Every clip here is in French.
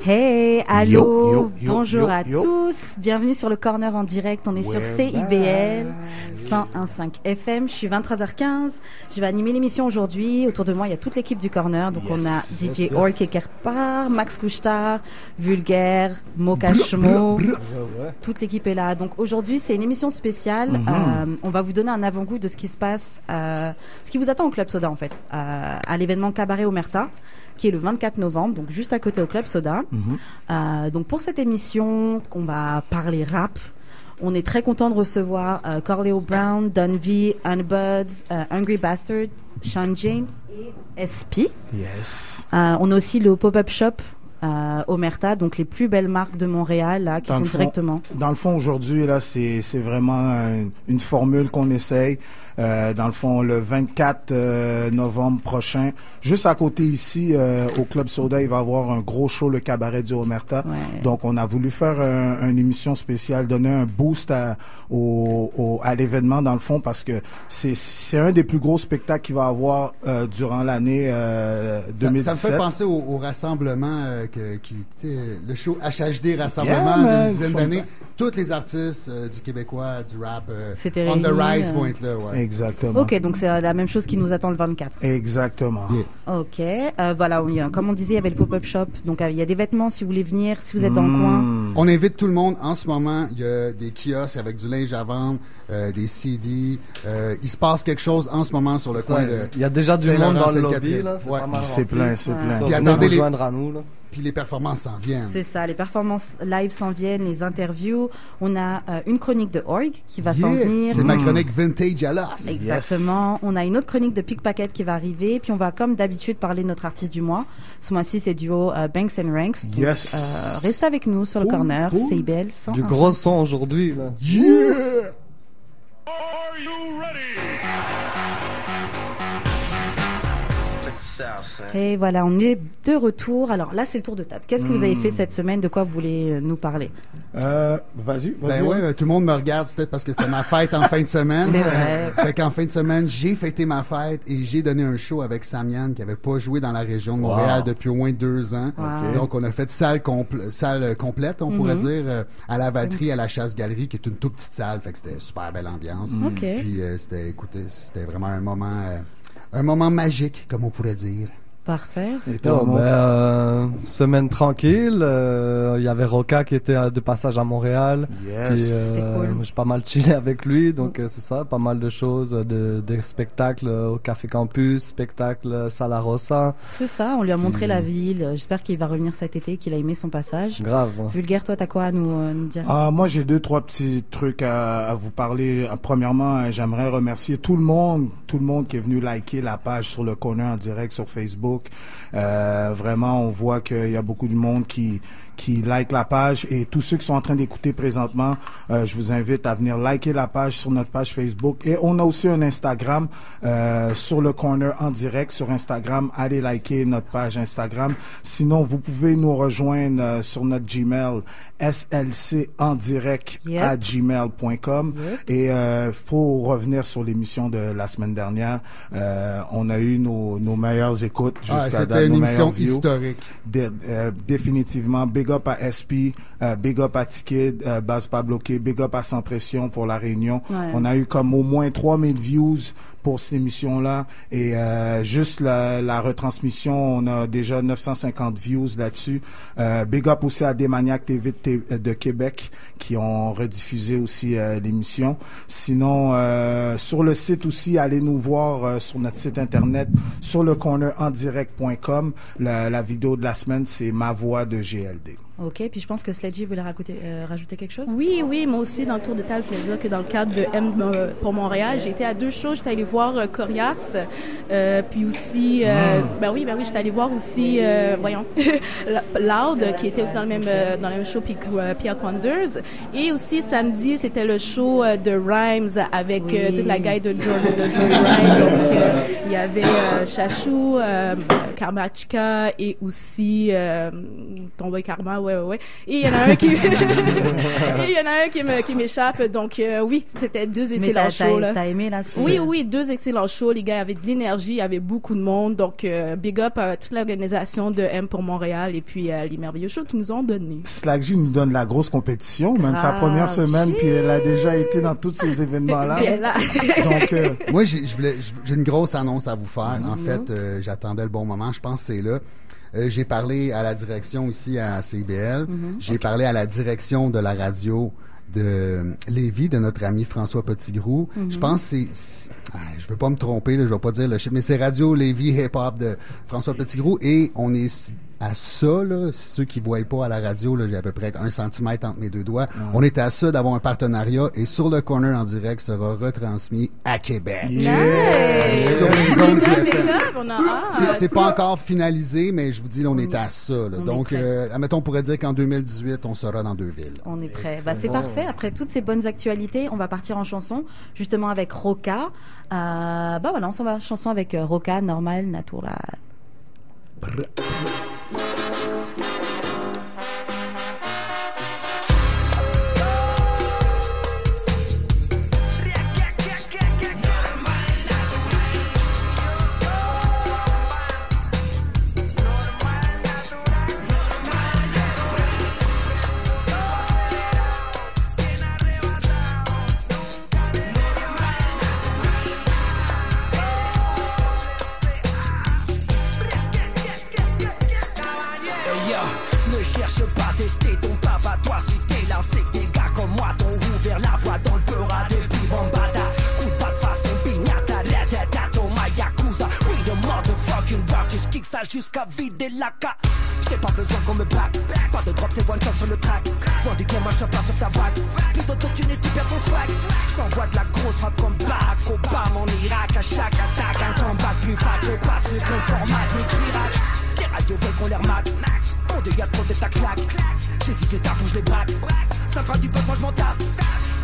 Hey, allô, Yo, bonjour à tous, bienvenue sur le Corner en direct, on est sur CIBL 101.5 FM, je suis 23h15, je vais animer l'émission aujourd'hui, autour de moi il y a toute l'équipe du Corner, donc on a DJ Ork et Kerpar, Max Couchetard, Vulgaire, Mocha Schmo, toute l'équipe est là, donc aujourd'hui c'est une émission spéciale, on va vous donner un avant-goût de ce qui se passe, ce qui vous attend au Club Soda en fait, à l'événement Cabaret Omerta, qui est le 24 novembre, donc juste à côté au Club Soda. Donc pour cette émission, on va parler rap. On est très content de recevoir Corleo Brown, Don V, Unbuds, Hungry Bastard, Sean James et SP. Yes. On a aussi le pop-up shop Omerta, donc les plus belles marques de Montréal là, qui sont directement. Dans le fond, aujourd'hui, là, c'est vraiment une formule qu'on essaye. Dans le fond, le 24 novembre prochain, juste à côté ici, au Club Soda, il va y avoir un gros show, le Cabaret du Omerta. Ouais. Donc, on a voulu faire une émission spéciale, donner un boost à l'événement, dans le fond, parce que c'est un des plus gros spectacles qu'il va y avoir durant l'année 2017. Ça me fait penser au rassemblement, le show HHD Rassemblement d'une dizaine d'années. Tous les artistes du Québécois, du rap, on the rise vont être là. Ouais. Exactement. Ok, donc c'est la même chose qui nous attend le 24. Exactement. Yeah. Ok, voilà, comme on disait, il y avait le pop-up shop, donc il y a des vêtements si vous voulez venir, si vous êtes dans le coin. On invite tout le monde. En ce moment, il y a des kiosques avec du linge à vendre, des CD. Il se passe quelque chose en ce moment sur le coin de... Il y a déjà du monde dans le lobby, là. C'est plein, c'est plein. Puis attendez, rejoindre à nous, là. Puis les performances s'en viennent. C'est ça, les performances live s'en viennent, les interviews. On a une chronique de Org qui va s'en venir. C'est ma chronique Vintage à l'os. Exactement. On a une autre chronique de Pickpacket qui va arriver. Puis on va, comme d'habitude, parler de notre artiste du mois. Ce mois-ci, c'est duo Banks and Ranks. Donc, restez avec nous sur le Corner, CIBL 101. Du gros son aujourd'hui, là. Yeah! Are you ready? Et voilà, on est de retour. Alors là, c'est le tour de table. Qu'est-ce que vous avez fait cette semaine? De quoi vous voulez nous parler? Vas-y. Ben ouais, tout le monde me regarde, c'est peut-être parce que c'était ma fête en fin de semaine. C'est vrai. Fait qu'en fin de semaine, j'ai fêté ma fête et j'ai donné un show avec Samian qui avait pas joué dans la région de Montréal depuis au moins 2 ans. Wow. Donc, on a fait salle complète, on pourrait dire, à la Valtrie, à la Chasse-Galerie, qui est une toute petite salle. Fait que c'était super belle ambiance. Puis, c'était vraiment un moment magique, comme on pourrait dire. Parfait. Et toi, semaine tranquille. Il y avait Roca qui était de passage à Montréal. Yes. C'était cool. J'ai pas mal chillé avec lui, donc c'est ça, pas mal de choses, des spectacles au Café Campus, spectacles Sala Rosa. C'est ça, on lui a montré la ville. J'espère qu'il va revenir cet été, qu'il a aimé son passage. Grave. Vulgaire, toi, t'as quoi à nous dire? Moi, j'ai 2-3 petits trucs à vous parler. Premièrement, j'aimerais remercier tout le monde qui est venu liker la page sur le Corner en direct sur Facebook. Vraiment, on voit qu'il y a beaucoup de monde qui like la page, et tous ceux qui sont en train d'écouter présentement, je vous invite à venir liker la page sur notre page Facebook. Et on a aussi un Instagram sur le Corner en direct sur Instagram. Allez liker notre page Instagram. Sinon, vous pouvez nous rejoindre sur notre Gmail slcendirect@gmail.com. Et faut revenir sur l'émission de la semaine dernière. On a eu nos meilleures écoutes jusqu'à date. C'était une émission historique. Définitivement. Big up à SP, big up à Tikid, Base pas bloqué, big up à Sans Pression pour la Réunion. Ouais. On a eu comme au moins 3000 views pour cette émission-là, et juste la retransmission, on a déjà 950 views là-dessus. Big up aussi à Desmaniacs TV de Québec qui ont rediffusé aussi l'émission. Sinon, sur le site aussi, allez nous voir sur notre site internet, sur le cornerendirect.com. La vidéo de la semaine, c'est Ma Voix de GLD. Ok, puis je pense que Sledgy voulait rajouter quelque chose? Oui, moi aussi, dans le tour de table, je voulais dire que dans le cadre de M pour Montréal, j'ai été à 2 shows. J'étais allée voir Corias, puis aussi, oui, j'étais allée voir aussi, Loud, qui était aussi dans le même show, puis Pierre Quanders. Et aussi, samedi, c'était le show de Rhymes avec toute la gang de Johnny Rhymes. Donc, il y avait Chachou, Karma Chica, et aussi ton boy Karma, ouais. Et il y en a un qui, et il y en a un qui m'échappe. Donc, oui, c'était deux excellents shows, là. T'as aimé, là? Oui, deux excellents shows. Les gars avaient de l'énergie, il y avait beaucoup de monde. Donc, big up à toute l'organisation de M pour Montréal et puis les merveilleux shows qu'ils nous ont donnés. Slack J nous donne la grosse compétition, même sa première semaine, puis elle a déjà été dans tous ces événements-là. Donc, moi, j'ai une grosse annonce à vous faire. En fait, j'attendais le bon moment. Je pense que c'est là. J'ai parlé à la direction ici à CIBL. J'ai parlé à la direction de la radio de Lévis, de notre ami François Petitgrou. Je pense que je veux pas me tromper, là, je vais pas dire le chiffre, mais c'est Radio Lévis Hip Hop de François Petitgrou, et on est à ça, là, ceux qui voient pas à la radio, là, j'ai à peu près 1 centimètre entre mes deux doigts. On est à ça d'avoir un partenariat, et Sur le Corner en direct sera retransmis à Québec. Sur les ondes du FM. C'est pas encore finalisé, mais je vous dis, là, on est à ça, là. Donc, admettons, on pourrait dire qu'en 2018, on sera dans 2 villes. On est prêt. C'est parfait. Après toutes ces bonnes actualités, on va partir en chanson, justement avec Roca. Voilà, on s'en va en chanson avec Roca, Normal, Natural. Jusqu'à vider la ca. J'ai pas besoin qu'on me back. Pas de drop, c'est one shot sur le track. Loin du game, moi je pas sur ta vague. Plus d'autotune et tu perds ton swag. J'envoie de la grosse frappe comme Barack Obama en Irak. À chaque attaque, un comeback plus fat. Je passe le conformat, ni Chirac. Les radios veulent qu'on les remarque. On dégage trop de ta claque. J'ai dit les tapes, je les braque. Ça fera du buzz, moi je m'en tape.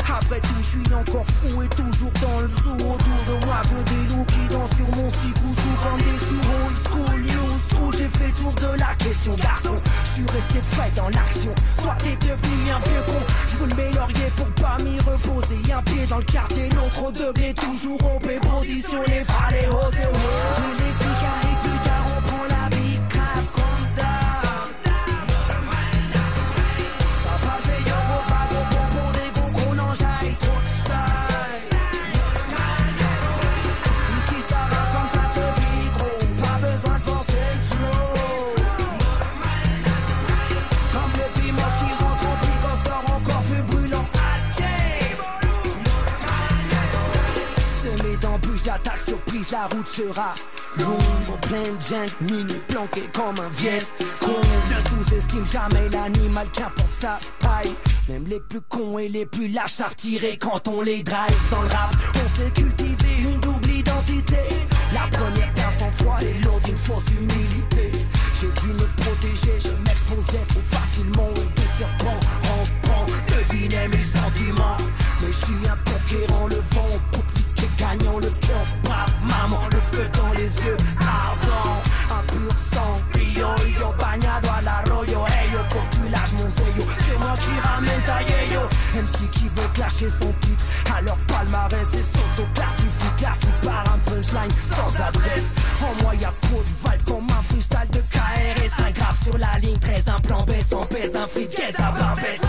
Après tout, je suis encore fou et toujours dans le zoo. Autour de moi, que des loups qui dansent sur mon sous comme des sous. Old school, new school, j'ai fait tour de la question, garçon. Je suis resté frais dans l'action. Toi, t'es devenu un vieux con. Je veux le meilleur pour pas m'y reposer. Un pied dans le quartier, l'autre au doublé. Toujours au P, positionné, fallait oser. Les flics arrivent plus tard, on prend la big grave comme d'hab. Ça va veiller au dragon pour des gros gros n'enjaille trop de style. Ici ça va comme ça se vit gros. Pas besoin de forcer le flow. Comme le piment qui rentre en pique, on sort encore plus brûlant. Semé d'embûches, d'attaques, surprise, la route sera longue, plein de jungle, mini planqué comme un viet. Con, ne sous-estime jamais l'animal qui apporte sa taille. Même les plus cons et les plus lâches savent tirer quand on les drive. Dans le rap, on s'est cultivé une double identité. La première d'un sang-froid et l'autre d'une fausse humilité. J'ai dû me protéger, je m'exposais trop facilement. Et des serpents rampants devinaient mes sentiments. Mais je suis un conquérant, le vent pour piquer, gagnant le cœur. Brave maman, le feu dans les yeux ardent. Un pur sang, yo, yo, bagnado à l'arroyo. Hey yo, faut que tu lâches mon zéyo. C'est moi qui ramène ta yo. MC qui veut clasher son titre. Alors palmarès et s'auto-classifie. Classé par un punchline sans adresse. En moi y'a trop de vibe comme un freestyle de KRS. Un grave sur la ligne, 13 un plan B. Sans pèse un free caisse à barbette.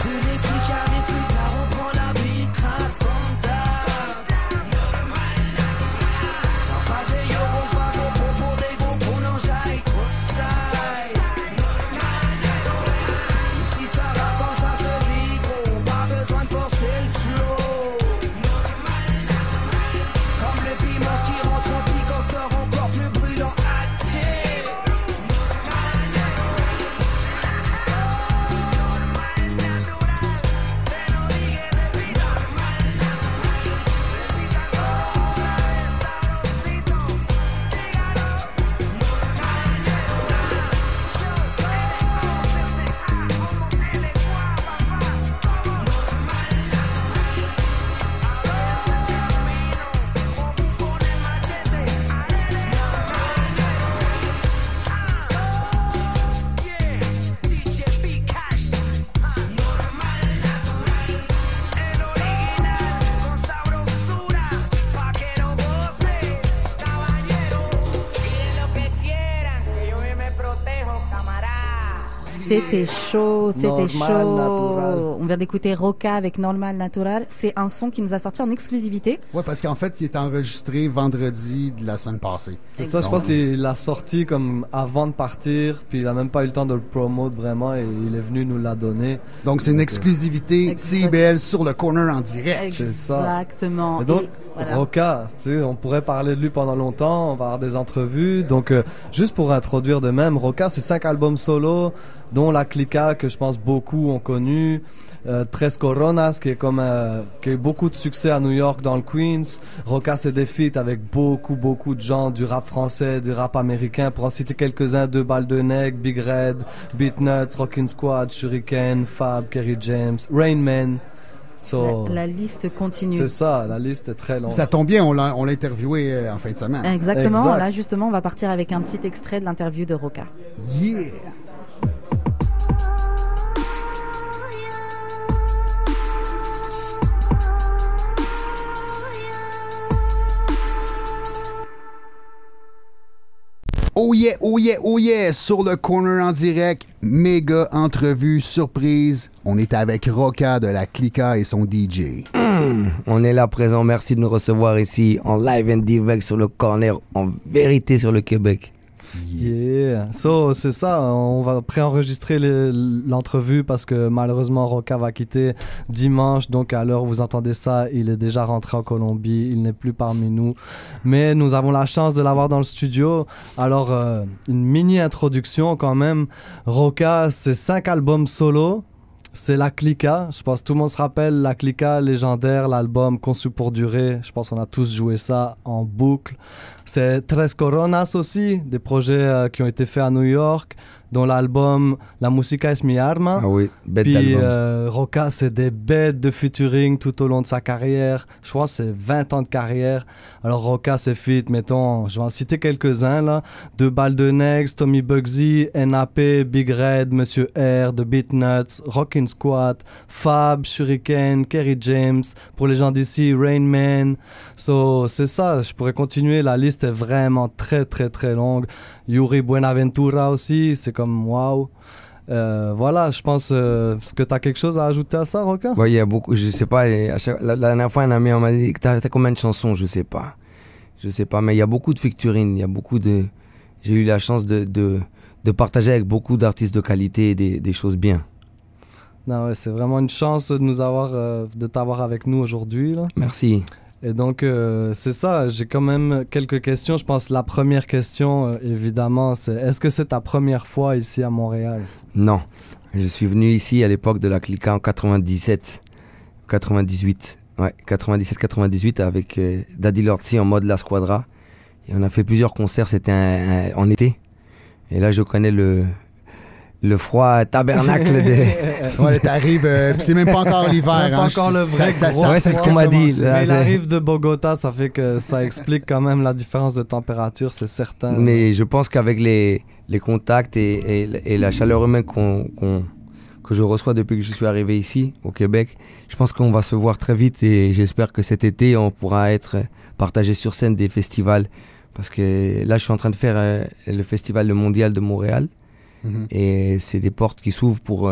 Les flics arrivent plus tard, on prend la big grave comme d'hab. Ça va veiller au dragon pour des gros gros n'enjaille trop de style. Ici ça va comme ça se vit gros. Pas besoin de forcer le flow. Comme le piment qui rentre en pique, on sort encore plus brûlant. C'était chaud, c'était Normal chaud. Natural. On vient d'écouter Roca avec Normal Natural. C'est un son qui nous a sorti en exclusivité. Ouais, parce qu'en fait, il est enregistré vendredi de la semaine passée. C'est ça, je pense qu'il l'a sorti comme avant de partir, puis il a même pas eu le temps de le promouvoir vraiment, et il est venu nous la donner. Donc, c'est une exclusivité CIBL sur le corner en direct. C'est ça. Exactement. Et donc, voilà. Roca, tu sais, on pourrait parler de lui pendant longtemps, on va avoir des entrevues. Donc, juste pour introduire de même, Roca, c'est 5 albums solo, dont La Clica, que je pense beaucoup ont connu, Tres Coronas, qui a eu beaucoup de succès à New York dans le Queens. Roca, c'est des feats avec beaucoup de gens du rap français, du rap américain. Pour en citer quelques-uns, 2 Balles de Nègre, Big Red, Beatnuts, Rockin' Squad, Shuriken, Fab, Kerry James, Rain Man. So, La liste continue. c'est ça, la liste est très longue. Ça tombe bien, on l'a interviewé en fin de semaine. Exactement. Exact. Là, justement, on va partir avec un petit extrait de l'interview de Roca. Yeah! Oh yeah, oh yeah, oh yeah! Sur le corner en direct, méga entrevue, surprise. On est avec Roca de La Clica et son DJ. On est là présent, merci de nous recevoir ici en live and direct sur le corner, en vérité sur le Québec. Yeah. So, c'est ça, on va préenregistrer l'entrevue parce que malheureusement Roca va quitter dimanche, donc à l'heure où vous entendez ça, il est déjà rentré en Colombie, il n'est plus parmi nous. Mais nous avons la chance de l'avoir dans le studio. Alors, une mini introduction quand même. Roca, c'est 5 albums solo. C'est La Clica, je pense que tout le monde se rappelle La Clica, légendaire, l'album conçu pour durer, je pense qu'on a tous joué ça en boucle. C'est Tres Coronas aussi, des projets qui ont été faits à New York, dont l'album La Música es mi arma. Ah oui, bête Puis d'album. Roca, c'est des bêtes de featuring tout au long de sa carrière. Je crois que c'est 20 ans de carrière. Alors Roca, c'est feat, mettons, je vais en citer quelques-uns là. 2 Balles de Nègre, Tommy Bugsy, NAP, Big Red, Monsieur R, The Beatnuts, Rockin' Squad, Fab, Shuriken, Kerry James. Pour les gens d'ici, Rain Man. So, c'est ça, je pourrais continuer. La liste est vraiment très longue. Yuri Buenaventura aussi, c'est comme wow. Voilà, je pense. Est-ce que tu as quelque chose à ajouter à ça, Roca? Ouais, il y a beaucoup, je sais pas, la dernière fois un ami m'a dit, t'as combien de chansons? Je sais pas, mais il y a beaucoup de featuring, j'ai eu la chance de partager avec beaucoup d'artistes de qualité des choses bien. Non, ouais, c'est vraiment une chance de nous avoir, de t'avoir avec nous aujourd'hui, là. Merci. Et donc, c'est ça, j'ai quand même quelques questions. Je pense que la première question, évidemment, c'est est-ce que c'est ta première fois ici à Montréal? Non, je suis venu ici à l'époque de La Clica en 97, 98. Ouais, 97-98 avec Daddy Lortzi en mode La Squadra. Et on a fait plusieurs concerts, c'était en été. Et là, je connais le froid tabernacle Ouais, t'arrives, puis c'est même pas encore l'hiver. C'est pas encore le vrai gros ouais, c'est ce qu'on m'a dit. Mais la rive de Bogota, ça fait que ça explique quand même la différence de température, c'est certain. Mais je pense qu'avec les contacts et la chaleur humaine que je reçois depuis que je suis arrivé ici, au Québec, je pense qu'on va se voir très vite et j'espère que cet été, on pourra être partagé sur scène des festivals. Parce que là, je suis en train de faire le Festival mondial de Montréal. Et c'est des portes qui s'ouvrent pour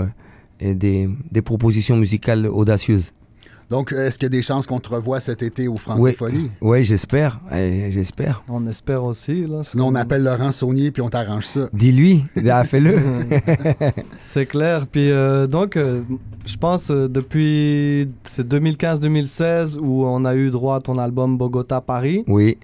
des propositions musicales audacieuses. Donc, est-ce qu'il y a des chances qu'on te revoie cet été au Francophonie? Oui, j'espère. J'espère. On espère aussi. Là, sinon, on appelle Laurent Saunier puis on t'arrange ça. Dis-lui, fais-le. C'est clair. Puis donc, je pense depuis c'est 2015-2016 où on a eu droit à ton album Bogota-Paris. Oui.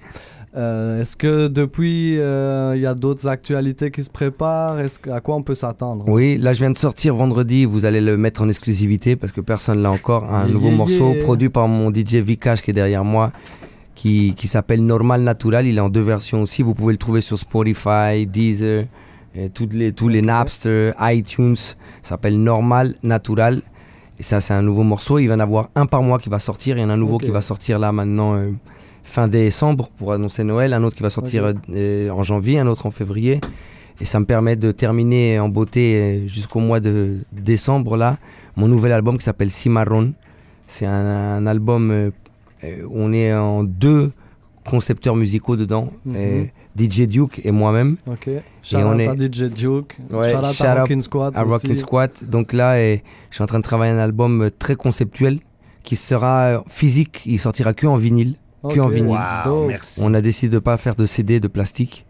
Est-ce que depuis, il y a d'autres actualités qui se préparent? À quoi on peut s'attendre? Oui, là je viens de sortir vendredi, vous allez le mettre en exclusivité parce que personne l'a encore, un nouveau morceau produit par mon DJ Vikash qui est derrière moi, qui s'appelle Normal Natural, il est en 2 versions aussi, vous pouvez le trouver sur Spotify, Deezer, tous les Napster, iTunes, ça s'appelle Normal Natural, et ça c'est un nouveau morceau, il va y en avoir un par mois qui va sortir, il y en a un nouveau qui va sortir là maintenant... fin décembre pour annoncer Noël, un autre qui va sortir en janvier, un autre en février. Et ça me permet de terminer en beauté jusqu'au mois de décembre, là, mon nouvel album qui s'appelle Cimarron. C'est un album où on est en 2 concepteurs musicaux dedans. DJ Duke et moi-même. Ok. Shout out à DJ Duke. Ouais, shout out à Rockin' Squat. À Rockin' Squat. Donc là, je suis en train de travailler un album très conceptuel qui sera physique. Il sortira que en vinyle. Okay. Que en vinyle. Wow, merci. On a décidé de ne pas faire de CD, de plastique.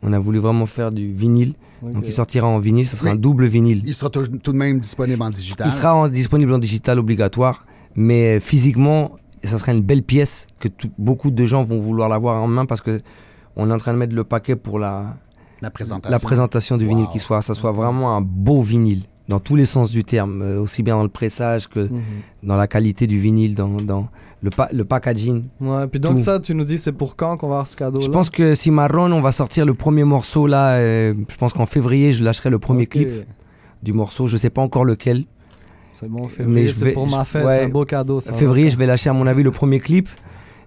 On a voulu vraiment faire du vinyle. Okay. Donc il sortira en vinyle, ça sera un double vinyle. Il sera tout de même disponible en digital. Il sera disponible en digital obligatoire, mais physiquement, ça sera une belle pièce que beaucoup de gens vont vouloir l'avoir en main parce que on est en train de mettre le paquet pour la présentation du vinyle, ça soit vraiment un beau vinyle dans tous les sens du terme, aussi bien dans le pressage que dans la qualité du vinyle, dans le packaging. Ouais, puis donc ça, tu nous dis, c'est pour quand qu'on va avoir ce cadeau-là? Je pense que Cimarron, on va sortir le premier morceau là. Je pense qu'en février, je lâcherai le premier clip du morceau. Je sais pas encore lequel. C'est bon, février, c'est pour ma fête, c'est un beau cadeau. Ça, février, je vais lâcher à mon avis le premier clip.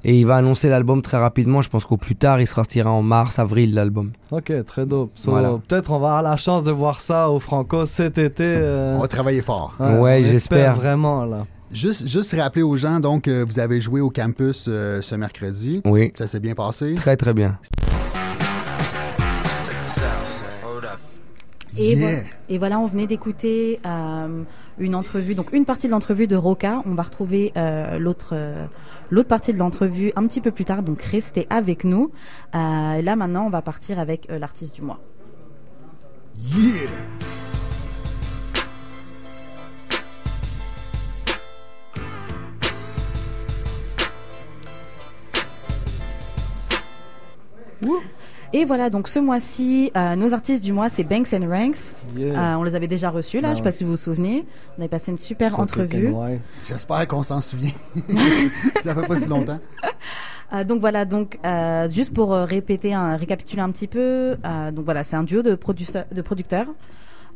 Et il va annoncer l'album très rapidement. Je pense qu'au plus tard, il sortira en mars, avril, l'album. Ok, très dope. Voilà. Peut-être on va avoir la chance de voir ça au Franco cet été. On va travailler fort. Ouais, j'espère. Vraiment, là. Juste rappeler aux gens, donc, vous avez joué au campus ce mercredi. Oui. Ça s'est bien passé? Très, très bien. Et voilà, on venait d'écouter une entrevue, donc une partie de l'entrevue de Roca. On va retrouver l'autre partie de l'entrevue un petit peu plus tard, donc restez avec nous. Là maintenant, on va partir avec l'artiste du mois. Yeah! Et voilà, donc ce mois-ci, nos artistes du mois, c'est Banks and Ranks. Yeah. On les avait déjà reçus, là, je ne sais pas si vous vous souvenez. On avait passé une super entrevue. J'espère qu'on s'en souvient. Ça fait pas si longtemps. Donc voilà, juste pour récapituler un petit peu, donc voilà, c'est un duo de producteurs.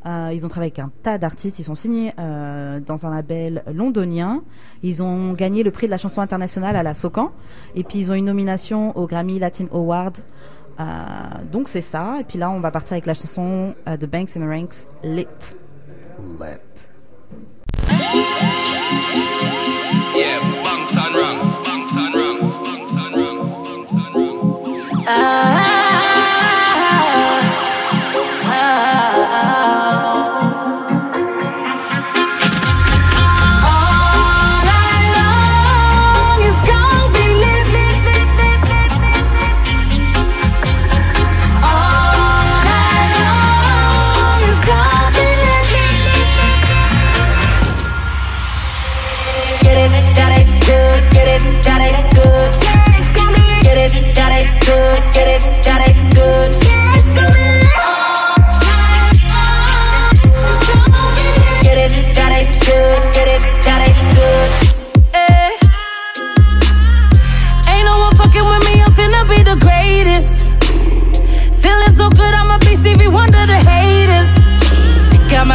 Ils ont travaillé avec un tas d'artistes, ils sont signés dans un label londonien. Ils ont gagné le prix de la chanson internationale à la Socan. Et puis ils ont une nomination au Grammy Latin Award. Donc c'est ça. Et puis là, on va partir avec la chanson de Banks and Ranks, Lit. Yeah, Banks and Ranks, Banks and Ranks, Banks and Ranks, Banks and Ranks.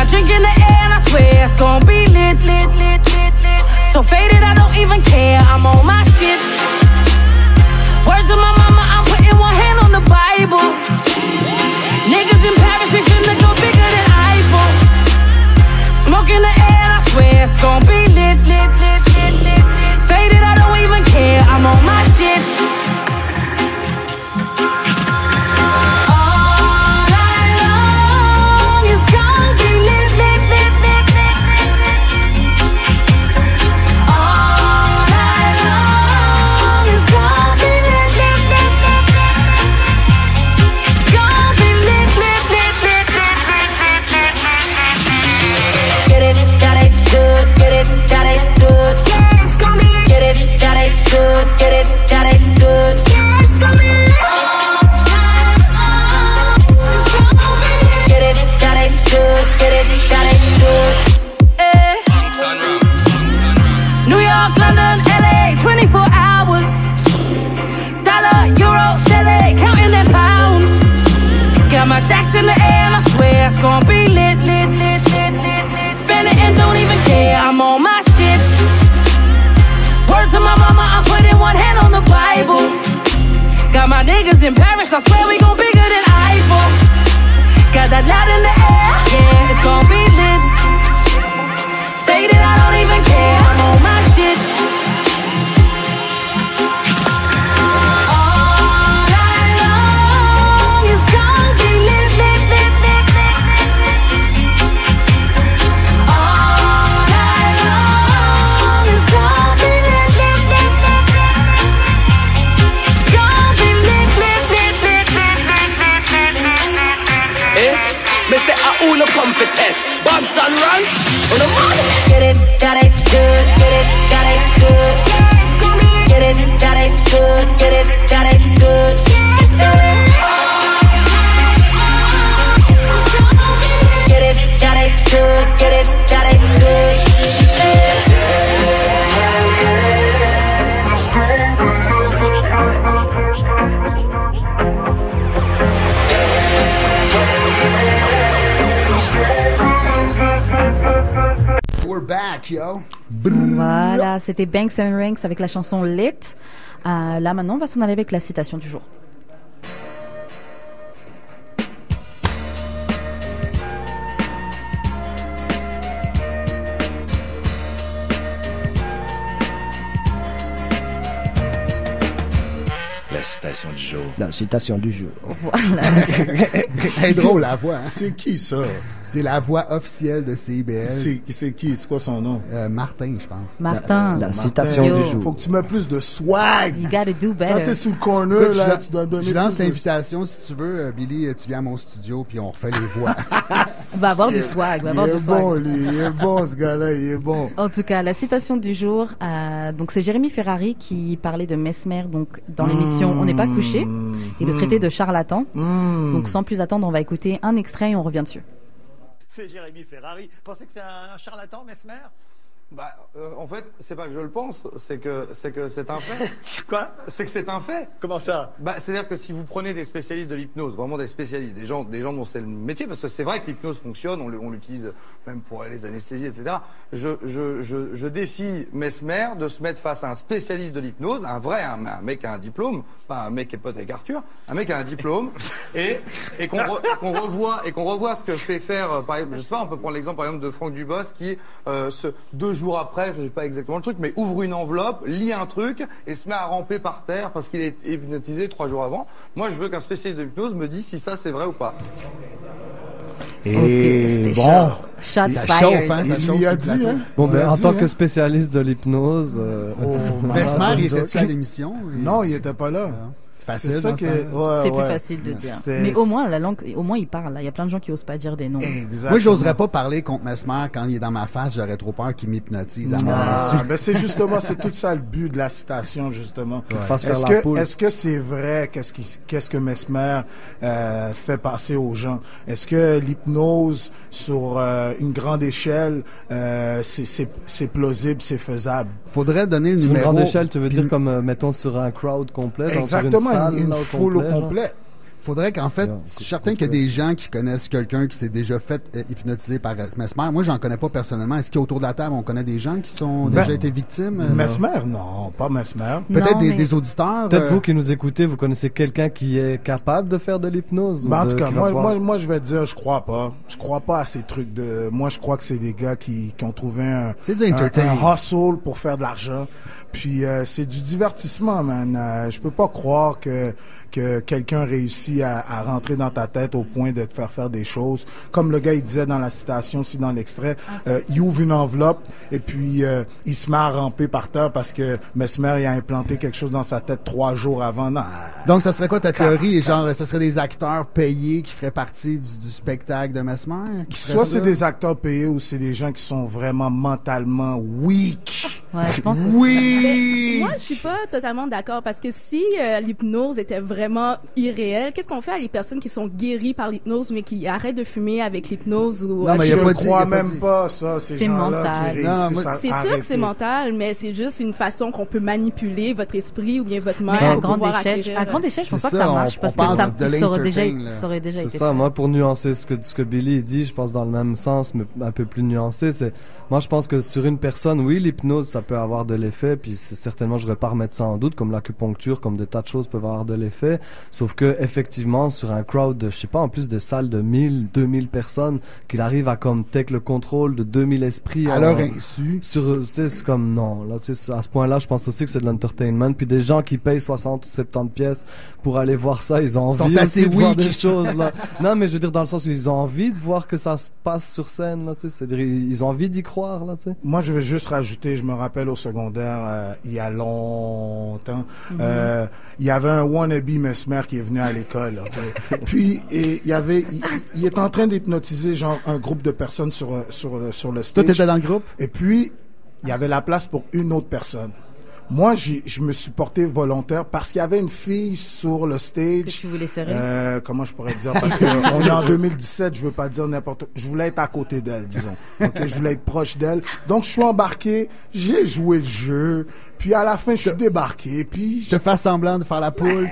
Drink in the air and I swear it's gon' be lit, lit, lit, lit, lit. So faded, I don't even care, I'm on my shit. Words of my mama, I'm putting one hand on the Bible. Niggas in Paris, we finna go bigger than Eiffel. Smoke in the air and I swear it's gon' be lit, lit, lit, lit, lit. Faded, I don't even care, I'm on my shit. Stacks in the air and I swear it's gon' be lit, lit, lit, lit, lit. Spend it and don't even care, I'm on my shit. Word to my mama, I'm putting one hand on the Bible. Got my niggas in Paris, I swear we gon' bigger than Eiffel. Got that light in the air, yeah, it's gon' be lit. Faded, I don't even care, I'm on my shit. Me say a who no come for test. Bugs and runs, on the money. Get it, got it, good. Get it, got it, good. Get it, got it, good. Get it, got it, good. Get it, got it, good. Get it, got it, good. We're back, yo. Voilà, c'était Banks and Ranks avec la chanson Lit. Là maintenant, on va s'en aller avec la citation du jour. La citation du jour. La citation du jour. Voilà. C'est drôle la voix. Hein? C'est qui ça? C'est la voix officielle de CIBL. C'est qui? C'est quoi son nom? Martin, je pense. Martin. La citation du jour. Faut que tu mettes plus de swag. You gotta do better. Quand t'es sous le corner, là, tu dois donner. Je lance l'invitation si tu veux, Billy, tu viens à mon studio puis on refait les voix. Va avoir du swag. Va avoir du swag. Bon, il est bon, ce gars-là, il est bon. En tout cas, la citation du jour, donc c'est Jérémy Ferrari qui parlait de Mesmer, donc dans l'émission On n'est pas couché, et le traité de charlatan. Donc sans plus attendre, on va écouter un extrait et on revient dessus. C'est Jérémy Ferrari. Pensez que c'est un charlatan, Mesmer? Bah, en fait, c'est pas que je le pense, c'est que c'est un fait. Quoi? C'est que c'est un fait. Comment ça? Bah, c'est-à-dire que si vous prenez des spécialistes de l'hypnose, vraiment des spécialistes, des gens dont c'est le métier, parce que c'est vrai que l'hypnose fonctionne, on l'utilise même pour les anesthésies, etc. Je défie Mesmer de se mettre face à un spécialiste de l'hypnose, un mec qui a un diplôme, pas un mec qui est pote avec Arthur, un mec qui a un diplôme, et qu'on revoit ce que fait faire, par exemple, je sais pas, on peut prendre l'exemple par exemple de Franck Dubos qui 2 jours après, je sais pas exactement le truc, mais ouvre une enveloppe, lit un truc et se met à ramper par terre parce qu'il est hypnotisé 3 jours avant. Moi, je veux qu'un spécialiste de l'hypnose me dise si ça c'est vrai ou pas. Et bon, shots ça fired. chauffe, hein, ça chauffe. Il a dit, hein. Bon, Il a en dit, tant hein. que spécialiste de l'hypnose, Mesmer, il était-tu à l'émission? Non, il était pas là. C'est facile. C'est ça dans ce que, temps-là. C'est plus facile de dire. Mais au moins, la langue, au moins, il parle. Il y a plein de gens qui osent pas dire des noms. Exactement. Moi, j'oserais pas parler contre Mesmer quand il est dans ma face. J'aurais trop peur qu'il m'hypnotise à mon insu. Ben c'est justement, c'est tout ça le but de la citation, justement. Ouais. Est-ce que c'est vrai qu'est-ce que Mesmer fait passer aux gens? Est-ce que l'hypnose sur une grande échelle, c'est plausible, c'est faisable? Faudrait donner le sur une numéro. grande échelle, tu veux dire comme, mettons, sur un crowd complet? Exactement, dans une foule au complet. Faudrait qu'en fait, je suis certain qu'il y a des gens qui connaissent quelqu'un qui s'est déjà fait hypnotiser par Mesmer. Moi, j'en connais pas personnellement. Est-ce qu'autour de la table, on connaît des gens qui sont déjà été victimes? Mesmer? Non, pas Mesmer. Peut-être des auditeurs. Peut-être vous qui nous écoutez, vous connaissez quelqu'un qui est capable de faire de l'hypnose? Ben, en tout cas, moi, je vais te dire, je crois pas. Je crois pas à ces trucs de... Moi, je crois que c'est des gars qui ont trouvé un hustle pour faire de l'argent. Puis, c'est du divertissement, man. Je peux pas croire que quelqu'un réussit à rentrer dans ta tête au point de te faire des choses. Comme le gars, il disait dans la citation, aussi dans l'extrait, il ouvre une enveloppe et puis il se met à ramper par terre parce que Mesmer, il a implanté quelque chose dans sa tête 3 jours avant. Non. Donc, ça serait quoi ta théorie? Genre, ça serait des acteurs payés qui feraient partie du spectacle de Mesmer? Soit c'est des acteurs payés ou c'est des gens qui sont vraiment mentalement weak. Ouais, je pense Mais moi, je suis pas totalement d'accord parce que si l'hypnose était vraiment irréelle, qu'est-ce qu'on fait à les personnes qui sont guéries par l'hypnose mais qui arrêtent de fumer avec l'hypnose ou non, mais je ne crois même pas ça. C'est mental. C'est sûr que c'est mental, mais c'est juste une façon qu'on peut manipuler votre esprit ou bien votre mind. À grande échelle, je pense pas que ça marche parce que ça aurait déjà été. C'est ça. Moi, pour nuancer ce que Billy dit, je pense dans le même sens, mais un peu plus nuancé. Moi, je pense que sur une personne, oui, l'hypnose, ça peut avoir de l'effet, puis certainement, je ne vais pas remettre ça en doute, comme l'acupuncture, comme des tas de choses peuvent avoir de l'effet. Sauf que effectivement, sur un crowd de, je sais pas, en plus des salles de 1000, 2000 personnes, qu'il arrive à comme take le contrôle de 2000 esprits à leur insu. Tu sais, c'est comme non. Là, tu sais, à ce point-là, je pense aussi que c'est de l'entertainment. Puis des gens qui payent 60 ou 70 pièces pour aller voir ça, ils ont envie aussi de voir des choses là. Non, mais je veux dire dans le sens où ils ont envie de voir que ça se passe sur scène là. Tu sais, c'est-à-dire ils ont envie d'y croire là. Tu sais. Moi, je vais juste rajouter, je me rappelle au secondaire, il y a longtemps, il y avait un wannabe Mesmer qui est venu à l'école. Okay? Puis il était en train d'hypnotiser genre un groupe de personnes sur le stage. Toi, t'étais dans le groupe? Et puis il y avait la place pour une autre personne. Moi, je me suis porté volontaire parce qu'il y avait une fille sur le stage. Que tu voulais serrer? Comment je pourrais dire? Parce que on est en 2017, je veux pas dire n'importe quoi. Je voulais être à côté d'elle, disons. Ok, je voulais être proche d'elle. Donc, je suis embarqué, j'ai joué le jeu, puis à la fin, je suis débarqué, puis... Je te fais semblant de faire la poule,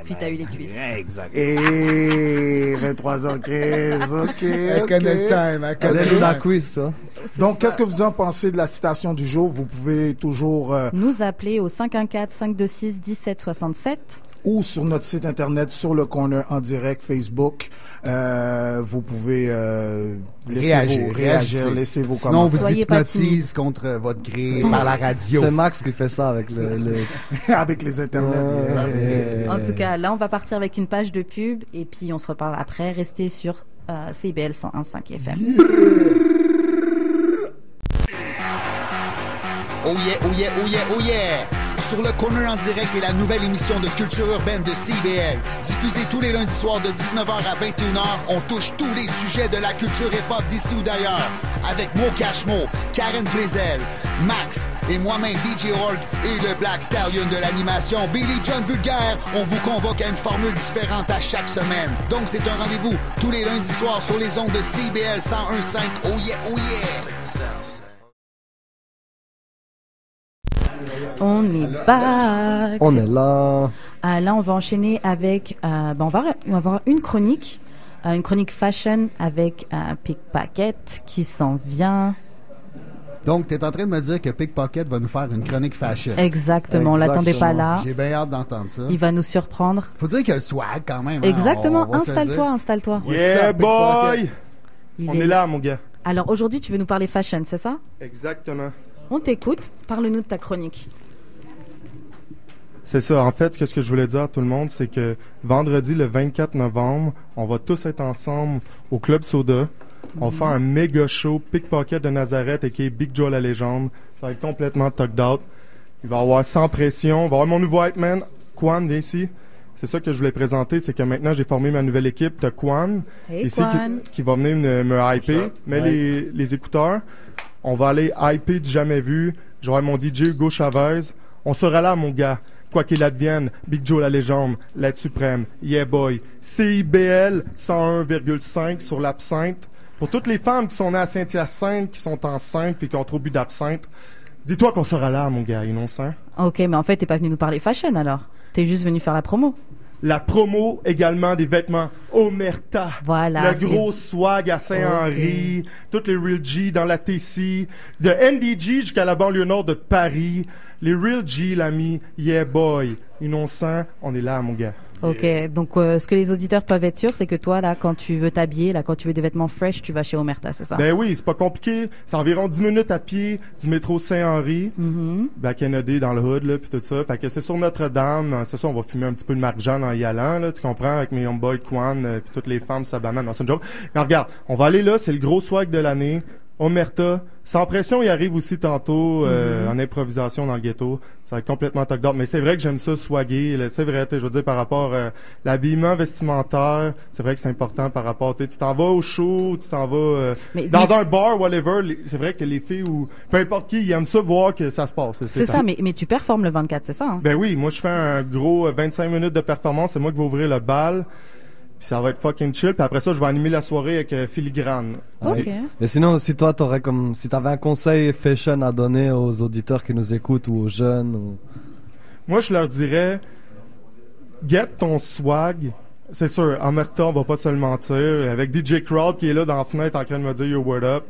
puis t'as eu les cuisses. Exact. Et 23h15, ok. Elle connaît le time, elle connaît le la quiz, toi. Donc, qu'est-ce que vous en pensez de la citation du jour? Vous pouvez toujours... nous appeler au 514-526-1767. Ou sur notre site internet, sur le corner en direct Facebook. Vous pouvez réagir, laisser vos Sinon, commentaires. on vous hypnotise contre votre gré par la radio. C'est Max qui fait ça avec avec les internets. En tout cas, là, on va partir avec une page de pub et puis on se reparle après. Restez sur CIBL 101.5 FM. Oh yeah, oh yeah, oh yeah, oh yeah! Sur le corner en direct est la nouvelle émission de culture urbaine de CIBL. Diffusée tous les lundis soirs de 19h à 21h, on touche tous les sujets de la culture hip-hop d'ici ou d'ailleurs. Avec Mo Cashmo, Karen Blazel, Max et moi-même DJ Org et le Black Stallion de l'animation Billy John Vulgaire, on vous convoque à une formule différente à chaque semaine. Donc c'est un rendez-vous tous les lundis soirs sur les ondes de CIBL 101.5. Oh yeah, oh yeah! On est back. On est là. Là, on va enchaîner avec... on va avoir une chronique fashion avec Pickpocket qui s'en vient. Donc, tu es en train de me dire que Pickpocket va nous faire une chronique fashion. Exactement. On l'attendait pas là. J'ai bien hâte d'entendre ça. Il va nous surprendre. Faut dire qu'il y a le swag quand même. Exactement. Installe-toi. Yeah, boy! On est là, mon gars. Alors, aujourd'hui, tu veux nous parler fashion, c'est ça? Exactement. On t'écoute. Parle-nous de ta chronique. C'est ça. En fait, ce que je voulais dire à tout le monde, c'est que vendredi, le 24 novembre, on va tous être ensemble au Club Soda. On va faire un méga show Pickpocket de Nazareth et Big Joe la légende. Ça va être complètement tucked out. Il va y avoir sans pression. Il va y avoir mon nouveau hype man, Quan, viens ici. C'est ça que je voulais présenter, c'est que maintenant j'ai formé ma nouvelle équipe de Quan. Hey, ici qui va venir me hyper. Mets les écouteurs. On va aller hyper du jamais vu. J'aurai mon DJ Hugo Chavez. On sera là, mon gars. Quoi qu'il advienne, Big Joe la légende, l'aide suprême, yeah boy. CIBL 101,5 sur l'absinthe. Pour toutes les femmes qui sont nées à Saint-Hyacinthe, qui sont enceintes puis qui ont trop bu d'absinthe, dis-toi qu'on sera là, mon gars, innocent. Ok, mais en fait, t'es pas venu nous parler fashion alors. T'es juste venu faire la promo. La promo également des vêtements Omerta. Voilà. Le gros swag à Saint-Henri. Toutes les Real G dans la TC. De NDG jusqu'à la banlieue nord de Paris. Les Real G, l'ami. Yeah boy. Innocent, on est là, mon gars. Ok, donc ce que les auditeurs peuvent être sûrs, c'est que toi, là, quand tu veux t'habiller, là, quand tu veux des vêtements fresh, tu vas chez Omerta, c'est ça? Ben oui, c'est pas compliqué. C'est environ 10 minutes à pied du métro Saint-Henri, ben Kennedy dans le hood, là, puis tout ça. Fait que c'est sur Notre-Dame. C'est ça, on va fumer un petit peu de marc-jeanne en y allant, là, tu comprends, avec mes homeboys Quan, puis toutes les femmes, ça banane dans son job. Mais regarde, on va aller là, c'est le gros swag de l'année. Omerta, sans pression, il arrive aussi tantôt en improvisation dans le ghetto. Ça va être complètement toc d'ordre. Mais c'est vrai que j'aime ça swagger. C'est vrai, je veux dire, par rapport à l'habillement vestimentaire, c'est vrai que c'est important par rapport... Tu t'en vas au show, tu t'en vas dans un bar, whatever. C'est vrai que les filles ou peu importe qui, ils aiment ça voir que ça se passe. C'est ça, mais tu performes le 24, c'est ça? Hein? Ben oui, moi je fais un gros 25 minutes de performance. C'est moi qui vais ouvrir le bal. Puis ça va être fucking chill. Puis après ça, je vais animer la soirée avec Filigrane. Ok. Mais sinon, si toi, si t'avais un conseil fashion à donner aux auditeurs qui nous écoutent ou aux jeunes. Moi, je leur dirais, get ton swag. C'est sûr, Omerta, on va pas se le mentir. Avec DJ Crowd qui est là dans la fenêtre en train de me dire yo, what up.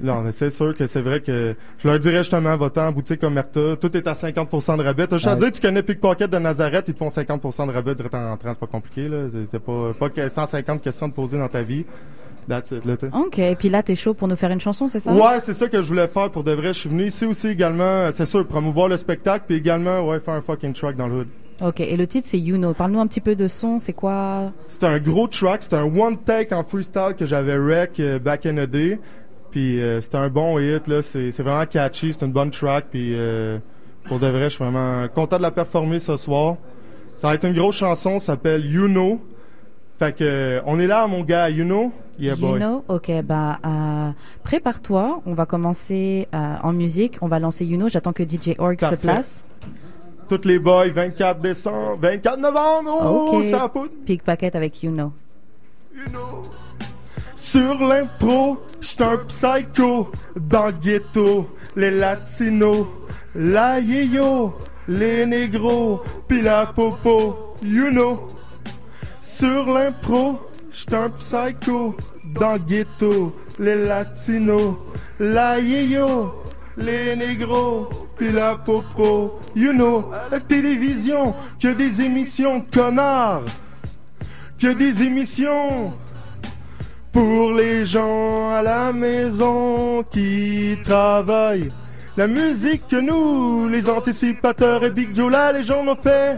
Non, mais c'est sûr que c'est vrai que je leur dirais justement, va-t'en en boutique Omerta. Tout est à 50% de rabais. T'as juste à dire, tu connais Pickpocket de Nazareth, ils te font 50% de rabais direct en rentrant. C'est pas compliqué, là. C'est pas 150 questions de poser dans ta vie. That's it, là, ok, et puis là, t'es chaud pour nous faire une chanson, c'est ça? Ouais, c'est ça que je voulais faire pour de vrai. Je suis venu ici aussi également, c'est sûr, promouvoir le spectacle, puis également, faire un fucking track dans le hood. Ok, et le titre c'est You Know. Parle-nous un petit peu de son, c'est quoi? C'est un gros track, c'est un one take en freestyle que j'avais rec back in the day. Puis c'était un bon hit, là. C'est vraiment catchy, c'est une bonne track. Puis pour de vrai, je suis vraiment content de la performer ce soir. Ça va être une grosse chanson, ça s'appelle You Know. Fait que on est là, mon gars, You Know? Yeah, boy. You Know? Ok, prépare-toi. On va commencer en musique. On va lancer You Know. J'attends que DJ Org se place. Toutes les boys, 24 décembre, 24 novembre, oh, okay. Ça poudre. Pickpocket avec You Know. You Know. Sur l'impro, j'suis un psycho. Dans le ghetto, les latinos, la yéyo, les négros, pis la popo, you know. Sur l'impro, j'suis un psycho. Dans le ghetto, les latinos, la yéyo, les négros, pis la popo, you know. La télévision, que des émissions, connards. Que des émissions pour les gens à la maison qui travaillent. La musique que nous, les anticipateurs et Big Joe, la légende ont fait.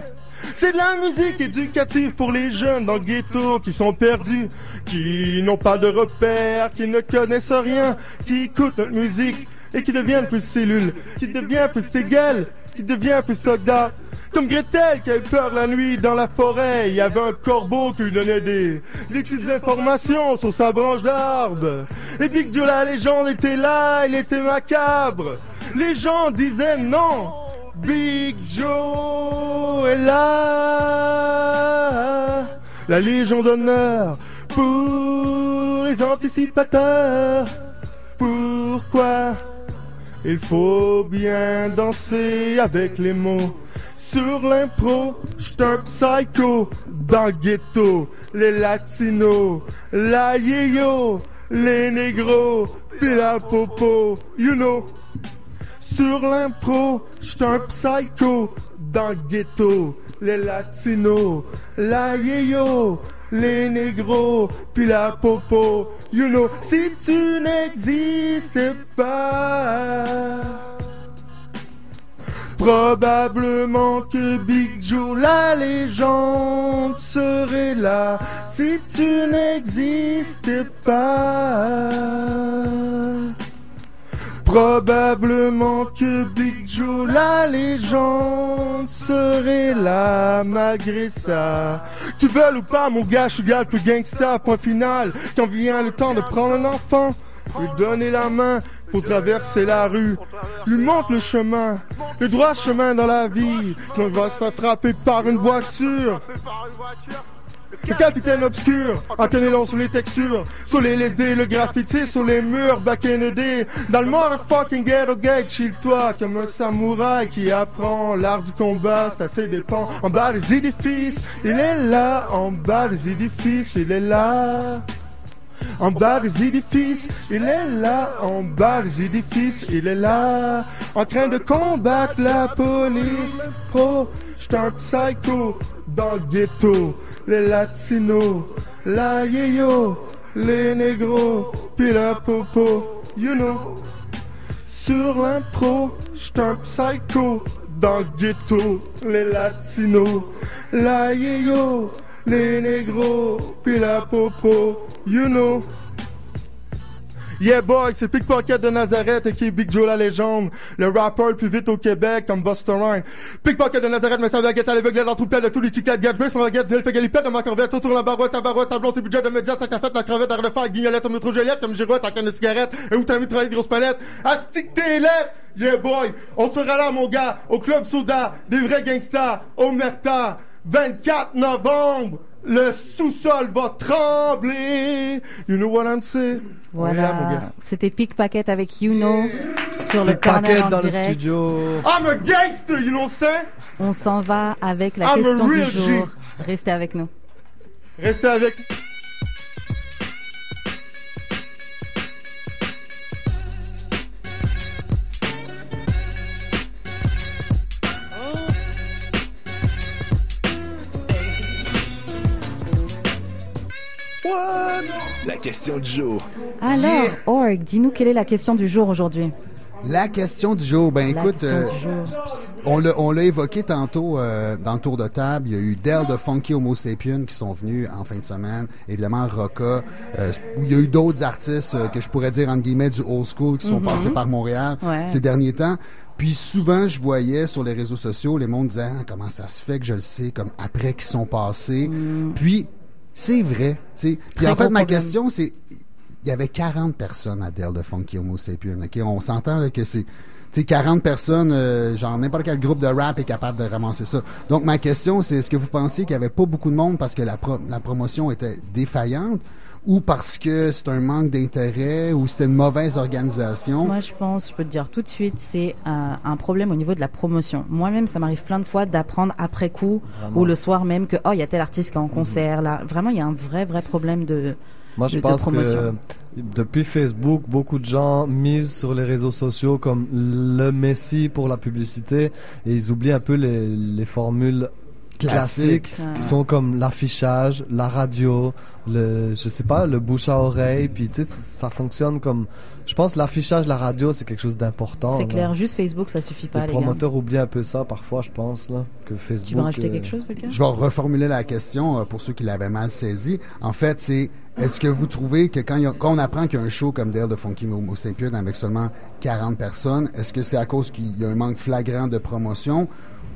C'est de la musique éducative pour les jeunes dans le ghetto qui sont perdus, qui n'ont pas de repères, qui ne connaissent rien, qui écoutent notre musique et qui deviennent plus cellules, qui deviennent plus égal, qui deviennent plus stock d'art. Comme Gretel qui avait peur la nuit dans la forêt, il y avait un corbeau qui lui donnait des petites informations sur sa branche d'arbre. Et Big Joe la légende était là, il était macabre. Les gens disaient non, Big Joe est là. La Légion d'honneur pour les anticipateurs. Pourquoi il faut bien danser avec les mots. Sur l'impro, j'suis un psycho. Dans le ghetto, les latinos, la yéyo, les négros, pis la popo, you know. Sur l'impro, j'suis un psycho. Dans le ghetto, les latinos, la yéyo, les négros, pis la popo, you know. Si tu n'existais pas, probablement que Big Joe, la légende, serait là. Si tu n'existais pas, probablement que Big Joe, la légende, serait là malgré ça. Tu veux ou pas, mon gars, je suis gars le plus gangsta, point final. Quand vient le temps de prendre un enfant, lui donner la main pour traverser la rue, lui montre le chemin, le droit chemin dans la vie, qu'on va se faire frapper par une voiture. Le capitaine obscur, en connaît long sur les textures, sur les LSD, le graffiti, sur les murs, back in the day. Dans le motherfucking ghetto gate, chill-toi comme un samouraï qui apprend l'art du combat, c'est assez dépend. En bas des édifices, il est là, en bas des édifices, il est là. En bas des édifices, il est là, en bas des édifices, il est là, en train de combattre la police. Pro, j'suis un psycho, dans le ghetto, les latinos, la yéyo, les négros, pis la popo, you know. Sur l'impro, j'suis un psycho, dans le ghetto, les latinos, la yéyo, les négros, pis la popo, you know. Yeah boy, c'est Pickpocket de Nazareth et qui est Big Joe la légende. Le rappeur le plus vite au Québec comme Busta Rhymes. Pickpocket de Nazareth, mais ça va guetter à l'aveugle dans tout le pelle de tous les chiclets de gadgets. Je me guette, je fait galipette dans ma corvette. Tout sur la barouette, ta blonde, c'est budget de médias, ta cafette, la crevette, l'arre de fer, guignolette, au métro Joliette, comme girouette, en canne de cigarette. Et où t'as mis de travailler de grosses palettes? Astique tes lettres! Yeah boy, on sera là mon gars, au Club Soda, des vrais gangsters, au Merta, 24 novembre. Le sous-sol va trembler. You know what I'm saying? Voilà, c'était Pickpocket avec You Know sur le corner en dans direct. Le studio. I'm a gangster, you know what I'm saying? On s'en va avec la question du jour. Restez avec nous. Restez avec. La question du jour. Alors, Org, dis-nous quelle est la question du jour aujourd'hui. La question du jour, ben La écoute, question du jour. on l'a évoqué tantôt dans le tour de table. Il y a eu Del de Funky Homo Sapien qui sont venus en fin de semaine. Évidemment, Rocka. Il y a eu d'autres artistes que je pourrais dire entre guillemets du old school qui sont passés par Montréal ces derniers temps. Puis souvent, je voyais sur les réseaux sociaux, les mondes disaient comment ça se fait que je le sais, comme après qu'ils sont passés. Puis c'est vrai, tu sais. Puis en fait, ma question, c'est il y avait 40 personnes à Del de Funky Homo Sapien. Okay? On s'entend là, que c'est 40 personnes, genre n'importe quel groupe de rap est capable de ramasser ça. Donc ma question, c'est est-ce que vous pensiez qu'il y avait pas beaucoup de monde parce que la promotion était défaillante ou parce que c'est un manque d'intérêt ou c'était une mauvaise organisation? Moi, je peux te dire tout de suite, c'est un problème au niveau de la promotion. Moi-même, ça m'arrive plein de fois d'apprendre après coup ou le soir même que il y a tel artiste qui est en concert là. Vraiment, il y a un vrai problème de Moi, je pense que depuis Facebook, beaucoup de gens misent sur les réseaux sociaux comme le messie pour la publicité et ils oublient un peu les formules classiques qui sont comme l'affichage, la radio, le bouche à oreille, puis tu sais, ça fonctionne comme... Je pense que l'affichage, la radio, c'est quelque chose d'important. C'est clair, juste Facebook, ça suffit pas, les promoteurs oublient un peu ça parfois, je pense, là, que Facebook... Tu veux rajouter quelque chose, quelqu'un? Je vais reformuler la question pour ceux qui l'avaient mal saisi. En fait, c'est est-ce que vous trouvez que quand on apprend qu'il y a un show comme Del de Funky Homo Sapien avec seulement 40 personnes, est-ce que c'est à cause qu'il y a un manque flagrant de promotion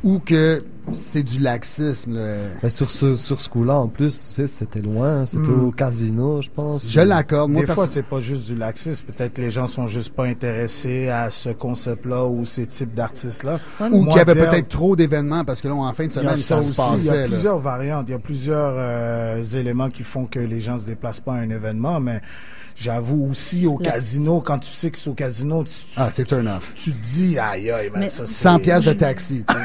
ou que c'est du laxisme? Mais sur ce coup-là, en plus, c'était loin. C'était au casino, je pense. Je l'accorde. Des fois, c'est pas juste du laxisme. Peut-être que les gens sont juste pas intéressés à ce concept-là ou ces types d'artistes-là. Ou qu'il y avait peut-être trop d'événements parce que là, en fin de semaine, ça se passait. Il y a plusieurs variantes. Il y a plusieurs éléments qui font que les gens se déplacent pas à un événement, mais j'avoue aussi au casino, quand tu sais que c'est au casino, c'est turn off. Tu te dis, aïe, mais ça, c'est 100 piastres de taxi, tu sais.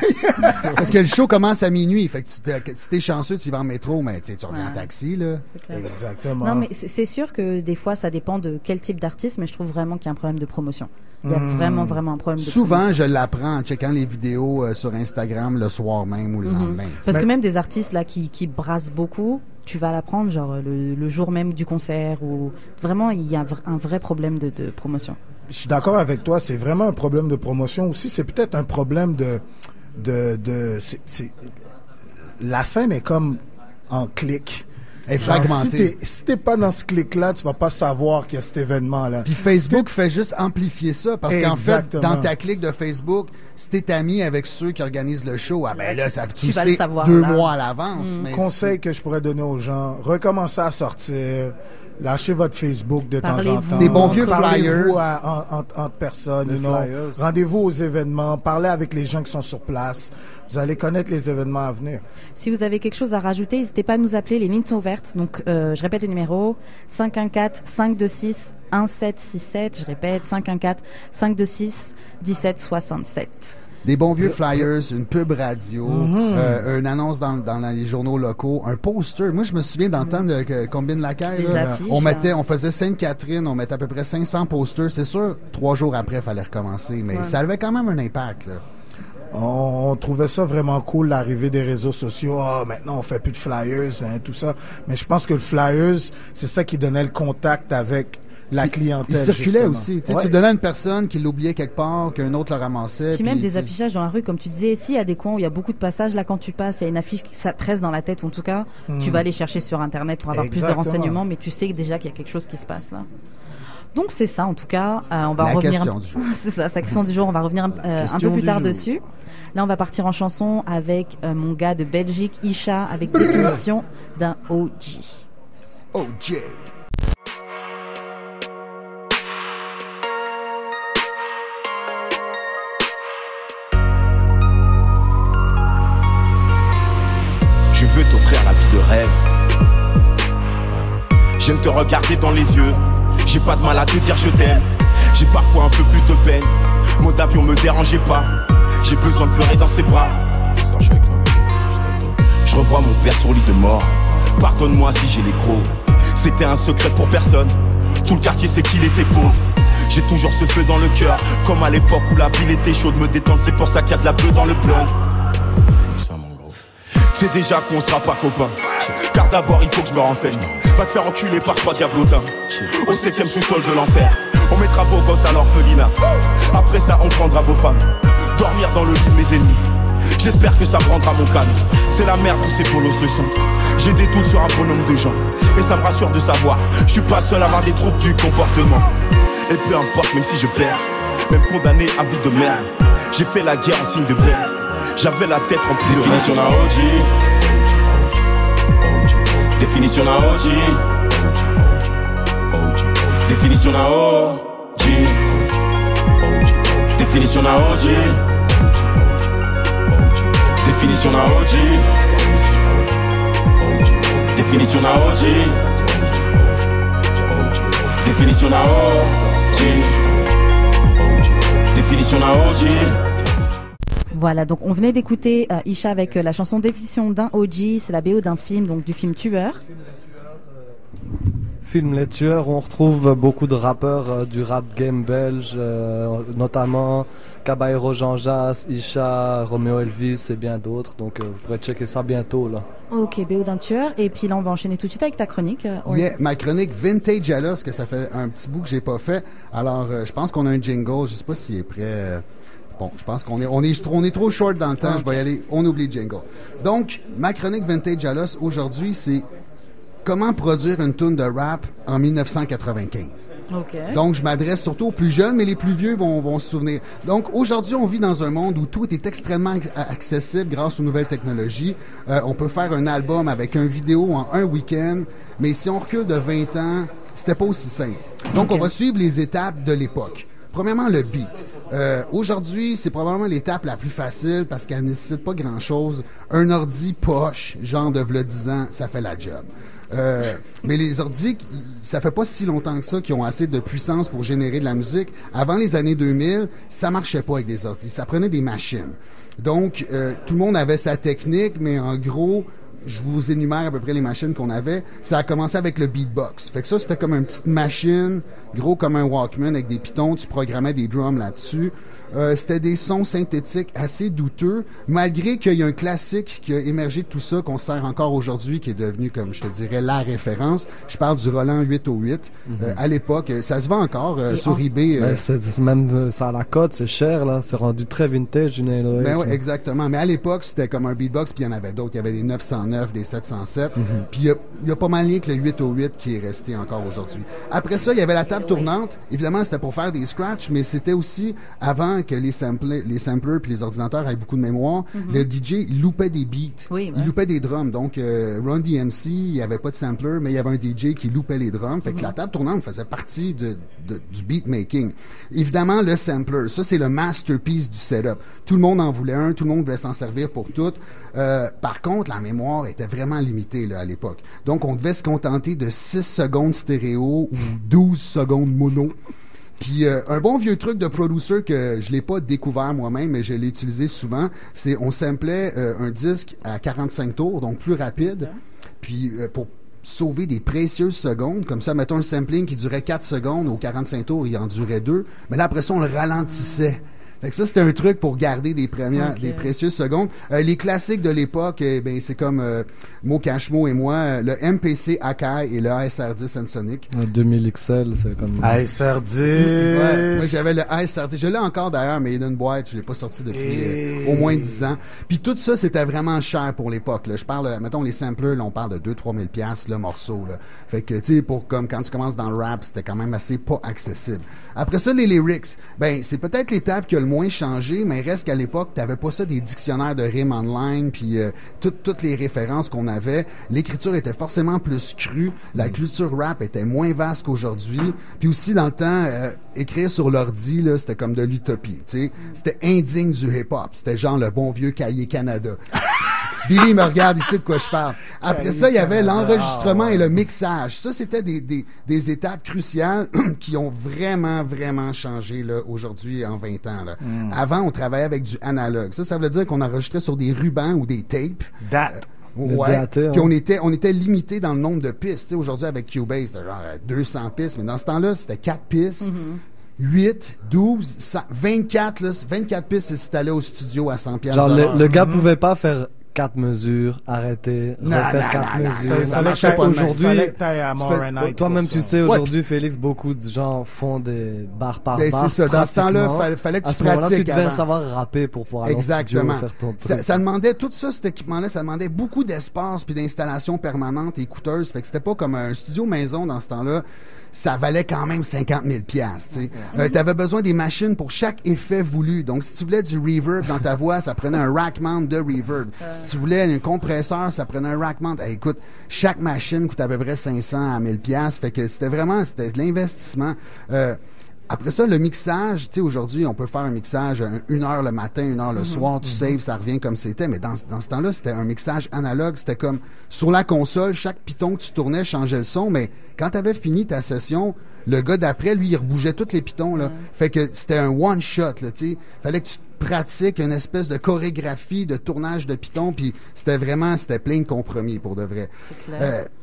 Parce que le show commence à minuit. Fait que si t'es chanceux, tu vas en métro, mais tu reviens en taxi, là. Exactement. Non, mais c'est sûr que des fois, ça dépend de quel type d'artiste, mais je trouve vraiment qu'il y a un problème de promotion. Il y a vraiment un problème de promotion. Souvent, je l'apprends en checkant les vidéos sur Instagram le soir même ou le lendemain. Parce que même des artistes là qui brassent beaucoup, tu vas l'apprendre genre le jour même du concert ou vraiment il y a un vrai problème de promotion. Je suis d'accord avec toi, c'est vraiment un problème de promotion aussi, c'est peut-être un problème la scène est comme en clic. Est fragmentée. Si t'es pas dans ce clic-là, tu vas pas savoir qu'il y a cet événement-là. Puis Facebook fait juste amplifier ça, parce qu'en fait, dans ta clique de Facebook, si t'es ami avec ceux qui organisent le show, tu sais 2 mois à l'avance. Conseil que je pourrais donner aux gens, recommencez à sortir. Lâchez votre Facebook de temps en temps. Des bons vieux flyers. Entre personnes. Rendez-vous aux événements. Parlez avec les gens qui sont sur place. Vous allez connaître les événements à venir. Si vous avez quelque chose à rajouter, n'hésitez pas à nous appeler. Les lignes sont ouvertes. Donc, je répète le numéro 514-526-1767. Je répète 514-526-1767. Des bons vieux flyers, une pub radio, une annonce dans les journaux locaux, un poster. Moi, je me souviens dans le temps de Combine la Caille, on faisait Sainte-Catherine, on mettait à peu près 500 posters. C'est sûr, 3 jours après, il fallait recommencer, mais ça avait quand même un impact, là. On trouvait ça vraiment cool, l'arrivée des réseaux sociaux. Maintenant, on fait plus de flyers, tout ça. Mais je pense que le flyers, c'est ça qui donnait le contact avec la clientèle. Il circulait aussi. Tu donnais à une personne qui l'oubliait quelque part, qu'un autre le ramassait. Puis même des affichages dans la rue, comme tu disais, s'il y a des coins où il y a beaucoup de passages, là, quand tu passes, il y a une affiche qui ça te reste dans la tête, ou en tout cas, tu vas aller chercher sur Internet pour avoir plus de renseignements, mais tu sais déjà qu'il y a quelque chose qui se passe là. Donc c'est ça, en tout cas, on va revenir. Question du jour. C'est ça, sa question du jour. On va revenir un peu plus tard dessus. Là, on va partir en chanson avec mon gars de Belgique, Isha, avec définition d'un OG. OG. Je veux t'offrir la vie de rêve. J'aime te regarder dans les yeux. J'ai pas de mal à te dire je t'aime. J'ai parfois un peu plus de peine. Mot d'avion me dérangeait pas. J'ai besoin de pleurer dans ses bras. Je revois mon père sur lit de mort. Pardonne-moi si j'ai les crocs. C'était un secret pour personne. Tout le quartier sait qu'il était pauvre. J'ai toujours ce feu dans le cœur. Comme à l'époque où la ville était chaude. Me détendre, c'est pour ça qu'il y a de la bleue dans le plug. C'est déjà qu'on sera pas copains. Car d'abord il faut que je me renseigne. Va te faire enculer par 3 diablotins au 7ème sous-sol de l'enfer. On mettra vos gosses à l'orphelinat. Après ça on prendra vos femmes. Dormir dans le lit de mes ennemis. J'espère que ça prendra mon calme. C'est la merde tous ces polos de sang. J'ai des tools sur un bonhomme de gens. Et ça me rassure de savoir, je suis pas seul à avoir des troubles du comportement. Et peu importe, même si je perds, même condamné à vie de merde, j'ai fait la guerre en signe de paix. J'avais la tête remplie de définition d'un OG. Définition d'un OG. Définition d'un OG. Définition d'un OG. Définition d'un OG. Définition d'un OG. Définition d'un OG. Définition d'un OG. Voilà, donc on venait d'écouter Isha avec la chanson Définition d'un OG, c'est la BO d'un film, donc du film Tueur. Film Les Tueurs, on retrouve beaucoup de rappeurs du rap game belge, notamment Caballero Jean Jas, Isha, Romeo Elvis et bien d'autres. Donc vous pourrez checker ça bientôt là. Ok, BO d'un tueur. Et puis là on va enchaîner tout de suite avec ta chronique. Yeah, ma chronique Vintage à l'os, que ça fait un petit bout que j'ai pas fait. Alors je pense qu'on a un jingle, je sais pas s'il est prêt. Bon, je pense qu'on est trop short dans le temps, okay. Je vais y aller, on oublie le jingle. Donc, ma chronique Vintage à l'os aujourd'hui, c'est comment produire une tune de rap en 1995. Okay. Donc, je m'adresse surtout aux plus jeunes, mais les plus vieux vont se souvenir. Donc, aujourd'hui, on vit dans un monde où tout est extrêmement accessible grâce aux nouvelles technologies. On peut faire un album avec une vidéo en un week-end, mais si on recule de 20 ans, c'était pas aussi simple. Donc, on va suivre les étapes de l'époque. Premièrement, le beat. Aujourd'hui, c'est probablement l'étape la plus facile parce qu'elle ne nécessite pas grand-chose. Un ordi poche, genre de v'là 10 ans, ça fait la job. Mais les ordis, ça fait pas si longtemps que ça qu'ils ont assez de puissance pour générer de la musique. Avant les années 2000, ça marchait pas avec des ordis. Ça prenait des machines. Donc, tout le monde avait sa technique, mais en gros, je vous énumère à peu près les machines qu'on avait. Ça a commencé avec le beatbox. Fait que ça, c'était comme une petite machine, gros comme un Walkman avec des pitons. Tu programmais des drums là-dessus. C'était des sons synthétiques assez douteux, malgré qu'il y a un classique qui a émergé de tout ça, qu'on sert encore aujourd'hui, qui est devenu, comme je te dirais, la référence. Je parle du Roland 808. À l'époque, ça se vend encore sur eBay. C'est même ça à la cote, c'est cher, là. C'est rendu très vintage, une Hellway. Ben oui, exactement. Mais à l'époque, c'était comme un beatbox, puis il y en avait d'autres. Il y avait des 909, des 707. Puis il y a pas mal lien que le 808 qui est resté encore aujourd'hui. Après ça, il y avait la table tournante. Évidemment, c'était pour faire des scratchs, mais c'était aussi avant que les samplers puis les ordinateurs avaient beaucoup de mémoire. Le DJ, il loupait des beats. Oui, il loupait des drums. Donc, Run DMC, il n'y avait pas de sampler, mais il y avait un DJ qui loupait les drums. Fait que la table tournante faisait partie du beatmaking. Évidemment, le sampler, ça, c'est le masterpiece du setup. Tout le monde en voulait un, tout le monde voulait s'en servir pour tout. Par contre, la mémoire était vraiment limitée là, à l'époque. Donc, on devait se contenter de 6 secondes stéréo ou 12 secondes mono. Puis un bon vieux truc de producer que je l'ai pas découvert moi-même, mais je l'ai utilisé souvent, c'est on samplait un disque à 45 tours, donc plus rapide. Puis pour sauver des précieuses secondes, comme ça, mettons un sampling qui durait 4 secondes, aux 45 tours, il en durait 2. Mais là, après ça, on le ralentissait. Fait que ça, c'était un truc pour garder des précieuses secondes. Les classiques de l'époque, ben c'est comme Mo Cashmo et moi, le MPC Akai et le ASR10 Ensoniq. 2000 XL, c'est comme... ASR10! Ouais, moi j'avais le ASR10. Je l'ai encore d'ailleurs, mais il est dans une boîte, je l'ai pas sorti depuis au moins 10 ans. Puis tout ça, c'était vraiment cher pour l'époque. Là. Je parle, mettons les samplers, là, on parle de 2-3 000 $ le morceau. Là. Fait que, tu sais, pour comme quand tu commences dans le rap, c'était quand même assez pas accessible. Après ça, les lyrics. Ben, c'est peut-être l'étape qui a le moins changé, mais reste qu'à l'époque, t'avais pas ça des dictionnaires de rimes online, puis toutes les références qu'on avait. L'écriture était forcément plus crue. La culture rap était moins vaste qu'aujourd'hui. Puis aussi, dans le temps, écrire sur l'ordi, là, c'était comme de l'utopie, tu sais. C'était indigne du hip-hop. C'était genre le bon vieux Cahier Canada. Billy me regarde ici de quoi je parle. Après ça, il y avait l'enregistrement et le mixage. Ça, c'était des étapes cruciales qui ont vraiment, vraiment changé là, aujourd'hui en 20 ans. Là. Avant, on travaillait avec du analogue. Ça veut dire qu'on enregistrait sur des rubans ou des tapes. Ouais. Puis on était limité dans le nombre de pistes. Tu sais, aujourd'hui, avec Cubase, c'était genre 200 pistes. Mais dans ce temps-là, c'était 4 pistes. 8, 12, 24 pistes si t'allais au studio à 100$. Genre, le gars pouvait pas faire 4 mesures, arrêter, Non, refaire non, 4 non, non, mesures. ça marchait pas de même. Aujourd'hui, Fallait que t'ailles à More Night toi-même pour tu ça. sais, Ouais, aujourd'hui, Félix, beaucoup de gens font des barres par Ben, barre. c'est ça. Dans ce temps-là, pratiquement. fallait que tu À ce moment-là, pratiques tu devais avant. savoir rapper pour pouvoir aller en Exactement. studio faire ton truc. Ça demandait tout ça, cet équipement-là, ça demandait beaucoup d'espace puis d'installation permanente et coûteuse. Fait que c'était pas comme un studio maison dans ce temps-là. Ça valait quand même 50 000 $. T'avais besoin des machines pour chaque effet voulu. Donc, si tu voulais du reverb dans ta voix, ça prenait un rack mount de reverb. Si tu voulais un compresseur, ça prenait un rack mount. Hey, écoute, chaque machine coûte à peu près 500 à 1000 $. Fait que c'était de l'investissement. Après ça, le mixage, tu sais, aujourd'hui, on peut faire un mixage 1 heure le matin, 1 heure le soir, tu saves, ça revient comme c'était. Mais dans ce temps-là, c'était un mixage analogue. C'était comme, sur la console, chaque piton que tu tournais changeait le son, mais quand tu avais fini ta session, le gars d'après, lui, il rebougeait tous les pitons, là. Fait que c'était un one-shot, là, tu sais. Fallait que tu pratiques une espèce de chorégraphie de tournage de pitons, puis c'était plein de compromis, pour de vrai.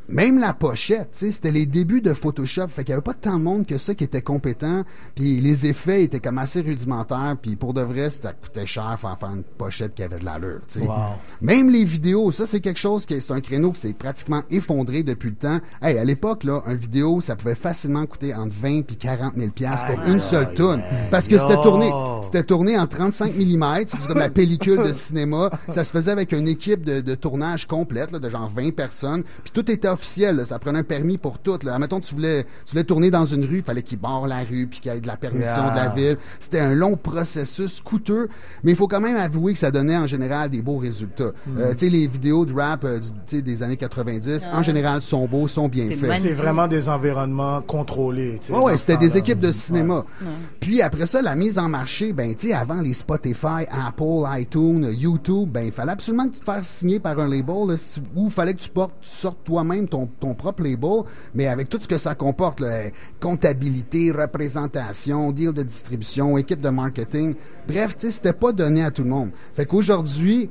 Même la pochette, tu sais, c'était les débuts de Photoshop, fait qu'il y avait pas tant de monde que ça qui était compétent, puis les effets étaient comme assez rudimentaires, puis pour de vrai, ça coûtait cher faire une pochette qui avait de l'allure, tu sais. Wow. Même les vidéos, ça c'est quelque chose c'est un créneau qui s'est pratiquement effondré depuis le temps. Hey, à l'époque là, une vidéo, ça pouvait facilement coûter entre 20 et 40 000 $ pour une seule toune, parce que c'était tourné en 35 mm, c'est comme la pellicule de cinéma. Ça se faisait avec une équipe de tournage complète là, de genre 20 personnes, puis tout était officiel, là, ça prenait un permis pour tout. Là. Admettons, tu voulais tourner dans une rue, il fallait qu'il barre la rue, puis qu'il y ait de la permission de la ville. C'était un long processus coûteux, mais il faut quand même avouer que ça donnait en général des beaux résultats. Tu sais, les vidéos de rap des années 90, en général, sont beaux, sont bien faits. C'est vraiment des environnements contrôlés. Ouais, c'était des équipes de cinéma. Ouais. Puis après ça, la mise en marché, ben, tu sais, avant les Spotify, Apple, iTunes, YouTube, ben, il fallait absolument que tu te fasses signer par un label, là, ou il fallait que tu sortes toi-même ton propre label, mais avec tout ce que ça comporte, là, comptabilité, représentation, deal de distribution, équipe de marketing. Bref, tu sais, c'était pas donné à tout le monde. Fait qu'aujourd'hui,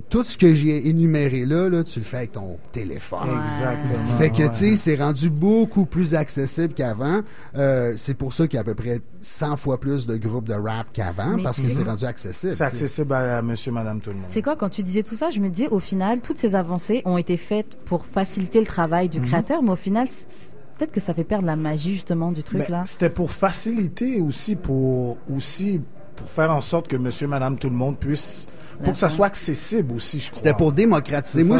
tout ce que j'ai énuméré là, tu le fais avec ton téléphone. Exactement. Fait que, tu sais, c'est rendu beaucoup plus accessible qu'avant. C'est pour ça qu'il y a à peu près 100 fois plus de groupes de rap qu'avant, parce que c'est rendu accessible. C'est accessible à monsieur, madame, tout le monde. C'est quoi, quand tu disais tout ça, je me disais, au final, toutes ces avancées ont été faites pour faciliter le travail du créateur, mais au final, peut-être que ça fait perdre la magie, justement, du truc, là. C'était pour faciliter aussi, pour faire en sorte que monsieur, madame, tout le monde puisse... Pour que ça soit accessible aussi, je crois. C'était pour démocratiser. Moi,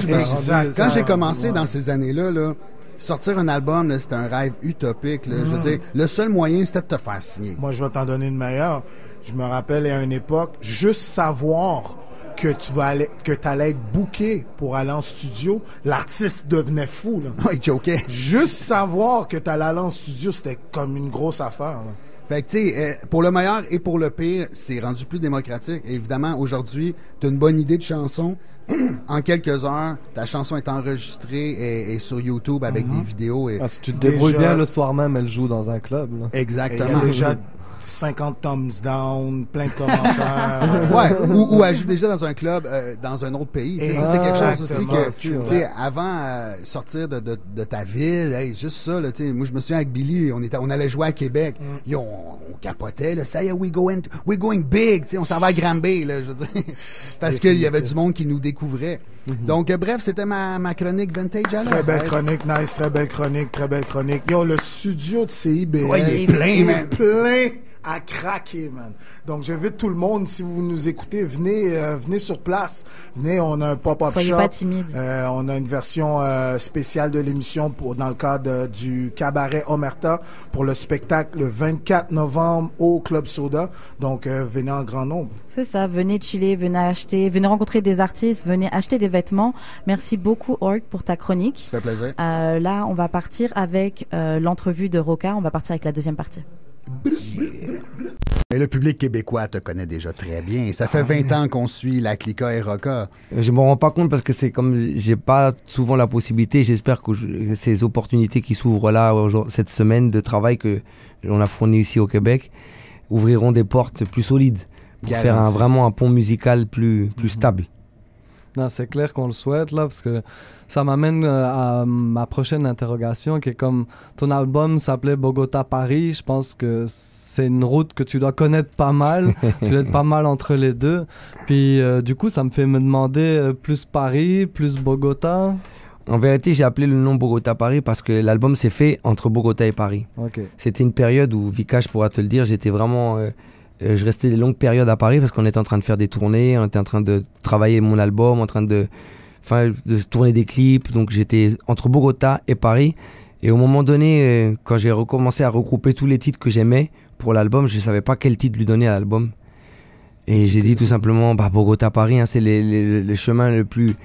quand j'ai commencé dans ces années-là, sortir un album, là, c'était un rêve utopique. Là. Je veux dire, le seul moyen, c'était de te faire signer. Moi, je vais t'en donner une meilleure. Je me rappelle, à une époque, juste savoir que t'allais être booké pour aller en studio, l'artiste devenait fou, là. Il jokait. Juste savoir que t'allais aller en studio, c'était comme une grosse affaire, là. Fait que, tu sais, pour le meilleur et pour le pire, c'est rendu plus démocratique. Et évidemment, aujourd'hui, tu as une bonne idée de chanson. En quelques heures, ta chanson est enregistrée et sur YouTube avec des vidéos. Et si tu te débrouilles bien le soir même, elle joue dans un club. Là. Exactement. Il y a déjà 50 thumbs down, plein de commentaires. Ouais, ou elle joue déjà dans un club dans un autre pays. Ça, c'est quelque chose aussi que, tu sais, avant sortir de ta ville, hey, juste ça, là, tu sais, moi, je me souviens avec Billy, on allait jouer à Québec. On capotait, là, ça y est, we're going big, tu sais, on s'en va à Granby, là, je veux dire. Parce qu'il y avait du monde qui nous découvrait. Donc, bref, c'était ma chronique vintage à Très belle chronique, nice, très belle chronique. Yo, le studio de CIBL. Ouais, il est plein, man. Plein à craquer, man. Donc, j'invite tout le monde, si vous nous écoutez, venez sur place. Venez, on a un pop-up shop. Soyez pas timide. On a une version spéciale de l'émission dans le cadre du cabaret Omerta pour le spectacle le 24 novembre au Club Soda. Donc, venez en grand nombre. C'est ça, venez chiller, venez rencontrer des artistes, venez acheter des vêtements. Merci beaucoup, Org, pour ta chronique. Ça fait plaisir. Là, on va partir avec l'entrevue de Roca. On va partir avec la deuxième partie. Mais le public québécois te connaît déjà très bien. Ça fait 20 ans qu'on suit la Clica et Roca. Je m'en rends pas compte parce que c'est comme j'ai pas souvent la possibilité. J'espère que ces opportunités qui s'ouvrent là cette semaine de travail que l'on a fourni ici au Québec ouvriront des portes plus solides pour faire vraiment un pont musical plus stable. Non, c'est clair qu'on le souhaite, là, parce que ça m'amène à ma prochaine interrogation, qui est comme ton album s'appelait Bogota-Paris. Je pense que c'est une route que tu dois connaître pas mal. Tu dois être pas mal entre les deux. Puis, du coup, ça me fait me demander plus Paris, plus Bogota. En vérité, j'ai appelé le nom Bogota-Paris parce que l'album s'est fait entre Bogota et Paris. Okay. C'était une période où, Vikash pourra te le dire, j'étais vraiment... je restais des longues périodes à Paris parce qu'on était en train de faire des tournées, on était en train de travailler mon album, en train de tourner des clips. Donc j'étais entre Bogota et Paris. Et au moment donné, quand j'ai recommencé à regrouper tous les titres que j'aimais pour l'album, je ne savais pas quel titre lui donner à l'album. Et j'ai dit tout simplement Bogota-Paris, hein, c'est le chemin le plus...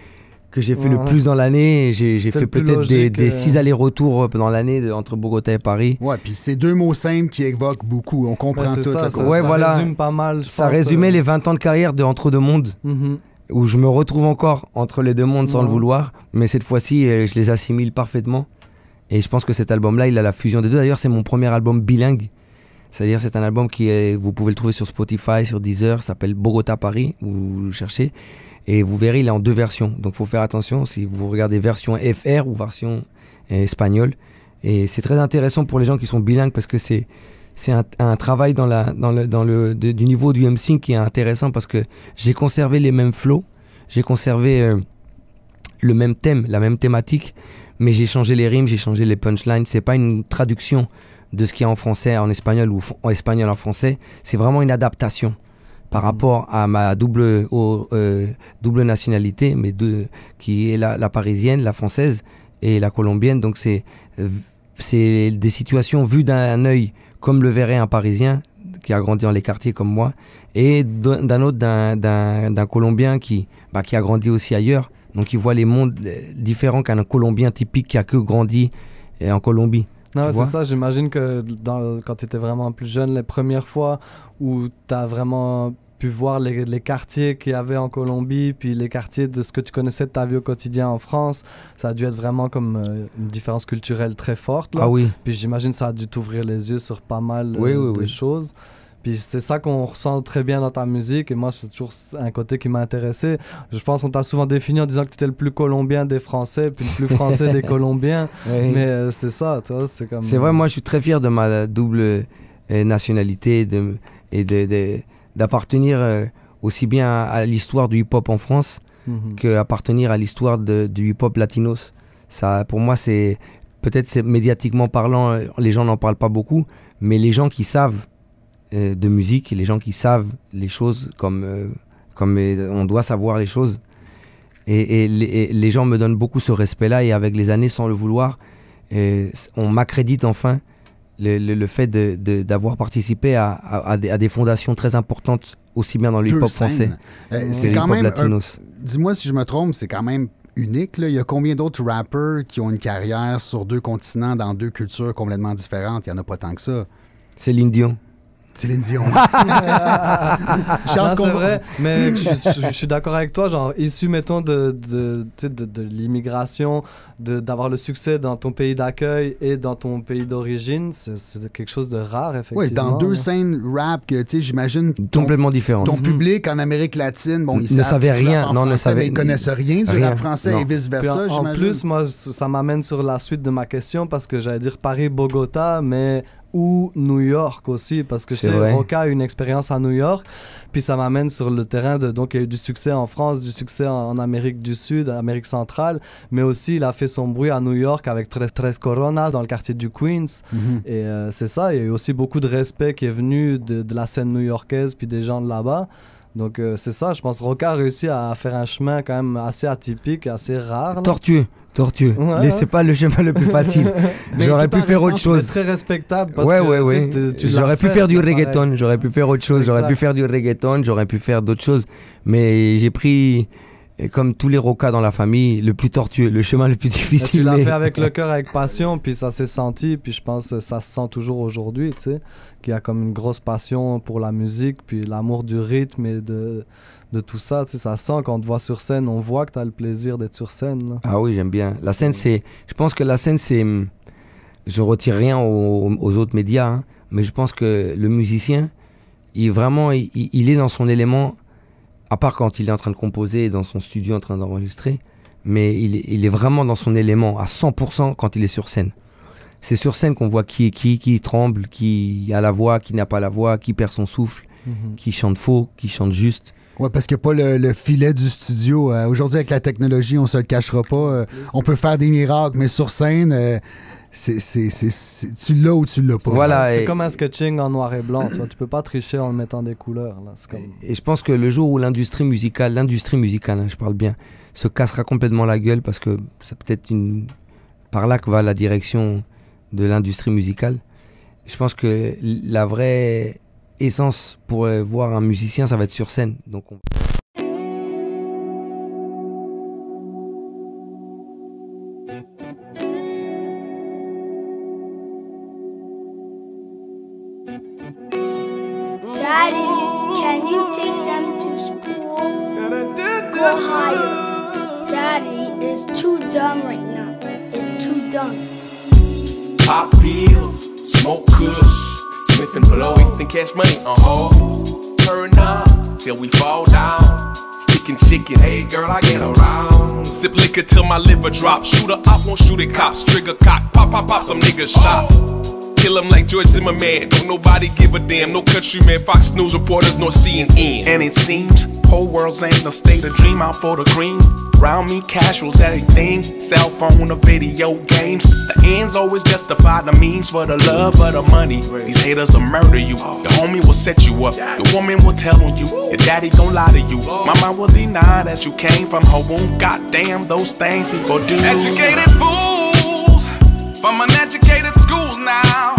que j'ai fait le plus dans l'année. J'ai fait peut-être des 6 allers-retours dans l'année entre Bogota et Paris. Ouais, puis c'est 2 mots simples qui évoquent beaucoup. On comprend tout. Ça voilà. résume pas mal. Ça résumait les 20 ans de carrière de Entre deux mondes, où je me retrouve encore entre les deux mondes sans le vouloir. Mais cette fois-ci, je les assimile parfaitement. Et je pense que cet album-là, il a la fusion des deux. D'ailleurs, c'est mon premier album bilingue. C'est-à-dire, c'est un album vous pouvez le trouver sur Spotify, sur Deezer. Ça s'appelle Bogota-Paris, vous le cherchez. Et vous verrez, il est en 2 versions. Donc, il faut faire attention si vous regardez version FR ou version espagnole. Et c'est très intéressant pour les gens qui sont bilingues parce que c'est un travail du niveau du MCing qui est intéressant parce que j'ai conservé les mêmes flows, j'ai conservé le même thème, la même thématique, mais j'ai changé les rimes, j'ai changé les punchlines. C'est pas une traduction de ce qu'il y a en français en espagnol ou en espagnol en français. C'est vraiment une adaptation par rapport à ma double nationalité, qui est la parisienne, la française et la colombienne. Donc c'est des situations vues d'un œil comme le verrait un Parisien qui a grandi dans les quartiers comme moi, et d'un Colombien qui a grandi aussi ailleurs. Donc il voit les mondes différents qu'un Colombien typique qui a que grandi en Colombie. Non, c'est ça, j'imagine que quand tu étais vraiment plus jeune, les premières fois où tu as vraiment pu voir les quartiers qu'il y avait en Colombie, puis les quartiers de ce que tu connaissais de ta vie au quotidien en France, ça a dû être vraiment comme une différence culturelle très forte. Là. Ah oui. Puis j'imagine que ça a dû t'ouvrir les yeux sur pas mal de choses. Puis c'est ça qu'on ressent très bien dans ta musique, et moi c'est toujours un côté qui m'a intéressé. Je pense qu'on t'a souvent défini en disant que tu étais le plus colombien des Français, puis le plus français des Colombiens. Oui. Mais c'est ça, toi, c'est comme... C'est vrai, moi je suis très fier de ma double nationalité et d'appartenir aussi bien à l'histoire du hip-hop en France qu'appartenir à l'histoire du hip-hop latinos. Ça, pour moi, c'est peut-être médiatiquement parlant, les gens n'en parlent pas beaucoup, mais les gens qui savent de musique, les gens qui savent les choses comme on doit savoir les choses, et les gens me donnent beaucoup ce respect-là, et avec les années, sans le vouloir, on m'accrédite enfin le fait d'avoir participé à des fondations très importantes, aussi bien dans le hip-hop français c'est que quand le hip-hop même latinos. Dis-moi si je me trompe, c'est quand même unique, là. Il y a combien d'autres rappers qui ont une carrière sur 2 continents, dans 2 cultures complètement différentes? Il n'y en a pas tant que ça. Céline Dion. Céline Dion. C'est vrai, mais je suis d'accord avec toi, genre issu mettons de l'immigration, d'avoir le succès dans ton pays d'accueil et dans ton pays d'origine, c'est quelque chose de rare, effectivement. Oui, dans 2 scènes rap que, tu sais, j'imagine complètement différentes. Ton public en Amérique latine, bon, ils ne savaient rien, mais ils connaissent rien du rap français et vice versa. En plus, moi, ça m'amène sur la suite de ma question, parce que j'allais dire Paris-Bogota, mais ou New York aussi, parce que Roca a une expérience à New York, puis ça m'amène sur le terrain donc il y a eu du succès en France, du succès en Amérique du Sud, Amérique centrale, mais aussi il a fait son bruit à New York avec Tres Coronas dans le quartier du Queens, et c'est ça, il y a eu aussi beaucoup de respect qui est venu de la scène new-yorkaise puis des gens de là-bas. Donc c'est ça, je pense que Roca a réussi à faire un chemin quand même assez atypique, assez rare. Là. Tortueux. Ouais. C'est pas le chemin le plus facile. J'aurais pu faire autre chose. C'est très respectable. Parce que j'aurais pu faire du reggaeton, j'aurais pu faire autre chose, j'aurais pu faire du reggaeton, j'aurais pu faire d'autres choses. Mais j'ai pris, comme tous les Roca dans la famille, le plus tortueux, le chemin le plus difficile. Tu l'as fait avec le cœur, avec passion, puis ça s'est senti, puis je pense que ça se sent toujours aujourd'hui, tu sais, qu'il y a comme une grosse passion pour la musique, puis l'amour du rythme et de tout ça, tu sais, ça sent quand on te voit sur scène, on voit que tu as le plaisir d'être sur scène. Là. Ah oui, j'aime bien. La scène, je pense que la scène, je retire rien aux autres médias, hein, mais je pense que le musicien, il est dans son élément à part quand il est en train de composer dans son studio en train d'enregistrer, mais il est vraiment dans son élément à 100% quand il est sur scène. C'est sur scène qu'on voit qui tremble, qui a la voix, qui n'a pas la voix, qui perd son souffle, qui chante faux, qui chante juste. Ouais, parce qu'il n'y a pas le filet du studio. Aujourd'hui, avec la technologie, on se le cachera pas. On peut faire des miracles, mais sur scène, tu l'as ou tu l'as pas. Voilà, c'est comme un sketching en noir et blanc. Tu peux pas tricher en mettant des couleurs. Là. Et je pense que le jour où l'industrie musicale, hein, je parle bien, se cassera complètement la gueule, parce que c'est peut-être par là que va la direction de l'industrie musicale. Je pense que la vraie essence pour voir un musicien, ça va être sur scène. Donc Daddy, can you take them to school? Go higher. Daddy is too dumb right now. It's too dumb. Pop pills, smoke kush, Smith and Blow, instant cash money on hoes. Turn up till we fall down. Sticking chicken, hey girl, I get around. Sip liquor till my liver drop. Shoot her up, won't shoot at cops. Trigger cock, pop, pop, pop, some niggas shot. Kill him like George Zimmerman. Don't nobody give a damn. No countryman, Fox News reporters, nor CNN. And it seems whole world's ain't a state of dream out for the green. Round me, casuals, everything. Cell phone or video games. The ends always justify the means for the love of the money. These haters will murder you. Your homie will set you up. Your woman will tell on you. Your daddy gon' lie to you. Mama will deny that you came from her womb. Goddamn, those things people do. Educated fools from uneducated schools now.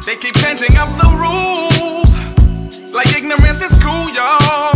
They keep changing up the rules. Like ignorance is cool, y'all.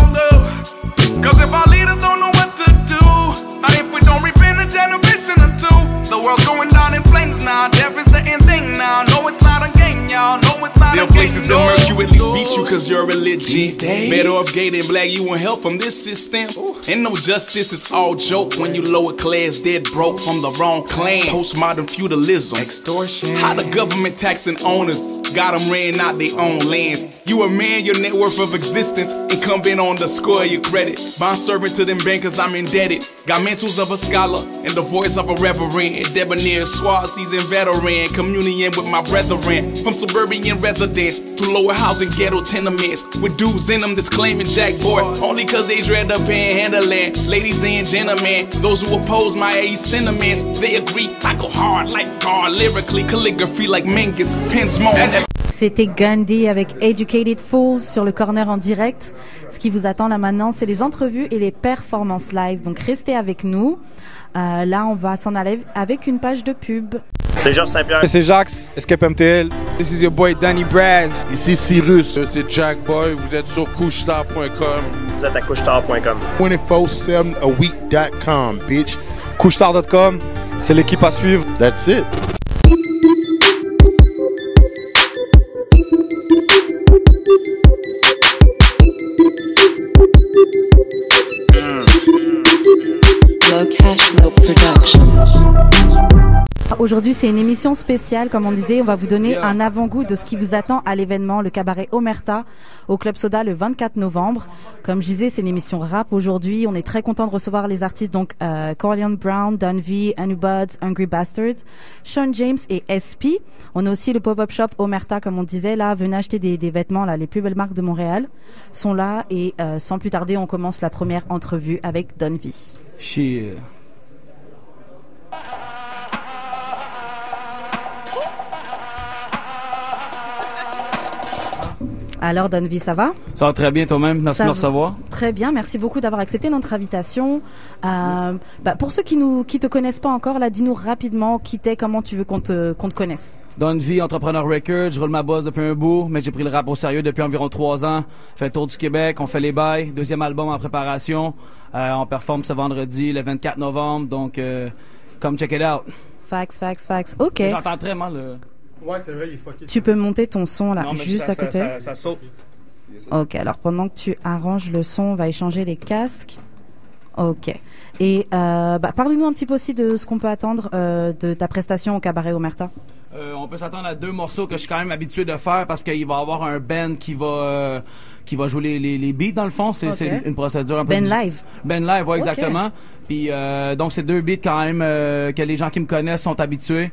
Cause if our leaders don't know what to do, or if we don't repent a generation or two, the world's going down in flames now. Death is the end thing now. No, it's not a game, y'all. No, it's not a game. There are places that murk you, at least beat you cause you're religious. Better off gay than black, you want help from this system. Ain't no justice, it's all joke when you lower class, dead broke from the wrong clan. Postmodern feudalism, extortion. How the government taxing owners got them renting out their own lands. You a man, your net worth of existence incumbent on the score of your credit. Bond servant to them bankers, I'm indebted. Got mentals of a scholar and the voice of a reverend. Debonair, suave, seasoned veteran. Communion with my brethren. From suburban residents to lower housing ghetto tenements. With dudes in them that's claiming Jack boy. Only cause they dread up panhandling. Ladies and gentlemen, those who oppose my AE sentiments, they agree I go hard like God. Lyrically, calligraphy like Mingus. Pen small. C'était Gandhi avec Educated Fools sur le corner en direct. Ce qui vous attend là maintenant, c'est les entrevues et les performances live. Donc restez avec nous. Là, on va s'en aller avec une page de pub. C'est Georges Saint-Pierre. C'est Jacques, Escape MTL. This is your boy Danny Braz. Ici Cyrus, c'est Jack Boy. Vous êtes sur couchestar.com. Vous êtes à couchestar.com. 247aweek.com, bitch. Couchestar.com, c'est l'équipe à suivre. That's it. Aujourd'hui, c'est une émission spéciale, comme on disait. On va vous donner un avant-goût de ce qui vous attend à l'événement, le cabaret Omerta, au Club Soda le 24 novembre. Comme je disais, c'est une émission rap aujourd'hui. On est très content de recevoir les artistes, donc Corleone Brown, Don V, Anubuds, Hungry Bastards, Sean James et SP. On a aussi le pop-up shop Omerta, comme on disait. Là, venez acheter des vêtements. Là, les plus belles marques de Montréal sont là. Et sans plus tarder, on commence la première entrevue avec Don V. Shit. Alors Don V, ça va? Ça va très bien toi-même, merci de me recevoir. Très bien, merci beaucoup d'avoir accepté notre invitation. Pour ceux qui te connaissent pas encore, là, dis-nous rapidement qui t'es, comment tu veux qu'on te connaisse. Don V, entrepreneur record, je roule ma bosse depuis un bout, mais j'ai pris le rap au sérieux depuis environ 3 ans. Fait le tour du Québec, on fait les bails, 2e album en préparation. On performe ce vendredi, le 24 novembre, donc come check it out. Facts, ok. J'entends très mal Ouais, c'est vrai, il est fucké. Tu peux monter ton son là, juste à côté. Ça saute. Ok, alors pendant que tu arranges le son, on va échanger les casques. Ok. Et parle-nous un petit peu aussi de ce qu'on peut attendre de ta prestation au cabaret Omerta. On peut s'attendre à 2 morceaux que je suis quand même habitué de faire parce qu'il va y avoir un band qui va jouer les beats dans le fond. C'est une procédure un peu... Ben live. Ben live, ouais, exactement. Puis donc c'est 2 beats quand même que les gens qui me connaissent sont habitués.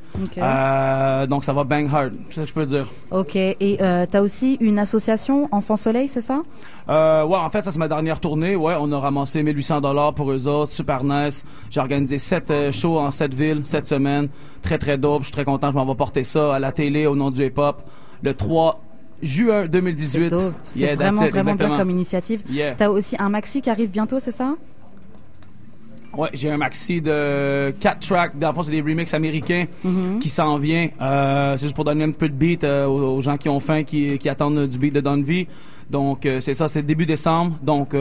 Donc ça va bang hard, c'est ça que je peux dire. Ok, et t'as aussi une association Enfant Soleil, c'est ça? Ouais, en fait ça c'est ma dernière tournée. Ouais, on a ramassé $1,800 pour eux autres, super nice. J'ai organisé 7 shows en 7 villes cette semaine, très très dope. Je suis très content, je m'en vais porter ça à la télé au nom du hip-hop le 3 juin 2018. C'est vraiment bien comme initiative. T'as aussi un maxi qui arrive bientôt, c'est ça? Ouais, j'ai un maxi de 4 tracks. Dans le fond, c'est des remixes américains qui s'en vient. C'est juste pour donner un peu de beat aux gens qui ont faim, qui attendent du beat de Don V. Donc, c'est ça, c'est début décembre. Donc,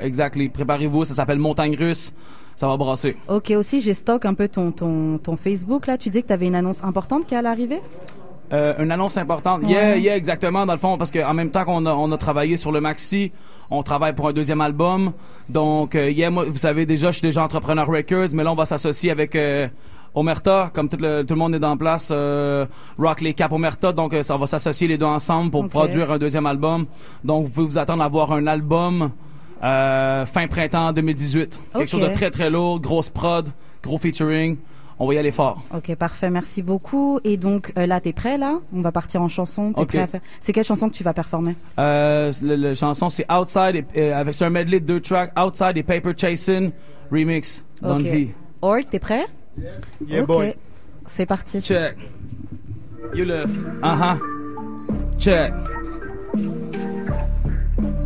exactement, préparez-vous. Ça s'appelle Montagne Russe. Ça va brasser. Ok, aussi, j'ai stock un peu ton Facebook, là. Tu dis que tu avais une annonce importante qui allait arriver? Une annonce importante. Yeah, exactement, dans le fond, parce qu'en même temps qu'on a travaillé sur le maxi, on travaille pour un 2e album. Donc, moi, vous savez déjà, je suis déjà Entrepreneur Records, mais là, on va s'associer avec Omerta, comme tout le monde est dans place, rock les cap Omerta, donc ça va s'associer les deux ensemble pour produire un 2e album. Donc, vous pouvez vous attendre à avoir un album fin printemps 2018. Quelque chose de très, très lourd, grosse prod, gros featuring. On va y aller fort. Ok, parfait. Merci beaucoup. Et donc, là, t'es prêt, là? On va partir en chanson. T'es prêt à faire... C'est quelle chanson que tu vas performer? La chanson, c'est Outside, avec un medley de 2 tracks, Outside et Paper Chasing, remix, Don V. Ork, t'es prêt? Yes. Yeah, boy. C'est parti. Check. You le... Check.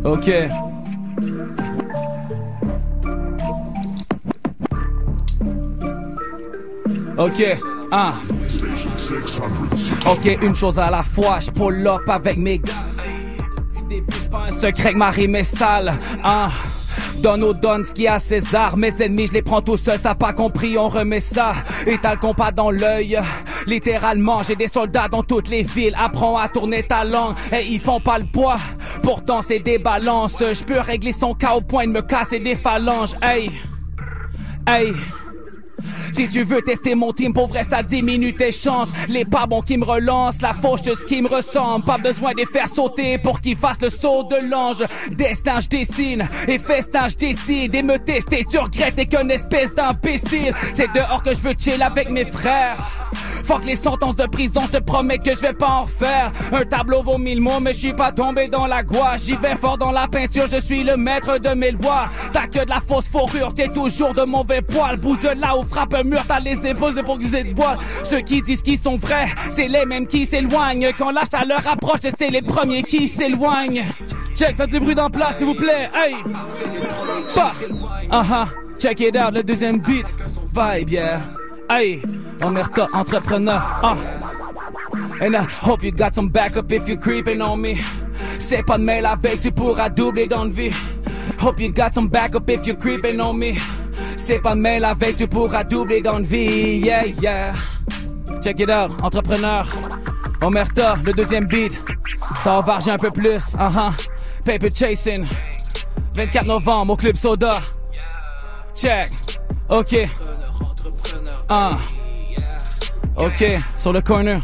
Ok. Ok, Ok, une chose à la fois, je pull up avec mes gars. C'est pas un secret que ma rime est sale, Donne aux donne ce qui a César. Mes ennemis, je les prends tout seul, t'as pas compris, on remet ça. Et t'as le compas dans l'œil. Littéralement, j'ai des soldats dans toutes les villes. Apprends à tourner ta langue, et ils font pas le poids. Pourtant, c'est des balances. Je peux régler son cas au point de me casser des phalanges. Hey, hey. Si tu veux tester mon team, pour vrai ça diminue tes chances. Les pas bons qui me relancent, la faucheuse qui me ressemble. Pas besoin de les faire sauter pour qu'ils fassent le saut de l'ange. Destin je dessine, et festin je décide. Et me tester, tu regrettes, t'es qu'une espèce d'imbécile. C'est dehors que je veux chill avec mes frères. Fuck les sentences de prison, je te promets que je vais pas en refaire. Un tableau vaut 1000 mots, mais je suis pas tombé dans la gouache. J'y vais fort dans la peinture, je suis le maître de mes lois. T'as que de la fausse fourrure, t'es toujours de mauvais poil. Bouge de là où frappe un mur, t'as les épaules, c'est pour qu'ils de bois. Ceux qui disent qu'ils sont vrais, c'est les mêmes qui s'éloignent. Quand la chaleur approche, c'est les premiers qui s'éloignent. Check, faites du bruit dans place, s'il vous plaît. Hey, bah, check it out, le deuxième beat. Vibe, yeah. Hey, Omerta, entrepreneur, And I hope you got some backup if you're creeping on me. C'est pas de mail avec, tu pourras doubler dans le vie. Hope you got some backup if you're creeping on me. C'est pas de mail avec, tu pourras doubler dans le vie. Yeah, yeah. Check it out, entrepreneur. Omerta, le deuxième beat. Ça va varger un peu plus, Paper Chasing. 24 novembre au Club Soda. Check. Ok. Ok, sur le corner.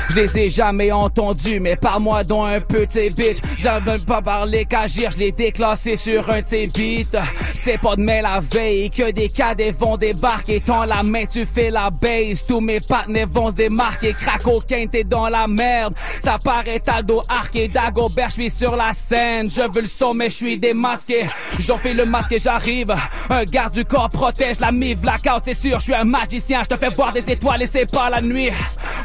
Je les ai jamais entendus, mais parle-moi donc un peu tes bitch. J'aime même pas parler qu'agir, je l'ai déclassé sur un de tes beats. C'est pas de mail la veille que des cadets vont débarquer. Tends la main, tu fais la base. Tous mes partenaires vont se démarquer. Crack cocaine, t'es dans la merde. Ça paraît Taldo, Arc et Dagobert, je suis sur la scène. Je veux le son, mais je suis démasqué. J'en fais le masque et j'arrive. Un garde du corps protège la mi blackout, c'est sûr. Je suis un magicien, je te fais voir des étoiles et c'est pas la nuit.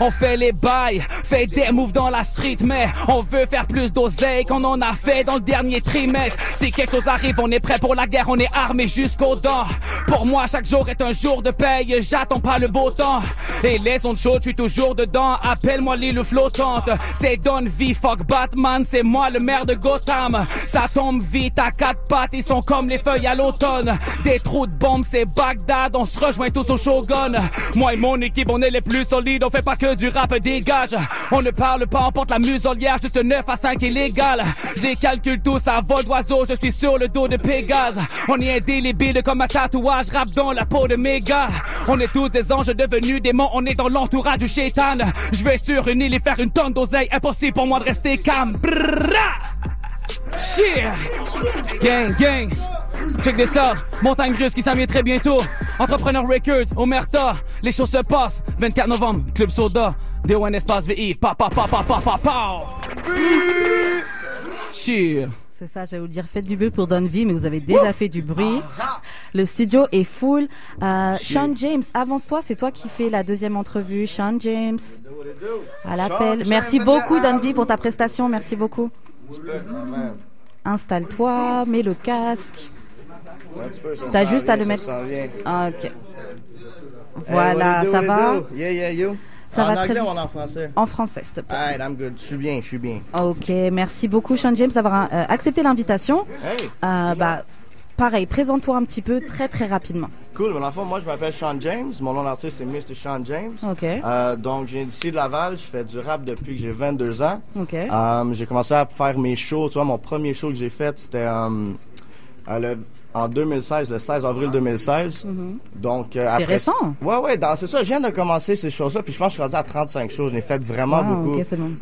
On fait les bails, fait des moves dans la street, mais on veut faire plus d'oseille qu'on en a fait dans le dernier trimestre. Si quelque chose arrive, on est prêt pour la guerre, on est armé jusqu'aux dents. Pour moi, chaque jour est un jour de paye, j'attends pas le beau temps. Et les ondes chaudes, je suis toujours dedans, appelle-moi l'île flottante. C'est Don V, fuck Batman, c'est moi le maire de Gotham. Ça tombe vite à 4 pattes, ils sont comme les feuilles à l'automne. Des trous de bombes, c'est Bagdad, on se rejoint tous au Shogun. Moi et mon équipe, on est les plus solides, on fait pas que du rap, dégage. On ne parle pas, on porte la muselière, juste 9 à 5 illégal. Je les calcule tous à vol d'oiseau, je suis sur le dos de Pégase. On On est indélébile comme un tatouage, rap dans la peau de mes gars. On est tous des anges devenus démons, on est dans l'entourage du shaitan. Je vais sur une île et faire une tonne d'oseille, impossible pour moi de rester calme. Shit! Gang, gang! Check this out, Montagne Russe qui s'en vient très bientôt. Entrepreneur Records, Omerta, les choses se passent. 24 novembre, Club Soda, D1 Espace VI, pa pa pa pa pa pa pa. Cheer. C'est ça, j'allais vous dire, faites du bruit pour Don V, mais vous avez déjà fait du bruit. Le studio est full. Sean James, avance-toi, c'est toi qui fais la deuxième entrevue. Sean James, à l'appel. Merci beaucoup Don V pour ta prestation, merci beaucoup. Installe-toi, mets le casque. T'as juste à le mettre. Ok. Voilà, ça va? Ça va très bien. En anglais ou en français? En français, s'il te plaît. Alright, I'm good. Je suis bien. Ok, merci beaucoup Sean James d'avoir accepté l'invitation. Hey, pareil, présente-toi un petit peu très très rapidement. Cool, mais dans le fond, moi je m'appelle Sean James. Mon nom d'artiste c'est Mr. Sean James. Ok. Donc je viens d'ici de Laval. Je fais du rap depuis que j'ai 22 ans. Ok. J'ai commencé à faire mes shows. Tu vois, mon premier show que j'ai fait, c'était en 2016, le 16 avril 2016. Donc, c'est récent. Ouais, c'est ça. Je viens de commencer ces choses-là, puis je pense que je suis rendu à 35 shows. Je n'ai fait vraiment beaucoup. Okay, c'est bon.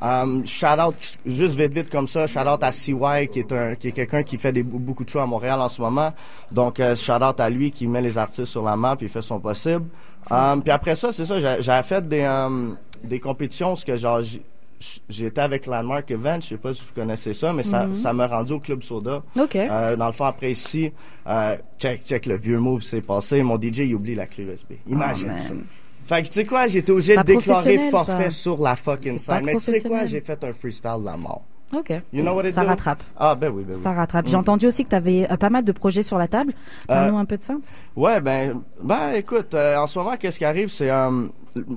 Shout out, juste vite comme ça, shout out à CY, qui est quelqu'un qui fait beaucoup de shows à Montréal en ce moment. Donc, shout out à lui qui met les artistes sur la map, puis il fait son possible. Puis après ça, c'est ça, j'avais fait des compétitions, ce que genre, j'étais avec Landmark Event, je sais pas si vous connaissez ça, mais ça m'a rendu au Club Soda. OK. Dans le fond, après ici, check le vieux move s'est passé, mon DJ, il oublie la clé USB. Imagine ça. Fait que tu sais quoi, j'étais obligé de déclarer forfait sur la fucking scène. Mais tu sais quoi, j'ai fait un freestyle de la mort. Ok. You know what it ça do? rattrape. Ah, ben oui. Ça rattrape. J'ai entendu aussi que tu avais pas mal de projets sur la table. Parle-nous un peu de ça. Ouais, ben écoute, en ce moment, qu'est-ce qui arrive, c'est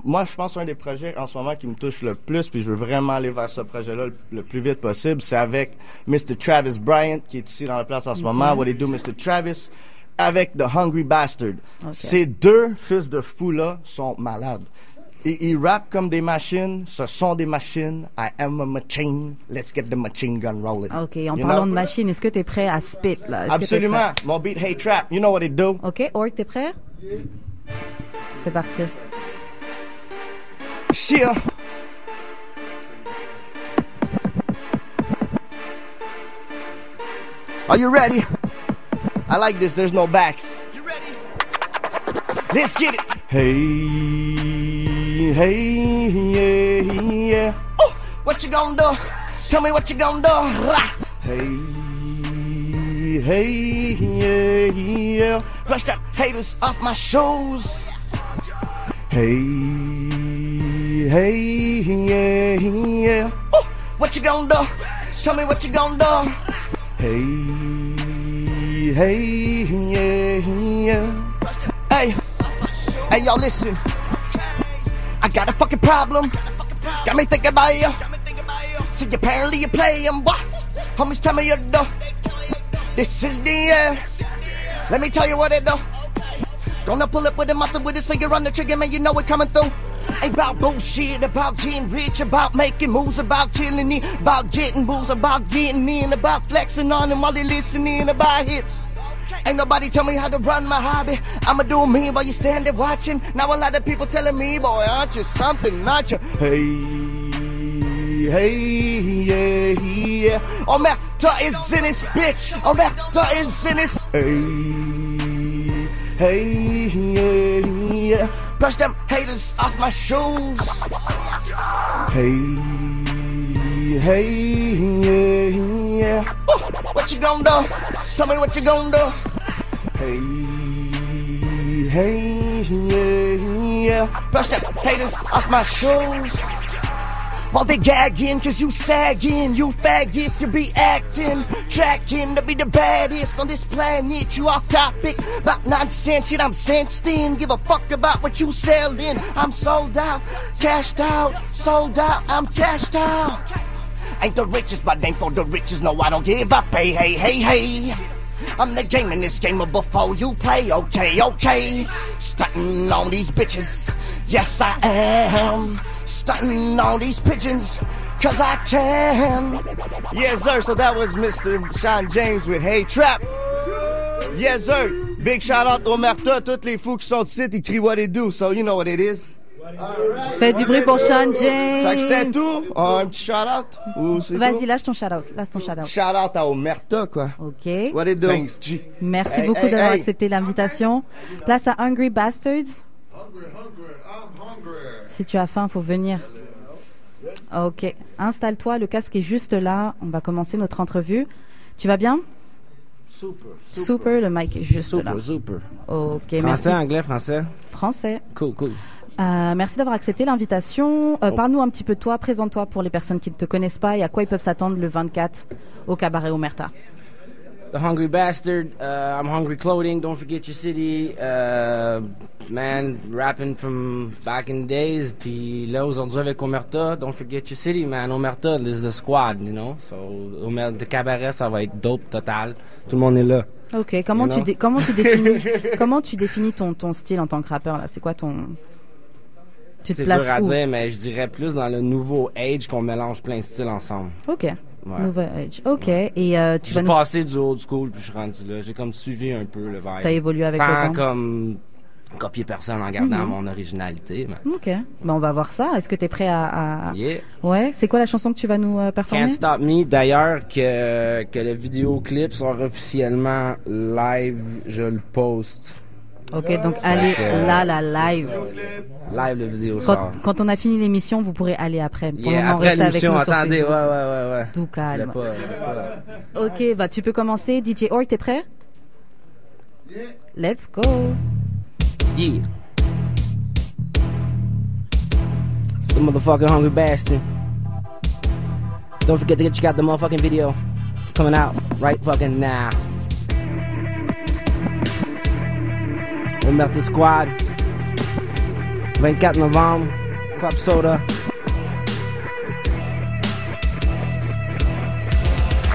moi, je pense un des projets en ce moment qui me touche le plus, puis je veux vraiment aller vers ce projet-là le plus vite possible, c'est avec Mr. Travis Bryant, qui est ici dans la place en ce moment. What it do, Mr. Travis, avec The Hungry Bastard. Okay. Ces deux fils de fous-là sont malades. Ils rappent comme des machines. Ce sont des machines. I am a machine. Let's get the machine gun rolling. OK. En parlant de machine, est-ce que t'es prêt à spit, là? Absolument. Mon beat, Hey Trap. You know what it do. OK. Ork, t'es prêt? C'est parti. Shia. Are you ready? I like this. There's no backs. You ready? Let's get it. Hey, yeah. Oh, what you gonna do? Tell me what you gonna do. Hey, yeah. Brush them haters off my shoes. Hey, yeah. Oh, what you gonna do? Tell me what you gonna do. Yeah. Hey, y'all, listen. I got a fucking problem. Got me thinking about you. So apparently you play him. What? Homies tell me you do. This is the air. Let me tell you what it do. Gonna pull up with a monster with his finger on the trigger, man, you know it coming through. Ain't about bullshit, about getting rich, about making moves, about killing it, about getting moves, about getting in, about flexing on them while they listening, about hits. Ain't nobody tell me how to run my hobby. I'ma do me while you stand there watching. Now a lot of people telling me, boy, aren't you something, aren't you? Hey, yeah. Omerta is in this bitch. Omerta is in this. Hey, yeah. Brush them haters off my shoes. Hey, yeah. Oh, what you gonna do? Tell me what you gonna do. Hey, yeah. Brush them haters off my shoes. While they gagging, cause you sagging, you faggots, you be acting, tracking to be the baddest on this planet. You off topic, about nonsense shit, I'm sensed in. Give a fuck about what you selling. I'm sold out, cashed out, sold out, I'm cashed out. Ain't the richest, but ain't for the riches, no, I don't give up, hey. I'm the game in this game before you play, okay. Stunting on these bitches, yes I am. Stunting on these pigeons, cause I can. Yes sir, so that was Mr. Sean James with Hey Trap. Yes, sir. Big shout out au Omerta. Tous les fous qui sont ici, ils crient what it do, so you know what it is. Fais du bruit pour Sean James. Fait que c'était tout. Un petit shout-out? Vas-y, lâche ton shout-out. Shout-out à Omerta, quoi. OK. What it do? Thanks, G. Merci beaucoup d'avoir accepté l'invitation. Place à Hungry Bastards. Si tu as faim, faut venir. OK. Installe-toi, le casque est juste là. On va commencer notre entrevue. Tu vas bien? Super, le mic est juste là. Super. OK, français, merci. Anglais, français? Français. Cool. Merci d'avoir accepté l'invitation. Parle-nous un petit peu de toi, présente-toi pour les personnes qui ne te connaissent pas et à quoi ils peuvent s'attendre le 24 au Cabaret Omerta. The Hungry Bastard, I'm Hungry Clothing, don't forget your city, man, rapping from back in the days, puis là aujourd'hui avec Omerta, don't forget your city, man, Omerta, this is the squad, you know, so Omerta, Cabaret, ça va être dope total, tout le monde est là. Ok, comment tu définis ton style en tant que rappeur là? C'est quoi ton... Tu te C'est places dur à où? dire, mais je dirais plus dans le nouveau age qu'on mélange plein de styles ensemble. Ok. Ouais. Nouvel age. Ok. Et tu vas J'ai nous... passé du old school puis je suis rendu là. J'ai comme suivi un peu le vibe. T'as évolué avec sans le temps. comme copier personne en gardant Mhm. mon originalité. Mais... Ok. Ben, on va voir ça. Est-ce que t'es prêt à... Yeah. Ouais. C'est quoi la chanson que tu vas nous performer? Can't Stop Me. D'ailleurs, que le vidéoclip sort officiellement live, je le poste. Ok, donc allez là, la live. Live, le vidéo sort. Quand on a fini l'émission, vous pourrez aller après. Pour le moment, après restez avec l'émission, nous sur attendez, Facebook. ouais. Tout calme. Je l'ai pas. Ok, bah tu peux commencer. DJ Org, t'es prêt? Let's go. Yeah. It's the motherfucking Hungry Bastard. Don't forget to check out the motherfucking video coming out right fucking now. Omerta Squad. 24 novembre. Club Soda.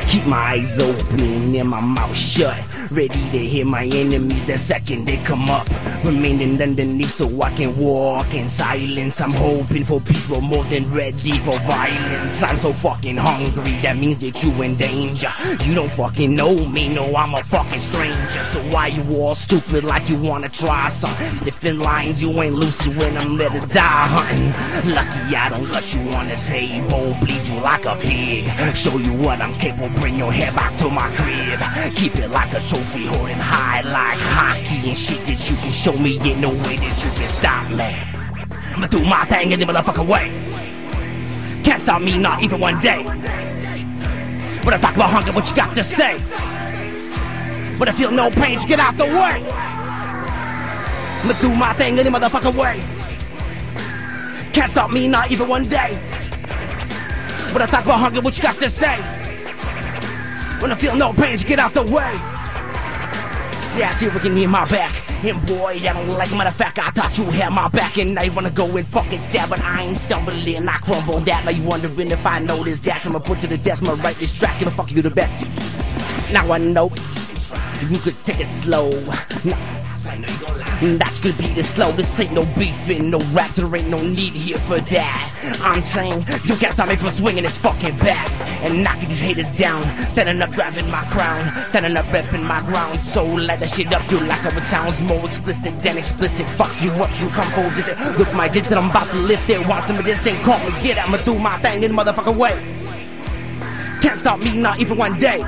Keep my eyes open and my mouth shut. Ready to hit my enemies the second they come up. Remaining underneath so I can walk in silence. I'm hoping for peace but more than ready for violence. I'm so fucking hungry, that means that you in danger. You don't fucking know me, no, I'm a fucking stranger. So why you all stupid like you wanna try some? Sniffing lines, you ain't lucid when I'm ready to die hunting. Lucky I don't got you on the table, bleed you like a pig. Show you what I'm capable, bring your head back to my crib. Keep it like a trophy, holding high like hockey and shit that you can show me in no way that you can stop me. I'ma do my thing in the motherfucking way. Can't stop me, not even one day. When I talk about hunger, what you got to say? When I feel no pain, just get out the way. I'ma do my thing in the motherfucking way. Can't stop me, not even one day. When I talk about hunger, what you got to say? When I feel no pain, just get out the way. Yeah, I see we can hear my back. And boy, I don't like it. Matter of fact, I thought you had my back. And I wanna go and fucking stab, but I ain't stumbling. I crumble that. Now you wondering if I noticed that. I'ma put to the desk, my right this track. Gonna fuck you the best. Now I know you could take it slow. That's gonna be the slow. This ain't no beefing, no rap. There ain't no need here for that. I'm saying you can't stop me from swinging this fucking bat and knocking these haters down. Standing up, grabbing my crown. Standing up, repping my ground. So light that shit up, feel like it sounds more explicit than explicit. Fuck you up, you come for visit. Look my dick that I'm about to lift it. Want some of this thing, call me, get it. I'ma do my thing in the motherfucking way. Can't stop me, not even one day.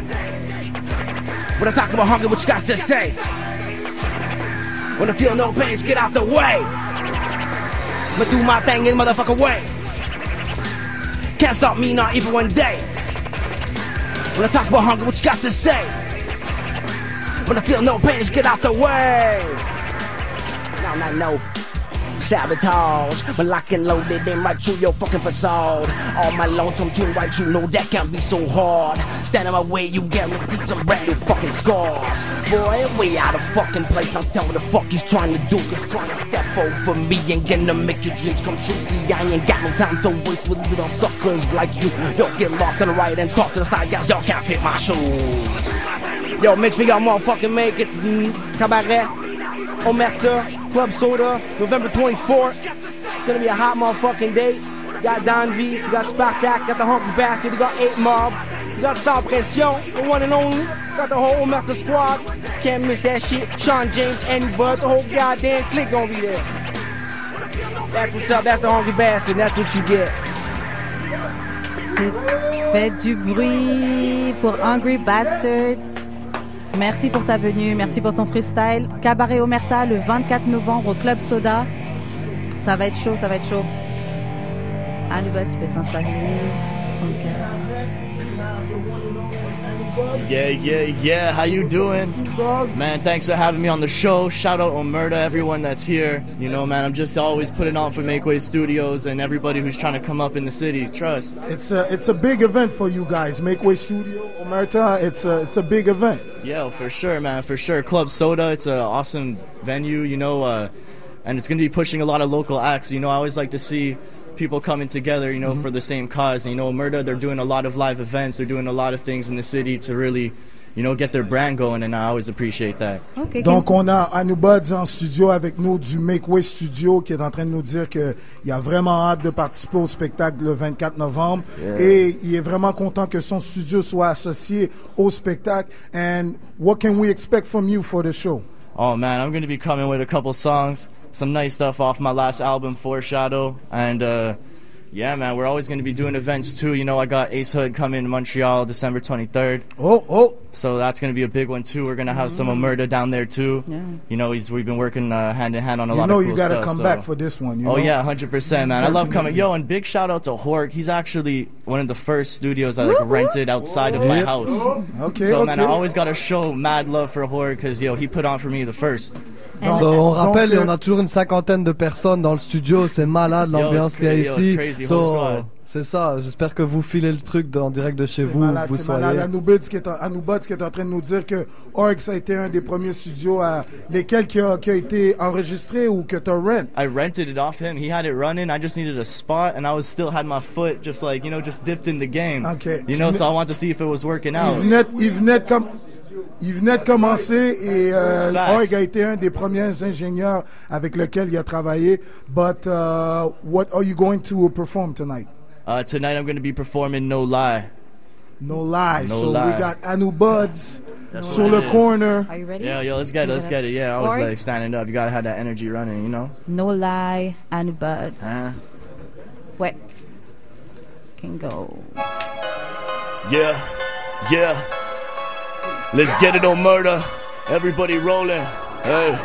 When I talk about hunger, what you got to say? When I feel no pain, just get out the way. I'ma do my thing in the motherfucking way. Can't stop me, not even one day. When I talk about hunger, what you got to say? When I feel no pain, just get out the way. No. Sabotage, but lock and loaded in right through your fucking facade. All my lonesome tune right, you know that can't be so hard. Stand in my way, you guarantee some brand new fucking scars. Boy, way out of fucking place, now tell me the fuck he's trying to do. Cause trying to step over me and gonna make your dreams come true. See, I ain't got no time to waste with little suckers like you. Don't get lost on the right and talk to the side guys, y'all can't fit my shoes. Yo, make sure y'all motherfucking make it. Cabaret, Omerta, Club Soda, November 24th. It's gonna be a hot motherfucking day. You got Don V, you got Spartak, got the Hungry Bastard, you got 8 Mob, you got Sans Pression, the one and only, got the whole Omerta squad. Can't miss that shit. Sean James, Andy Bud, the whole goddamn clique gonna be there. That's what's up, that's the Hungry Bastard, that's what you get. Faites du bruit pour Hungry Bastard. Merci pour ta venue, merci pour ton freestyle. Cabaret Omerta le 24 novembre au Club Soda. Ça va être chaud, ça va être chaud. Anubas, tu peux s'installer. Yeah. How you doing? Man, thanks for having me on the show. Shout out Omerta, everyone that's here. You know, man, I'm just always putting on for Make Way Studios and everybody who's trying to come up in the city. Trust. It's a big event for you guys. Make Way Studio, Omerta, it's a big event. Yeah, for sure, man, for sure. Club Soda, it's an awesome venue, you know, and it's going to be pushing a lot of local acts. You know, I always like to see people coming together, you know, for the same cause. And, you know, Omerta, they're doing a lot of live events. They're doing a lot of things in the city to really, you know, get their brand going, and I always appreciate that. Okay, donc, on a Anubuds en studio avec nous du Make Way Studio qui est en train de nous dire qu'il a vraiment hâte de participer au spectacle le 24 novembre. Yeah. Et il est vraiment content que son studio soit associé au spectacle. And what can we expect from you for the show? Oh, man, I'm going to be coming with a couple songs. Some nice stuff off my last album, Foreshadow, and yeah, man, we're always going to be doing events too. You know, I got Ace Hood coming to Montreal December 23rd. So that's going to be a big one too. We're going to have some Omerta down there too. Yeah. You know, we've been working hand in hand on a lot of cool stuff. You know, you got to come back for this one. You know? Yeah, 100%, man. I love coming. Yo, and big shout out to Hork. He's actually one of the first studios I rented outside of my house. Man, I always got to show mad love for Hork because he put on for me the first. On rappelle, on a toujours une cinquantaine de personnes dans le studio, c'est malade l'ambiance qu'il y a ici. C'est ça, j'espère que vous filez le truc en direct de chez vous. Malade, vous soyez. Anubuds qui est en train de nous dire que Hork, ça a été un des premiers studios à lesquels qui a été enregistré ou que tu as rent. I rented it off him. He had it running. I just needed a spot, and I was still had my foot just like, you know, just dipped in the game. Okay. You know, so I wanted to see if it was working out. Il venait de commencer et Hork a été un des premiers ingénieurs avec lequel il a travaillé. But what are you going to perform tonight? Tonight I'm going to be performing No Lie. No Lie. We got Anubuds sur le corner. Are you ready? Yeah, let's get it. Yeah, I was like standing up. You got to have that energy running, you know? No Lie, Anubuds. Ouais. Can go. Yeah. Let's get it on Omerta. Everybody rolling. Hey,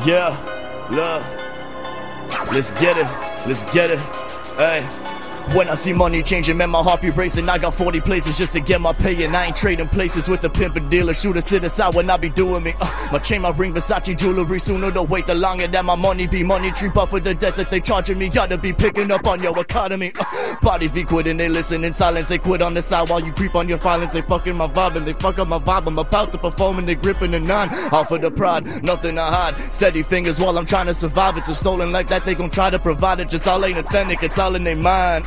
yeah, love. Let's get it. Hey. When I see money changing, man, my heart be racing. I got 40 places just to get my pay, and I ain't trading places with a pimp and dealer. Shooter sit aside when I be doing me. My chain, my ring, Versace jewelry. Sooner the wait, the longer that my money be. Money tree up for the debts that they charging me. Gotta be picking up on your economy. Bodies be quitting, they listen in silence. They quit on the side while you creep on your violence. They fucking my vibe and they fuck up my vibe. I'm about to perform and they gripping the nine. All for the pride, nothing to hide. Steady fingers while I'm trying to survive. It's a stolen life that they gon' try to provide it. Just all ain't authentic, it's all in their mind.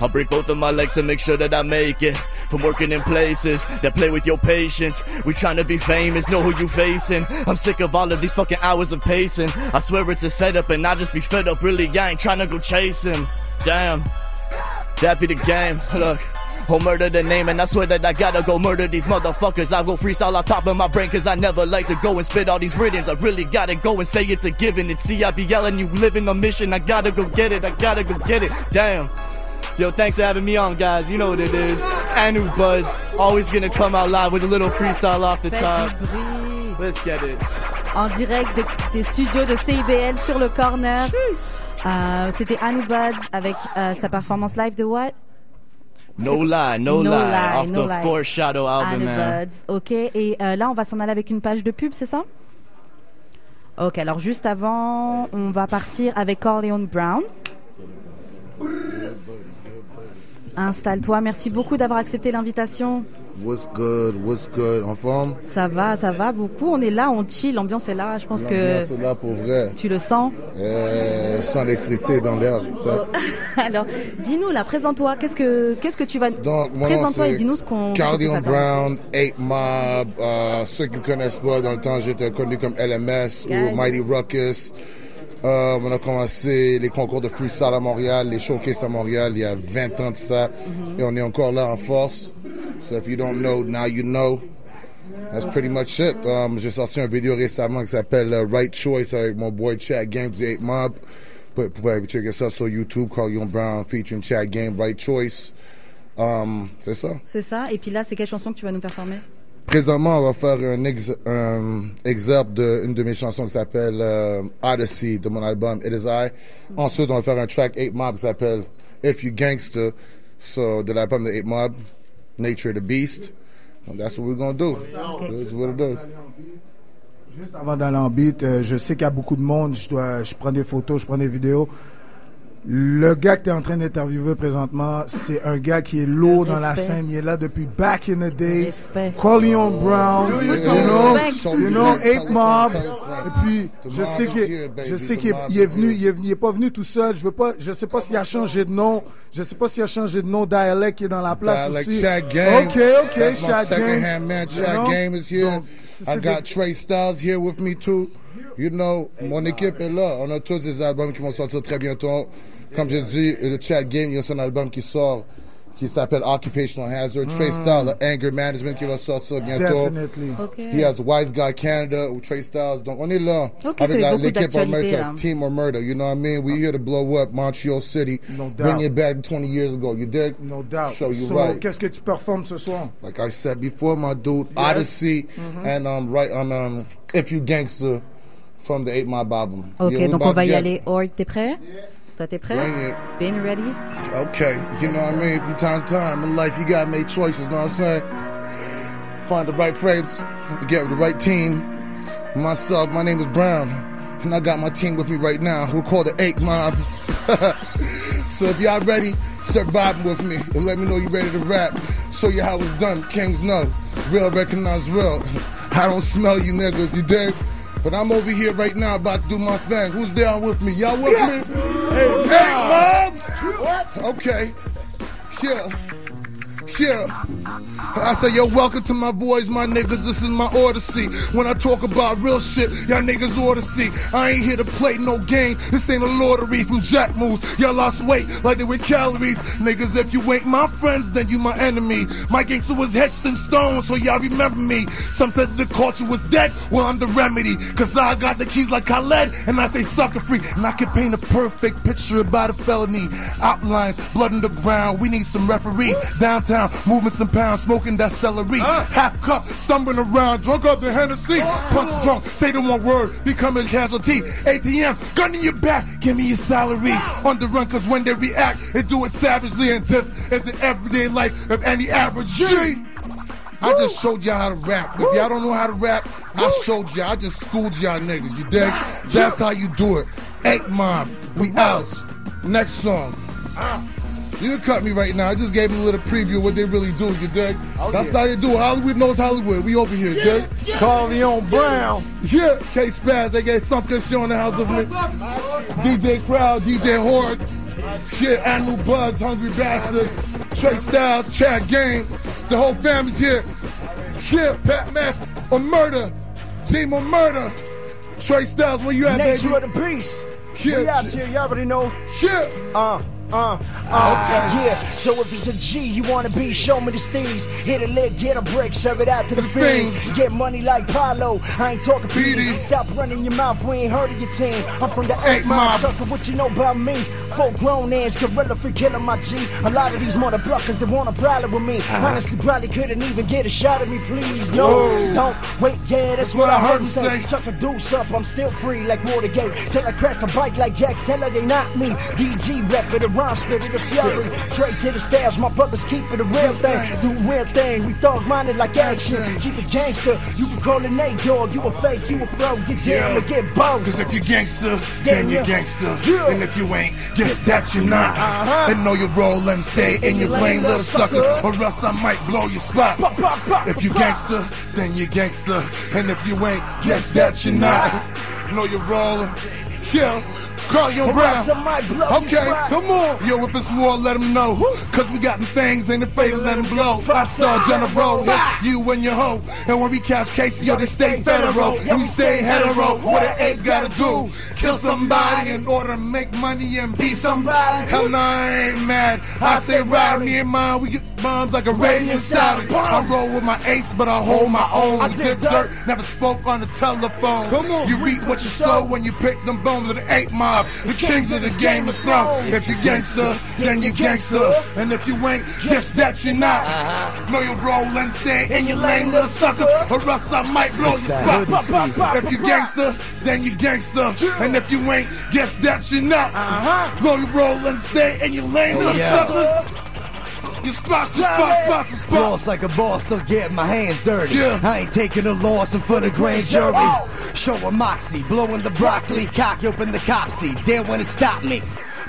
I'll break both of my legs and make sure that I make it. From working in places that play with your patience. We tryna be famous, know who you facing. I'm sick of all of these fucking hours of pacing. I swear it's a setup and I just be fed up. Really, I ain't tryna go chase him. Damn, that be the game. Look, Omerta the name, and I swear that I gotta go murder these motherfuckers. I'll go freestyle on top of my brain, cause I never like to go and spit all these riddance. I really gotta go and say it's a given. And see, I be yelling, you living a mission. I gotta go get it, Damn. Yo, thanks for having me on, guys. You know what it is. Anubuds, always gonna come out live with a little freestyle off the top. Let's get it. En direct des studios de CIBL sur le corner. C'était Anubuds avec sa performance live de what? No Lie, off the Foreshadow album, man. Ok, et là on va s'en aller avec une page de pub, c'est ça? Ok, alors juste avant, on va partir avec Corleone Brown. Installe-toi, merci beaucoup d'avoir accepté l'invitation. What's good, en forme? Ça va beaucoup, on est là, on chill, l'ambiance est là, je pense que... L'ambiance est là pour vrai. Tu le sens? Je sens l'électricité dans l'air. Alors, dis-nous là, présente-toi, qu'est-ce que tu vas... Présente-toi et dis-nous ce qu'on... Corleone Brown, 8 Mob, ceux qui me connaissent pas, dans le temps j'étais connu comme LMS ou Mighty Ruckus. On a commencé les concours de freestyle à Montréal, les showcases à Montréal, il y a 20 ans de ça. Et on est encore là en force. So if you don't know, now you know. That's pretty much it. J'ai sorti une vidéo récemment qui s'appelle Right Choice avec mon boy Chad Game du 8 Mob. Vous pouvez checker ça sur YouTube, Carlion Brown featuring Chad Game, Right Choice. C'est ça. C'est ça. Et puis là, c'est quelle chanson que tu vas nous performer? Présentement, on va faire un excerpt d'une de mes chansons qui s'appelle Odyssey de mon album It Is I. Ensuite, on va faire un track 8 Mob qui s'appelle If You Gangster, de l'album de 8 Mob, Nature the Beast. And that's what we're gonna do. That's what it is. Juste avant d'aller en beat, je sais qu'il y a beaucoup de monde, je prends des photos, je prends des vidéos. Le gars que tu es en train d'interviewer présentement, c'est un gars qui est lourd dans la scène. Il est là depuis back in the days. Corleone Brown, you know, 8 Mob. Et puis, je sais qu'il est venu, il est pas venu tout seul. Je sais pas s'il a changé de nom. Je sais pas s'il a changé de nom. Dialect qui est dans la place aussi. Chad Game. OK, That's my Chad second Game. hand man. Chad Game is here. I got Trey Styles here with me too. You know, mon équipe est là. On a tous des albums qui vont sortir très bientôt. Comme j'ai dit, le Chad Game, il y a un album qui sort qui s'appelle Occupational Hazard. Trey Styles, Anger Management qui va sortir bientôt. Definitely. Okay. He has Wise Guy Canada ou Trey Styles. Donc on est là avec l'équipe Omerta, Team Omerta. You know what I mean? We here to blow up Montreal City. No doubt. Bring it back 20 years ago. You dig? No doubt. So you So, right. qu'est-ce que tu performes ce soir? Like I said before, my dude, Yes. Odyssey, and right on If You Gangster from the 8 Mob album. Ok, Yeah, we donc about on va to y get- aller. Or, t'es prêt? Toi, t'es prêt? Bring it. Been ready? Okay, you know what I mean? From time to time in life, you gotta make choices, know what I'm saying? Find the right friends, get with the right team. Myself, my name is Brown, and I got my team with me right now. We're called the 8 Mob. So if y'all ready, start vibing with me and let me know you ready to rap. Show you how it's done. Kings know. Real recognize real. I don't smell you niggas, you dig? But I'm over here right now about to do my thing. Who's down with me? Y'all with me? Hey, Mob! What? Okay. Yeah. Yeah. I say, yo, welcome to my voice, my niggas. This is my Odyssey. When I talk about real shit, y'all niggas ought to see. I ain't here to play no game. This ain't a lottery from Jack Moves. Y'all lost weight like they were calories. Niggas, if you ain't my friends, then you my enemy. My gangster was etched in stone, so y'all remember me. Some said the culture was dead. Well, I'm the remedy. Cause I got the keys like Khaled, and I stay sucker free. And I can paint a perfect picture about a felony. Outlines, blood in the ground. We need some referees. Downtown, moving some pounds, smoking that celery. Half cup, stumbling around, drunk off the Hennessy. Punch drunk, say the one word, become a casualty. ATM, gun in your back, give me your salary. On the run, cause when they react, they do it savagely. And this is the everyday life of any average G. I just showed y'all how to rap. If y'all don't know how to rap, I showed y'all. I just schooled y'all niggas, you dig? That's how you do it. 8 Mob, we out. Next song. You can cut me right now. I just gave them a little preview of what they really do, you dig? That's how they do it. Hollywood knows Hollywood. We over here, dig? Corleone Brown. Yeah, K-Spaz, they got something showing the house of me. DJ Crowd, DJ Horde. Shit, Anu Buzz, Hungry Bastard. Trey Styles, Chad Game. The whole family's here. Shit, Batman, Omerta. Team Omerta. Trey Styles, where you at, baby? Nature of the Beast. Shit, We out shit. here, you already know. Shit. Yeah. So if it's a G you wanna be, show me the steez. Hit a lick, get a brick, serve it out to the fiends. Get money like Palo, I ain't talking PD. Stop running your mouth, we ain't heard of your team. I'm from the 8 Mob, sucker, what you know about me? Full grown ass, gorilla free killing my G. A lot of these motherfuckers that want a problem with me. Honestly, probably couldn't even get a shot at me, please. No, don't wait, yeah, that's what I heard him say. Chuck a deuce up, I'm still free like Watergate. Till I crash the bike like Jax, tell her they not me. DG rep it, a rhyme spit it, a fury. Straight to the stairs, my brothers keep it a real thing. Do real thing, we thug minded like action. Keep it gangster, you can call it Nate Dog. You a fake, you a pro, get down to get both. Cause if you gangster, then you gangster. And if you ain't, guess that you're not. And know your role and stay in your lane, little suckers, or else I might blow your spot. If you gangster, then you gangster. And if you ain't, guess that you're not. Know your role, yeah. Carly Brown. Okay, come on. Yo, if it's war, let them know. Cause we got them things, ain't afraid to let them blow. 5-star general, you and your hoe. And when we catch cases, yo, they stay federal. And we stay hetero. What an ape gotta do? Kill somebody in order to make money and be somebody. Hell no, I ain't mad. I say ride me and mine, we get bombs like Arabian Saudi. I roll with my ace, but I hold my own. I did dirt, never spoke on the telephone. You reap what you sow when you pick them bones of the 8 Mob. The kings of this game is thrown. If you gangster, then you gangster. And if you ain't, guess that you're not. Know your role and stay in your lane, little suckers, or else I might blow your spot. If you gangster, then you gangster. And if you ain't, guess that you're not. Know your role and stay in your lane, little suckers. Your spots. Floss like a boss, still getting my hands dirty. I ain't taking a loss in front of grand jury. Showing moxie, blowing the broccoli, cock open the cop seat. Dare when it stop me.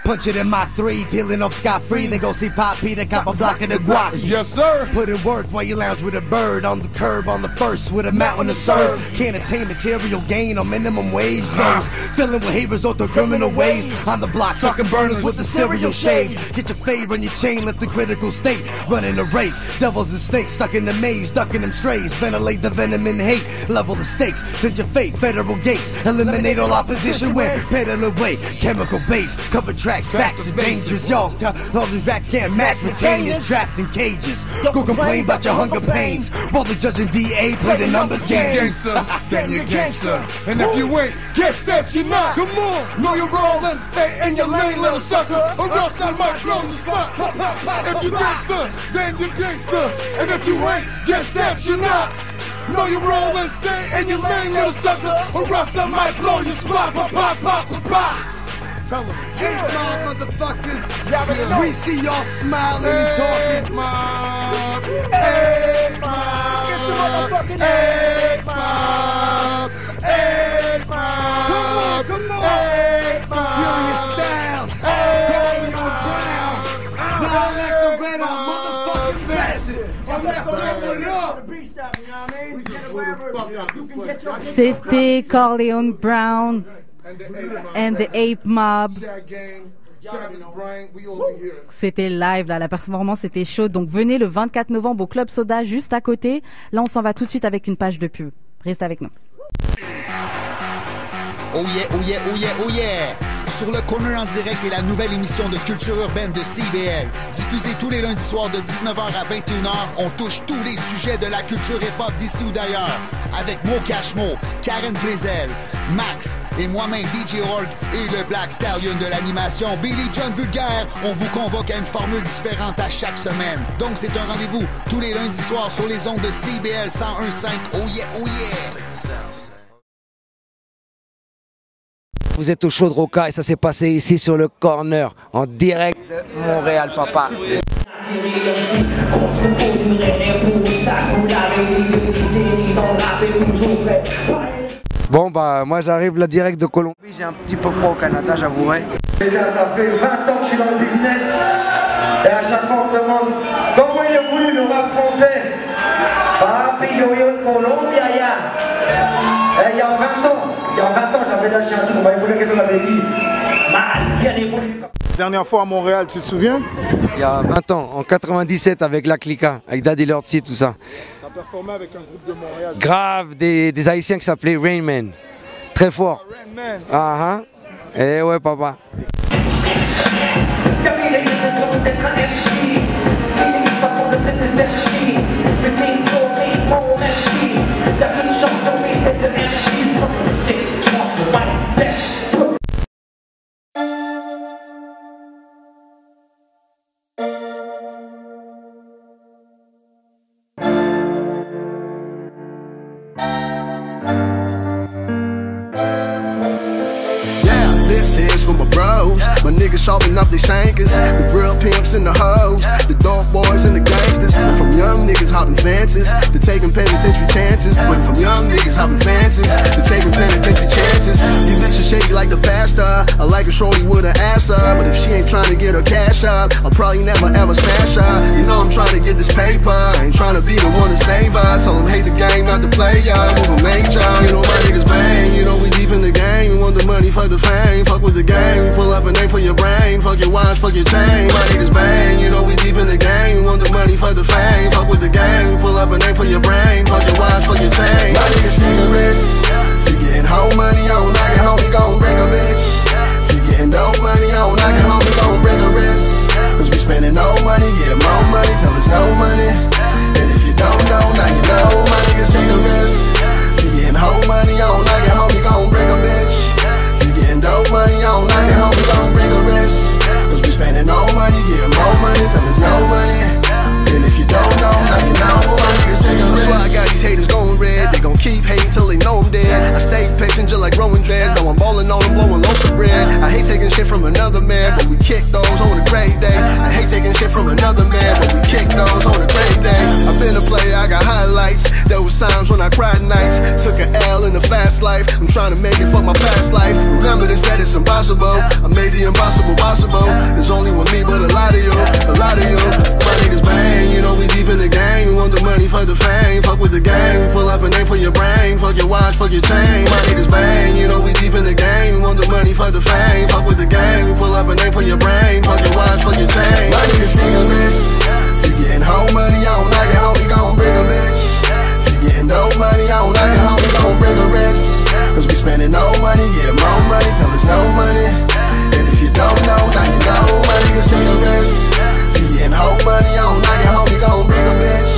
Punch it in my 3, peeling off scot-free, then go see Pop P, the cop a block of the guac. Yes, sir. Put in work while you lounge with a bird on the curb on the first with a mountain to serve. Can't obtain material gain on minimum wage loans. Filling with haters out the criminal ways. On the block, talking burners with the cereal shade. Get your fade, run your chain, left the critical state. Running a race, devils and snakes stuck in the maze, ducking them strays. Ventilate the venom and hate, level the stakes. Send your fate, federal gates. Eliminate all opposition when pedal away. Chemical base, cover tracks, facts are dangerous. Y'all all these racks can't match retainers. Trapped in cages, go complain about your hunger pains. While the judge and DA play the numbers game. Gangster, then you gangster. And if you ain't, guess that you're not. Come on, know your role and stay in your lane, little sucker, or else I might blow your spot. If you gangster, then you gangster. And if you ain't, guess that you're not. Know your role and stay in your lane, little sucker, or else I might blow your spot. Spot. Tell them. Hey, motherfuckers. We see y'all smiling and talking. Mob. Hey, Mob. It's the motherfucking Hey, Mob. Hey, Mob. Come on. Hey, Mob. Furious Styles. Carly Brown. Dialect the red on motherfucking bastard. C'était Corleone Brown and the Ape Mob. C'était live là, la performance était chaude. Donc venez le 24 novembre au Club Soda juste à côté. Là on s'en va tout de suite avec une page de pub. Reste avec nous. Oh yeah, oh yeah, oh yeah, oh yeah! Sur le Corner en direct est la nouvelle émission de culture urbaine de CIBL. Diffusée tous les lundis soirs de 19h à 21h, on touche tous les sujets de la culture hip-hop d'ici ou d'ailleurs. Avec Mo Cashmo, Karen Blazel, Max et moi-même DJ Org et le Black Stallion de l'animation Billy John Vulgaire, on vous convoque à une formule différente à chaque semaine. Donc c'est un rendez-vous tous les lundis soirs sur les ondes de CIBL 101.5. Oh yeah, oh yeah! Vous êtes au show de Roca et ça s'est passé ici sur le Corner, en direct de Montréal, papa. Bon bah moi j'arrive là direct de Colombie, j'ai un petit peu froid au Canada, j'avouerai. Ça fait 20 ans que je suis dans le business et à chaque fois on me demande comment il a voulu le rap français. Papi yo Colombia ya. Il y a 20 ans, j'avais lâché un truc, on m'avait posé la question, on m'avait dit mal, bien évolué. Dernière fois à Montréal, tu te souviens? Il y a 20 ans, en 97 avec La Clica, avec Daddy Lordsy, tout ça. T'as performé avec un groupe de Montréal? Grave, des Haïtiens qui s'appelaient Rain Man. Très fort. Rain Man. Ah ah. Eh ouais papa. My niggas sharpen up their shankers. The real pimps and the hoes. The dog boys and the gangsters. Went from young niggas hopping fences to taking penitentiary chances. Went from young niggas hopping fences to taking penitentiary chances. You bitches shake like the past star. I like a shorty with an ass up, but if she ain't trying to get her cash up, I'll probably never ever smash her. You know I'm trying to get this paper, I ain't trying to be the one to save her. Tell them hate the game, not the player, move a major. You know my niggas bang, you know we deep in the game. We want the money, fuck the fame, fuck with the game. We pull up a name for your brain, fuck your watch, fuck your chain. My niggas bang, you know we deep in the game. We want the money, fuck the fame, fuck with the game. We pull up a name for your brain, fuck your watch, fuck your chain. My niggas cigarettes, if you getting home money, I don't knock it home, you gon' bring a bitch. If you getting dope money, I don't knock it home, you gon' bring a wrist. Cause we spending no money, get more money, till it's no money. And if you don't know, now you know, my niggas take a risk. If you getting home money, I don't knock it home, you gon' bring a bitch. If you getting dope money, I don't knock it home, you gon' bring a wrist. Cause we spending no money, get more money, till it's no money. And if you don't know, now you know, my niggas take a risk. That's why I got these haters going red, they gon' keep hating till they know I'm dead. I stay patient just like growing dreads, know I'm ballin' on them, blowing loads of bread. I hate taking shit from another man, but we kick those on a great day. I hate taking shit from another man, but we kick those on a great day. I've been a player, I got highlights. There was times when I cried nights, took a L in the fast life. I'm trying to make it for my past life. Remember they said it's impossible, I made the impossible possible. There's only one me, but a lot of you, a lot of you. My niggas bang, you know we deep in the game. We want the money, fuck the fame, fuck with the game. We pull up a name for your brain, fuck your watch, fuck your chain. My niggas bang, you know we deep in the game. We want the money, fuck the fame, fuck with the game. We pull up a name for your brain, fuck your watch, fuck your chain. My niggas cigarettes, if you getting home money, I don't knock it home, you gon' bring a bitch. If you getting dope money, I don't knock it home, you gon' bring a wrist. Cause we spending no money, get more money, till it's no money. And if you don't know, now you know, my niggas cigarettes. If you getting home money, I don't knock it home, you gon' bring a bitch.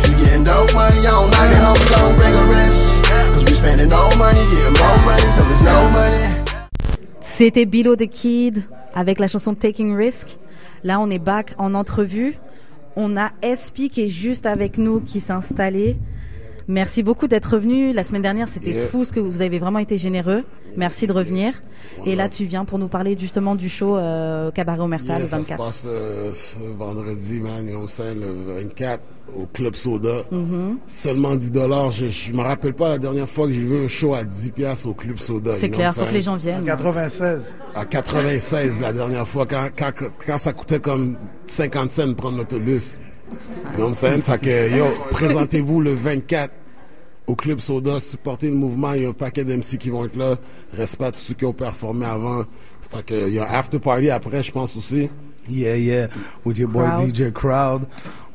If you getting dope money, I don't knock it home, you gon' bring a wrist. Cause we spending no money, get more money, till it's no money. C'était Below the Kid avec la chanson Taking Risk. Là, on est back en entrevue. On a SP qui est juste avec nous, qui s'est installé. Merci beaucoup d'être venu. La semaine dernière, c'était fou, ce que vous avez vraiment été généreux. Merci de revenir. Et là, tu viens pour nous parler justement du show Cabaret Omerta le 24. Ça se passe ce vendredi, man, you know what I'm saying, le 24 au Club Soda. Seulement $10. Je me rappelle pas la dernière fois que j'ai vu un show à 10$ au Club Soda. C'est clair, faut que les gens viennent. À 96. À 96, la dernière fois, quand ça coûtait comme 50 cents de prendre l'autobus. You know what I'm saying? Fait que, yo, présentez-vous le 24 au Club Soda, supportez le mouvement. Il y a un paquet d'MC qui vont être là. Respect à tous ceux qui ont performé avant. Fait que, il y a un after party après, je pense aussi. Yeah. With your boy DJ Crowd.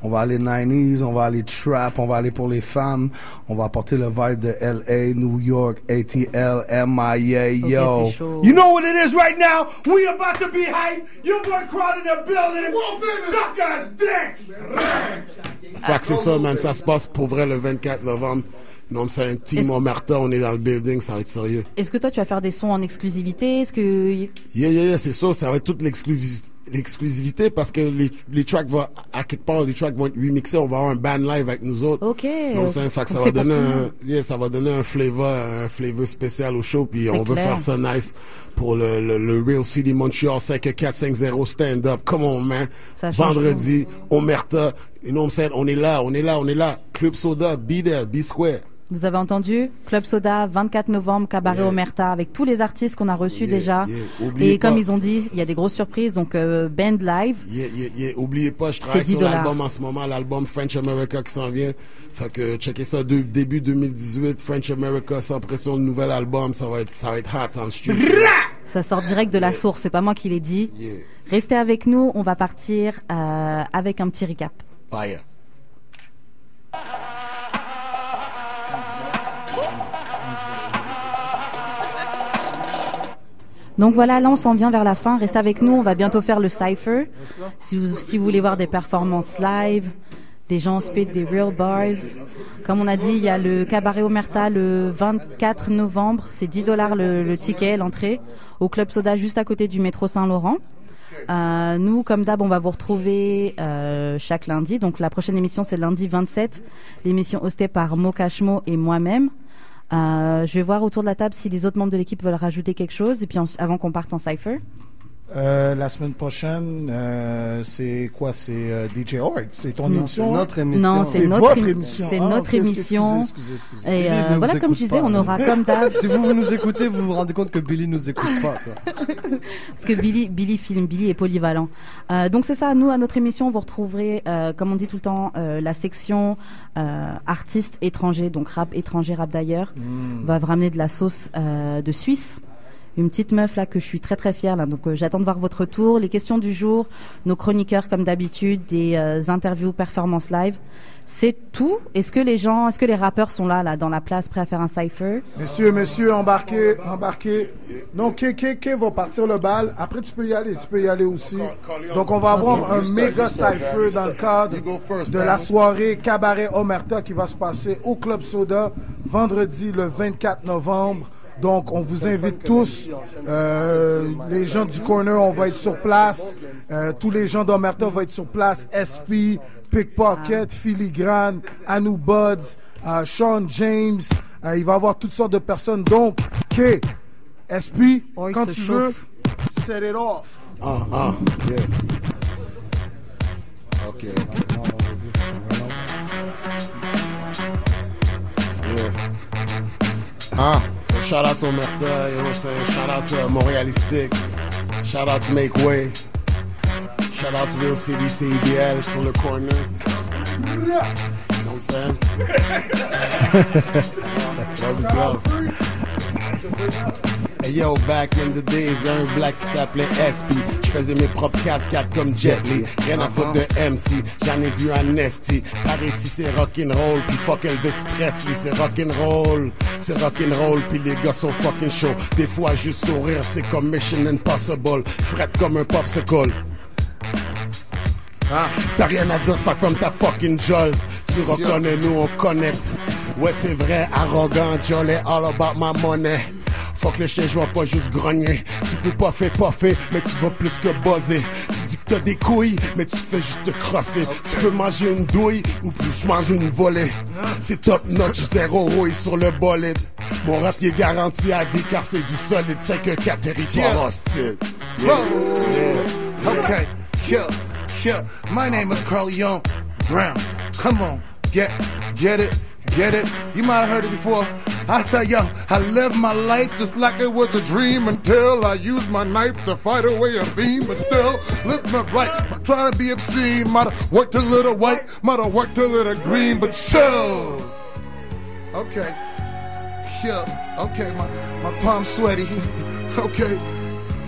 On va aller 90s, on va aller trap, on va aller pour les femmes. On va apporter le vibe de LA, New York, ATL, MIA, yo. Okay, you know what it is right now? We about to be hype. Your boy Crowd in the building. Suck a dick. Fait que c'est ça, man. Ça se passe pour vrai le 24 novembre. Non, c'est un team Omerta, on est dans le building, ça va être sérieux. Est-ce que toi, tu vas faire des sons en exclusivité? Est-ce que... Yeah, c'est ça, ça va être toute l'exclusivité parce que les tracks vont, à quelque part, les tracks vont être remixés, on va avoir un band live avec nous autres. OK. Donc, ça va donner ça va donner un flavor spécial au show, puis on veut faire ça nice pour le Real City Montreal 5450 stand-up. Come on, man. Vendredi, Omerta, you know what I'm saying? On est là. Club Soda, be there, be square. Vous avez entendu? Club Soda, 24 novembre, Cabaret Omerta, avec tous les artistes qu'on a reçus déjà. Et comme ils ont dit, il y a des grosses surprises, donc band live. Oubliez pas, je travaille sur l'album en ce moment, l'album French America qui s'en vient. Fait que checkez ça début 2018, French America, sans pression, le nouvel album, ça va être hot en studio. Ça sort direct de la source, c'est pas moi qui l'ai dit. Restez avec nous, on va partir avec un petit recap. Fire. Donc voilà, là on s'en vient vers la fin. Restez avec nous, on va bientôt faire le cypher. Si vous voulez voir des performances live, des gens spit, des real bars. Comme on a dit, il y a le Cabaret Omerta le 24 novembre. C'est $10 le ticket, l'entrée, au Club Soda juste à côté du métro Saint-Laurent. Nous, comme d'hab, on va vous retrouver chaque lundi. Donc la prochaine émission, c'est lundi 27. L'émission hostée par Mo Cashmo et moi-même. Je vais voir autour de la table si les autres membres de l'équipe veulent rajouter quelque chose. Et puis avant qu'on parte en cypher. La semaine prochaine, c'est quoi? C'est DJ Horde. C'est ton émission? C'est notre émission. Non, c'est votre émission. C'est notre émission. Excusez. Et voilà, comme je disais, on aura comme d'hab. Si vous nous écoutez, vous vous rendez compte que Billy nous écoute pas. Parce que Billy filme, Billy est polyvalent. Donc c'est ça, nous, à notre émission, vous retrouverez, comme on dit tout le temps, la section artistes étrangers, donc rap étranger, rap d'ailleurs. On va vous ramener de la sauce de Suisse. Une petite meuf là que je suis très très fière là, donc j'attends de voir votre retour, les questions du jour, nos chroniqueurs comme d'habitude, des interviews, performances live. C'est tout. Est-ce que les rappeurs sont là dans la place prêts à faire un cypher? Messieurs, embarquez. Non, K va partir le bal. Après tu peux y aller aussi. Donc on va avoir un méga cypher dans le cadre de la soirée Cabaret Omerta qui va se passer au Club Soda vendredi le 24 novembre. Donc, on vous invite tous. Les gens du corner, on va être sur place. Tous les gens d'Omerta vont être sur place. SP, Pickpocket, Filigrane, Anou Buds, Sean James. Il va y avoir toutes sortes de personnes. Donc, K, SP, quand tu veux, set it off. Yeah. Okay. Yeah. Shout out to Omerta, you know what I'm saying? Shout out to Montrealistic. Shout out to Make Way. Shout out to Real City CBL sur le corner. You know what I'm saying? Love is love. Hey yo, back in the days, y'a un black qui s'appelait SP. J'faisais mes propres cascades comme Jet Li. Rien à foutre de MC, j'en ai vu un Nasty. Par ici c'est rock'n'roll, pis fuck Elvis Presley, c'est rock'n'roll. C'est rock'n'roll, pis les gars sont fucking chauds. Des fois juste sourire, c'est comme Mission Impossible. Frette comme un popsicle. T'as rien à dire, fuck from ta fucking jolle. Tu reconnais, nous on connecte. Ouais c'est vrai, arrogant, jolly, all about my money. Fuck le chien, je vais pas juste grogner. Tu peux pas faire, mais tu vas plus que buzzer. Tu dis que t'as des couilles, mais tu fais juste te crosser. Tu peux manger une douille ou plus manger une volée. C'est top notch, 0 rouille sur le bolide. Mon rap y est garanti à vie car c'est du solide. C'est que 4 territoires hostiles. Okay, yeah. My name is Carleon Brown. Come on, get it. You might have heard it before. I say, yo, I live my life just like it was a dream until I used my knife to fight away a beam, but still living it right. I'm trying to be obscene. Might have worked a little white, might have worked a little green, but chill. Okay, yeah, okay, my palms sweaty. Okay.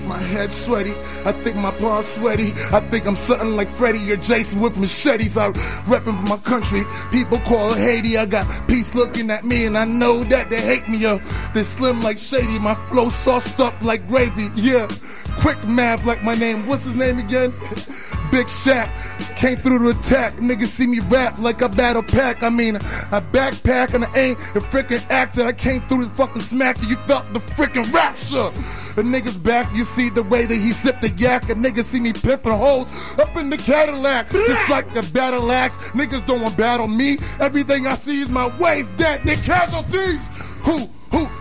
My head sweaty, I think my palms sweaty. I think I'm something like Freddie or Jason with machetes. I reppin' for my country. People call it Haiti. I got peace looking at me and I know that they hate me. Yo, they slim like Shady. My flow sauced up like gravy. Yeah, quick math like my name. What's his name again? Big Shaq. Came through to attack. Niggas see me rap like I battle pack. I mean, I backpack and I ain't a freaking actor. I came through to fucking smack you. You felt the freaking rapture. The niggas back, you see the way that he sipped the yak. And niggas see me pimping hoes up in the Cadillac. Just like the battle axe. Niggas don't want battle me. Everything I see is my waist dead. They casualties. Who?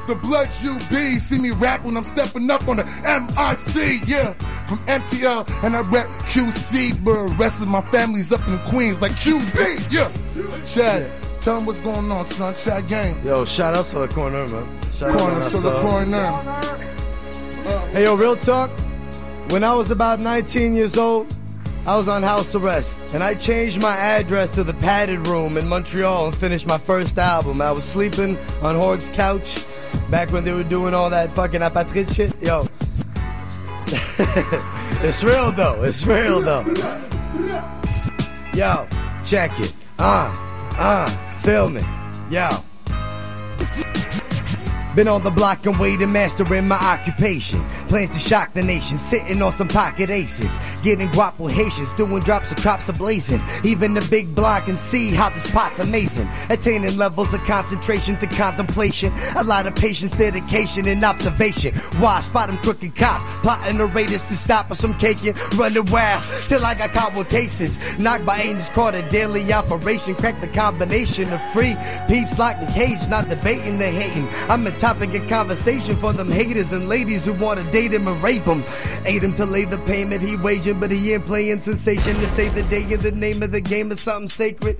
The Bloods UB. See me rap when I'm stepping up on the MIC. Yeah, from MTL and I rap QC. But the rest of my family's up in Queens like QB. Yeah. Chad, tell them what's going on, son. Chad gang. Yo, shout out to the corner, man. Corner, so the corner. Hey, yo, real talk. When I was about 19 years old, I was on house arrest, and I changed my address to the padded room in Montreal and finished my first album. I was sleeping on Horg's couch back when they were doing all that fucking apatrid shit. Yo, it's real though. It's real though. Yo, check it. Feel me. Yo. Been on the block and waiting, mastering my occupation. Plans to shock the nation, sitting on some pocket aces. Getting guap with Haitians, doing drops of crops ablazing. Even the big block can see how this pot's amazing. Attaining levels of concentration to contemplation. A lot of patience, dedication, and observation. Why spot them crooked cops, plotting the raiders to stop us from caking. Running wild till I got caught with cases. Knocked by angels, caught a daily operation. Cracked the combination of free peeps locked in cage, not debating the hating. I'm entitled topic of conversation for them haters and ladies who want to date him and rape him. Aid him to lay the payment he waging, but he ain't playing sensation to save the day in the name of the game is something sacred.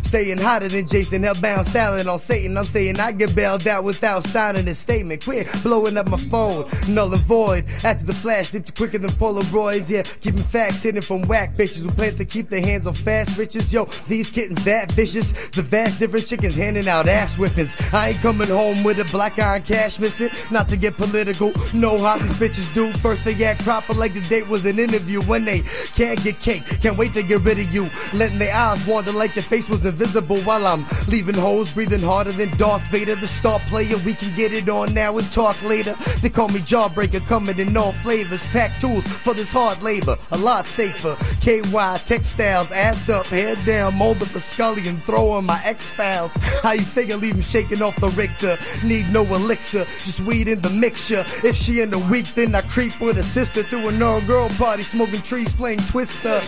Staying hotter than Jason, hellbound styling on Satan. I'm saying I get bailed out without signing a statement. Quit blowing up my phone, null and void. After the flash dipped quicker than Polaroids. Yeah, keeping facts hidden from whack bitches who plan to keep their hands on fast riches. Yo, these kittens that vicious. The vast different chickens handing out ass whippings. I ain't coming home with a black iron cash missing. Not to get political, know how these bitches do. First they act proper like the date was an interview. When they can't get cake, can't wait to get rid of you. Letting their eyes wander like your face was invisible while I'm leaving hoes breathing harder than Darth Vader. The star player, we can get it on now and talk later. They call me Jawbreaker, coming in all flavors. Pack tools for this hard labor, a lot safer. KY textiles, ass up, head down, molded for Scully and throw on my X-Files. How you figure leave him shaking off the Richter? Need no elixir, just weed in the mixture. If she in the week, then I creep with a sister to a no-girl party, smoking trees, playing Twister.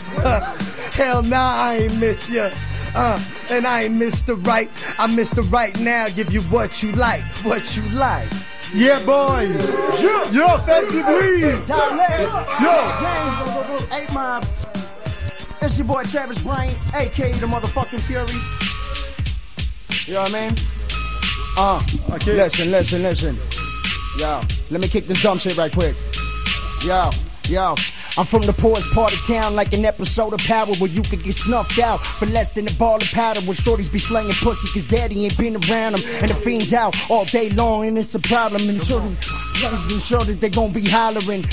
Hell nah, I ain't miss ya. And I ain't Mr. Right, I'm Mr. Right now. Give you what you like, what you like. Yeah, boy. Yo, faites du bruit. Yo. 8 Mob. It's your boy Travis Bryant, aka the motherfucking Fury. You know what I mean? Okay. Listen. Yo, let me kick this dumb shit right quick. Yo. I'm from the poorest part of town, like an episode of Power where you could get snuffed out for less than a ball of powder. When shorties be slanging pussy cause daddy ain't been around them. And the fiends out all day long and it's a problem. And sure that they gon' be hollering.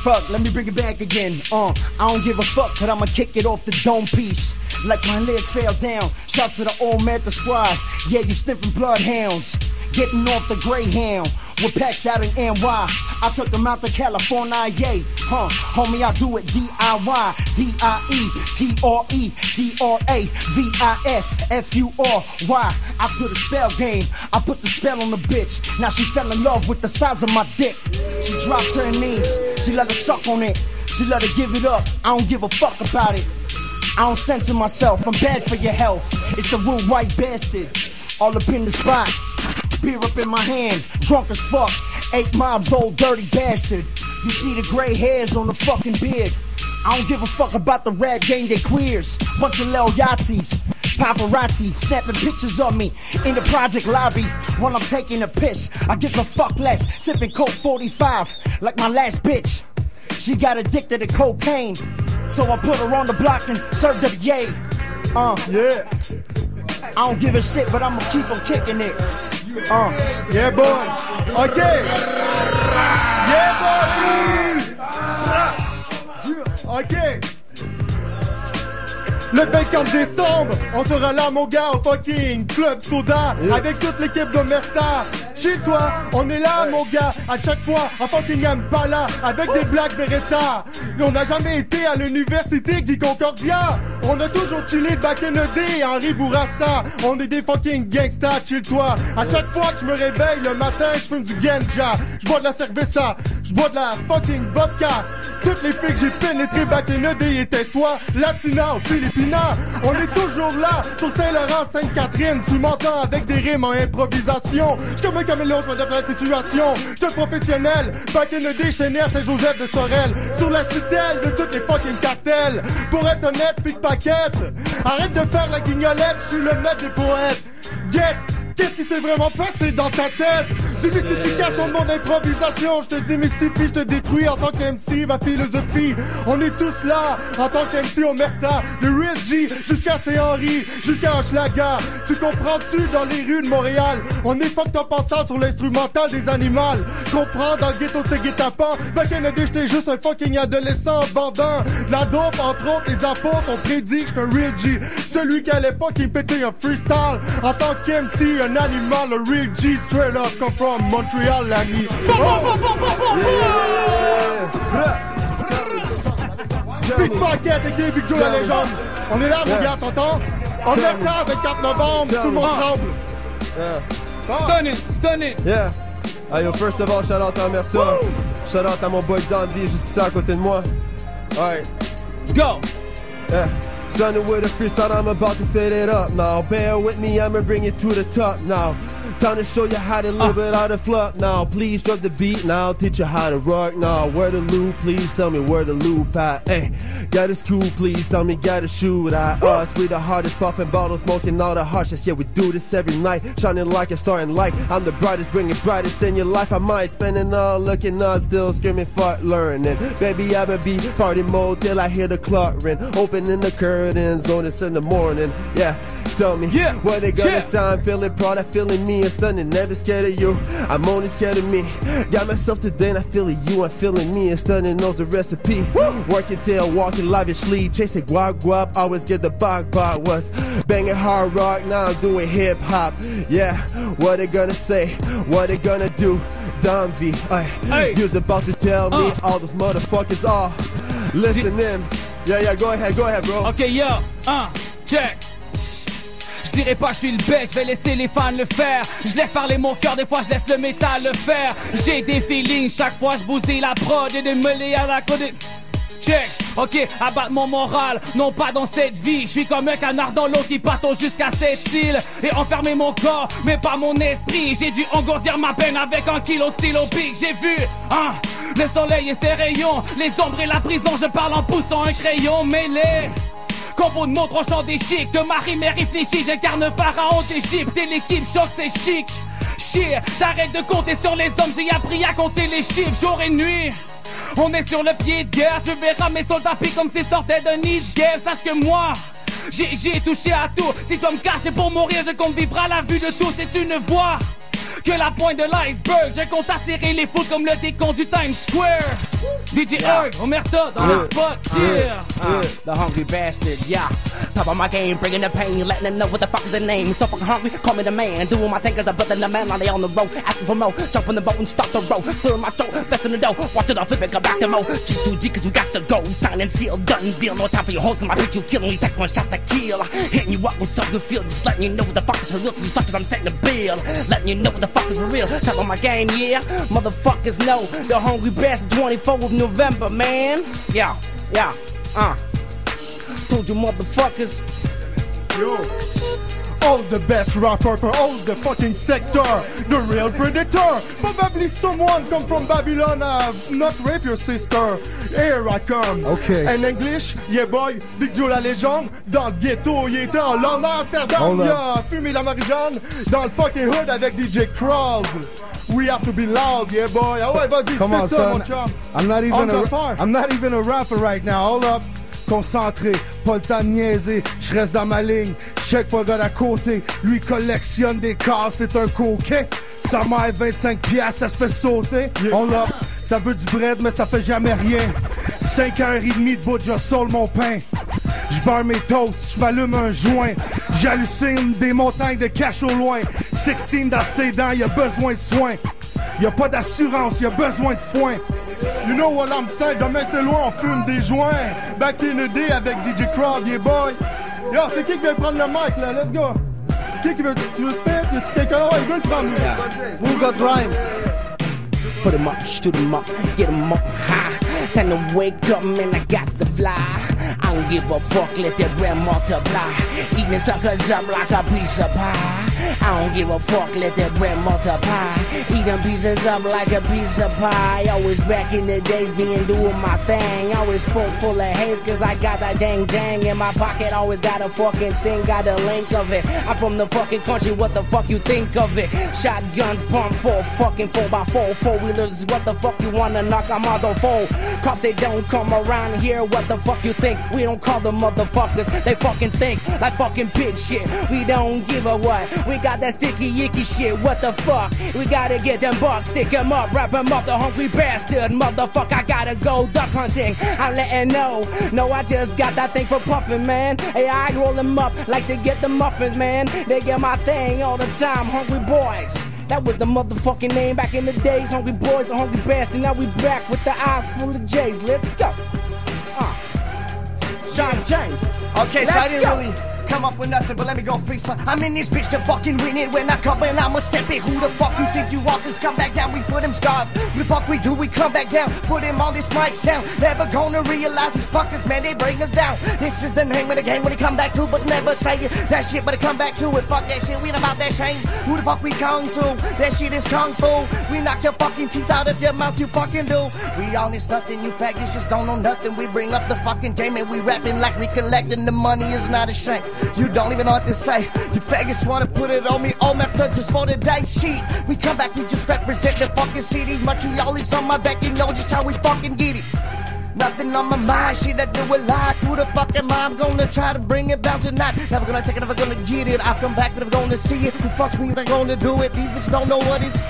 Fuck, let me bring it back again. I don't give a fuck, but I'ma kick it off the dome piece. Like my lid fell down. Shouts to the old Manta squad. Yeah, you sniffing bloodhounds. Getting off the Greyhound with packs out in NY. I took them out to California, yay. Homie, I do it DIY. DIE-TRE-TRAVISFURY. I put a spell game. I put the spell on the bitch. Now she fell in love with the size of my dick. She dropped to her knees. She let her suck on it. She let her give it up. I don't give a fuck about it. I don't censor myself. I'm bad for your health. It's the rude white bastard. All up in the spot. Beer up in my hand, drunk as fuck. 8 Mob's old dirty bastard. You see the gray hairs on the fucking beard. I don't give a fuck about the rap gang, they queers. Bunch of Lil Yahtzees, paparazzi, snapping pictures of me in the project lobby while I'm taking a piss. I give a fuck less, sipping Coke 45 like my last bitch. She got addicted to cocaine, so I put her on the block and served her the yay. Yeah. I don't give a shit, but I'ma keep on kicking it. Yeah, boy. Okay. Yeah, boy. Okay. Le 24 décembre, on sera là, mon gars, au fucking Club Soda, avec toute l'équipe d'Omerta. Chez toi, on est là, mon gars, à chaque fois, en fucking Impala, avec des Black Beretta. On n'a jamais été à l'université du Concordia. On a toujours chillé back in the day, Henri Bourassa. On est des fucking gangsters, chill-toi. À chaque fois que je me réveille le matin, je fume du ganja. Je bois de la cerveza, je bois de la fucking vodka. Toutes les filles que j'ai pénétrées back in the day étaient soit latina ou filipina. On est toujours là, sur Saint-Laurent, Sainte-Catherine. Tu m'entends avec des rimes en improvisation. J'suis comme un caméléon, je m'adapte à la situation. J'suis un professionnel, back in the day, j'étais né à Saint-Joseph de Sorel. Sur la tutelle de toutes les fucking cartels. Pour être honnête, pickpocket. Arrête de faire la guignolette, j'suis le maître des poètes. Get! Qu'est-ce qui s'est vraiment passé dans ta tête? Démystification de mon improvisation. Je te démystifie, je te détruis en tant que MC, ma philosophie. On est tous là, en tant que MC Omerta. De Real G jusqu'à C-Henri, jusqu'à Hochelaga. Tu comprends-tu dans les rues de Montréal? On est fucked up ensemble sur l'instrumental des animaux. Comprends dans le ghetto de ce guet-apens. Back in the day, j'étais juste un fucking adolescent bandant. De la dope, entre autres, les apôtres ont prédit que j'étais un Real G. Celui qui allait fucking péter un freestyle. En tant qu'MC, un animal, le Real G, straight up, come from Montreal, l'ami. Pickpocket et Big Joe, la légende. On est là, mon gars, t'entends? Omerta avec 4 novembre, tout le monde tremble. Stunning. Yeah. Yo, first of all, shout out à Omerta. Shout out à mon boy Don V, juste ici à côté de moi. Alright. Let's go. Yeah. Sunny with a freestyle, I'm about to fit it up now. Bear with me, I'ma bring it to the top now. Time to show you how to live without a flop. Now, please drop the beat. Now, teach you how to rock. Now, where the loop? Please tell me where the loop at. Hey, got a school? Please tell me got a shoot at us. We the hardest, popping bottles, smoking all the harshest. Yeah, we do this every night, shining like a star in light. I'm the brightest, bringing brightest in your life. I might spend it all looking up, still screaming, fart, learning. Baby, I'ma be party mode till I hear the clock ring. Opening the curtains, notice in the morning. Yeah, tell me what they gonna sound. Feeling proud, I'm feeling me and stunning. Never scared of you, I'm only scared of me. Got myself today and I feeling you, I'm feeling me and stunning knows the recipe. Working till walking lavishly, chasing guap guap, always get the bog bog. Was banging hard rock, now I'm doing hip hop. Yeah, what they gonna say, what they gonna do? Don V, you's about to tell me all those motherfuckers are listening. Yeah, go ahead, bro. Ok, yo, check. Je dirais pas que je suis le best, je vais laisser les fans le faire. Je laisse parler mon cœur, des fois je laisse le métal le faire. J'ai des feelings, chaque fois je bousille la prod et des mêlées à la côte. Check, ok, abattre mon moral, non pas dans cette vie. Je suis comme un canard dans l'eau qui patauge jusqu'à cette île. Et enfermer mon corps, mais pas mon esprit. J'ai dû engourdir ma peine avec un kilo stylo pic. J'ai vu, le soleil et ses rayons, les ombres et la prison. Je parle en poussant un crayon mêlé. Combo de mots tranchant des chics, de ma rime est réfléchie. J'incarne pharaon d'Égypte et l'équipe choc c'est chic. Chier, j'arrête de compter sur les hommes, j'ai appris à compter les chiffres jour et nuit. On est sur le pied de guerre, tu verras mes soldats piquent comme s'ils sortaient de nid de guerre. Sache que moi, j'ai touché à tout. Si je dois me cacher pour mourir, je compte vivre à la vue de tous. C'est une voie que la pointe de l'iceberg. Je compte attirer les foules comme le décompte du Times Square. DJ Erg, Omerta dans le spot, the hungry bastard, yeah. Top of my game, bringing the pain, letting them know what the fuck is the name. So fucking hungry, call me the man. Doing my thing as a brother and a man, now they on the road. Asking for more, jump on the boat and start the road. Fill my throat, fest in the dough, watch it all flip and come back to mo. G2G cause we got to go, signed and sealed, done deal. No time for your hoes, cause my bitch you killing me, text one shot to kill. Hitting you up with some good feel, just letting you know what the fuck is for real. You suckers, I'm setting the bill, letting you know what the fuck is for real. Top of my game, yeah, motherfuckers know. The hungry bastard 24th of November, man. Yeah, told you motherfuckers. Yo, all the best rapper for all the fucking sector. The real predator. Probably someone come from Babylon, not rape your sister. Here I come. Okay. In English, yeah boy, Big Joe la légende. Dans le ghetto, il était en Londres, Amsterdam. Il a fumé la marijuana dans le fucking hood avec DJ Crowd. We have to be loud, yeah boy. Ah ouais, vas-y, come on, son. I'm not even a rapper right now. Hold up. Concentré, pas le temps de niaiser, je reste dans ma ligne, check pas le gars d'à côté, lui collectionne des cars, c'est un coquet, sa mère 25 piastres, ça se fait sauter, on l'a, ça veut du bread mais ça fait jamais rien, 5h30 de bout, je sole mon pain, je beurre mes toasts, je m'allume un joint, j'hallucine des montagnes de cash au loin, 16 dans ses dents, y'a besoin de soins, y'a pas d'assurance, y'a besoin de foin. You know what I'm saying? Demain c'est loin, on fume des joints. Back in the day avec DJ Crowd, yeah boy. Yo, c'est qui veut prendre le mic là? Let's go. Qui veut, tu veux spit? Y'a-tu quelqu'un là? Il veut le prendre. Who got rhymes? Put 'em up, shoot 'em up, get 'em up high. Time to wake up, man, I got to fly. I don't give a fuck, let that bread multiply. Eating suckers up like a piece of pie. I don't give a fuck, let that bread multiply. Eating pieces up like a piece of pie. Always back in the days, being doing my thing. Always full of haze, cause I got that jang in my pocket. Always got a fucking sting, got a link of it. I'm from the fucking country, what the fuck you think of it? Shotguns, pump 4, fucking 4x4. Four-wheelers, what the fuck you wanna knock a motherfucker? Cops, they don't come around here, what the fuck you think? We don't call them motherfuckers, they fucking stink like fucking pig shit. We don't give a what, we got that sticky icky shit, what the fuck? We gotta get them bucks, stick 'em up, wrap 'em up, the hungry bastard. Motherfucker, I gotta go duck hunting, I'm letting know. No, I just got that thing for puffin', man. Hey, I roll them up like to get the muffins, man. They get my thing all the time, hungry boys. That was the motherfucking name back in the days. Hungry boys, the hungry bastard. Now we back with the eyes full of J's. Let's go. Sean James. Okay, so come up with nothing, but let me go freestyle. I'm in this bitch to fucking win it. When I come in, I'ma step it. Who the fuck you think you are? Cause come back down, we put him scars. Who the fuck we do? We come back down, put him on this mic sound. Never gonna realize these fuckers, man, they bring us down. This is the name of the game when they come back to, but never say it. That shit, but they come back to it. Fuck that shit, we ain't about that shame. Who the fuck we kung to? That shit is kung fu. We knock your fucking teeth out of your mouth, you fucking do. We on this nothing, you faggots just don't know nothing. We bring up the fucking game and we rapping like we collecting the money is not a shame. You don't even know what to say. You faggots wanna put it on me, oh Merta, just for the day. Shit, we come back, we just represent the fucking city. Montreal is on my back, you know just how we fucking get it. Nothing on my mind, shit that do a lot. Who the fuck am I? I'm gonna try to bring it down tonight. Never gonna take it, never gonna get it. I'll come back, never gonna see it. Who fucks me, never gonna do it. These bitches don't know what is.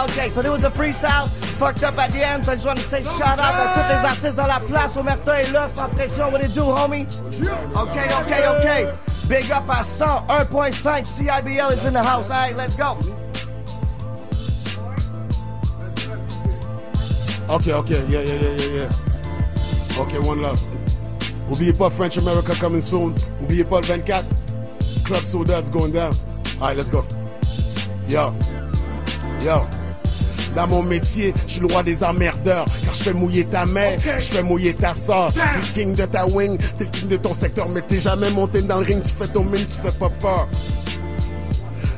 Okay, so there was a freestyle. Fucked up at the end, so I just want to say shout out à tous les artistes dans la place. Omerta est là, sans pression. What it do, homie? Okay. Big up à 101.5. CIBL is in the house. Alright, let's go. Okay, yeah. Okay, one love. Oubliez pas French America coming soon. Oubliez pas le 24. Club Soda's going down. Alright, let's go. Yo. Dans mon métier, je suis le roi des emmerdeurs. Car je fais mouiller ta mère, je fais mouiller ta soeur. T'es le king de ta wing, t'es le king de ton secteur. Mais t'es jamais monté dans le ring, tu fais ton mine, tu fais pas peur.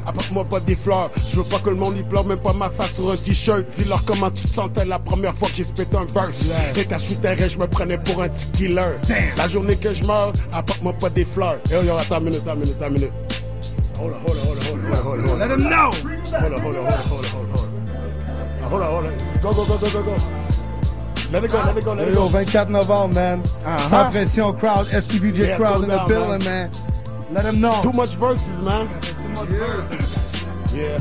Apporte-moi pas des fleurs, je veux pas que le monde y pleure, même pas ma face sur un t-shirt. Dis-leur comment tu te sentais la première fois que j'ai spit un verse. Et ta souterrain, je me prenais pour un petit killer. La journée que je meurs, apporte-moi pas des fleurs. Yo, attends une minute. Hold on. Let him know. Hold on. Go. Let it go. 24 novembre, man. Sans pression, crowd, SPVJ crowd in the building, man. Let him know. Too much verses, man. Yeah.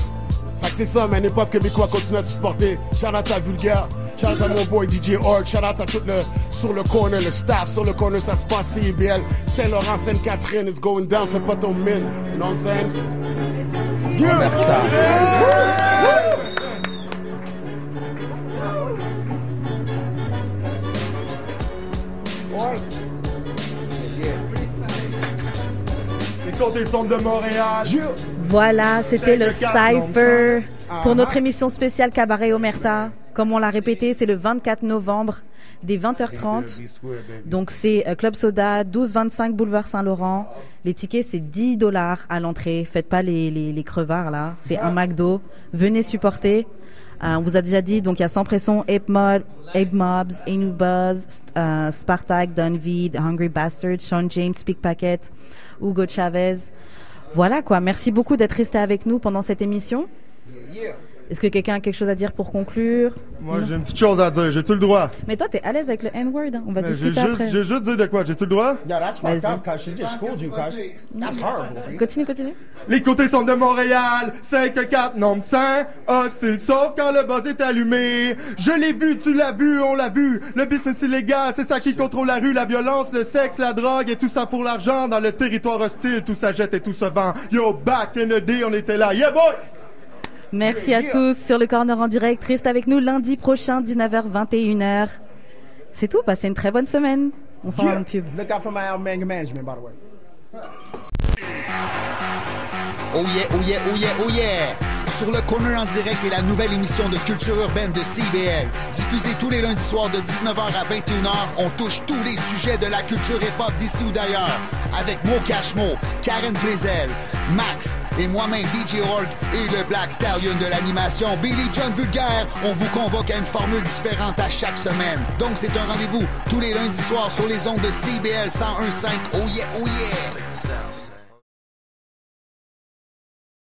Fait que c'est ça, man. Hip-hop québécois continue à supporter. Shout out à Vulgaire. Shout out à mon boy DJ Org. Shout out à tout le sur le corner, le staff sur le corner. Ça se passe CIBL. Saint-Laurent, Sainte-Catherine. It's going down. Fais pas ton mine. You know what I'm saying? Les Côtés Sombres de Montréal. Voilà, c'était le Cypher pour notre émission spéciale Cabaret Omerta. Comme on l'a répété, c'est le 24 novembre dès 20h30. Donc c'est Club Soda, 1225 Boulevard Saint-Laurent. Les tickets, c'est $10 à l'entrée. Faites pas les crevards là. C'est un McDo. Venez supporter. On vous a déjà dit, donc il y a Sans Pression, Ape Mobs, Anu Buzz, Spartak, Dunvid, Hungry Bastard, Sean James, Pickpacket, Hugo Chavez. Voilà quoi, merci beaucoup d'être resté avec nous pendant cette émission. Est-ce que quelqu'un a quelque chose à dire pour conclure? Moi, j'ai une petite chose à dire. J'ai-tu le droit? Mais toi, t'es à l'aise avec le N-word, hein? On va discuter après. J'ai juste dit de quoi? J'ai-tu le droit? Yeah, that's fucked up, cuz she just schooled you, cuz. That's horrible. Continue. Les Côtés Sombres de Montréal, 5-4, nombre 5, hostile, sauf quand le buzz est allumé. Je l'ai vu, tu l'as vu, on l'a vu. Le business illégal, c'est ça qui contrôle la rue, la violence, le sexe, la drogue et tout ça pour l'argent. Dans le territoire hostile, tout ça jette et tout se vend. Yo, back in the day, on était là. Yeah, boy! Merci à tous sur le Corner en direct. Reste avec nous lundi prochain, 19h, 21h. C'est tout, passez une très bonne semaine. On s'en va en pub. Look out for my album Manga Management, by the way. Oh yeah. Sur le Corner en direct est la nouvelle émission de culture urbaine de CIBL. Diffusée tous les lundis soirs de 19h à 21h, on touche tous les sujets de la culture hip-hop d'ici ou d'ailleurs. Avec Mo Cashmo, Karen Blazel, Max et moi-même DJ Org et le Black Stallion de l'animation Billy John Vulgaire, on vous convoque à une formule différente à chaque semaine. Donc c'est un rendez-vous tous les lundis soirs sur les ondes de CIBL 101.5. Oh yeah.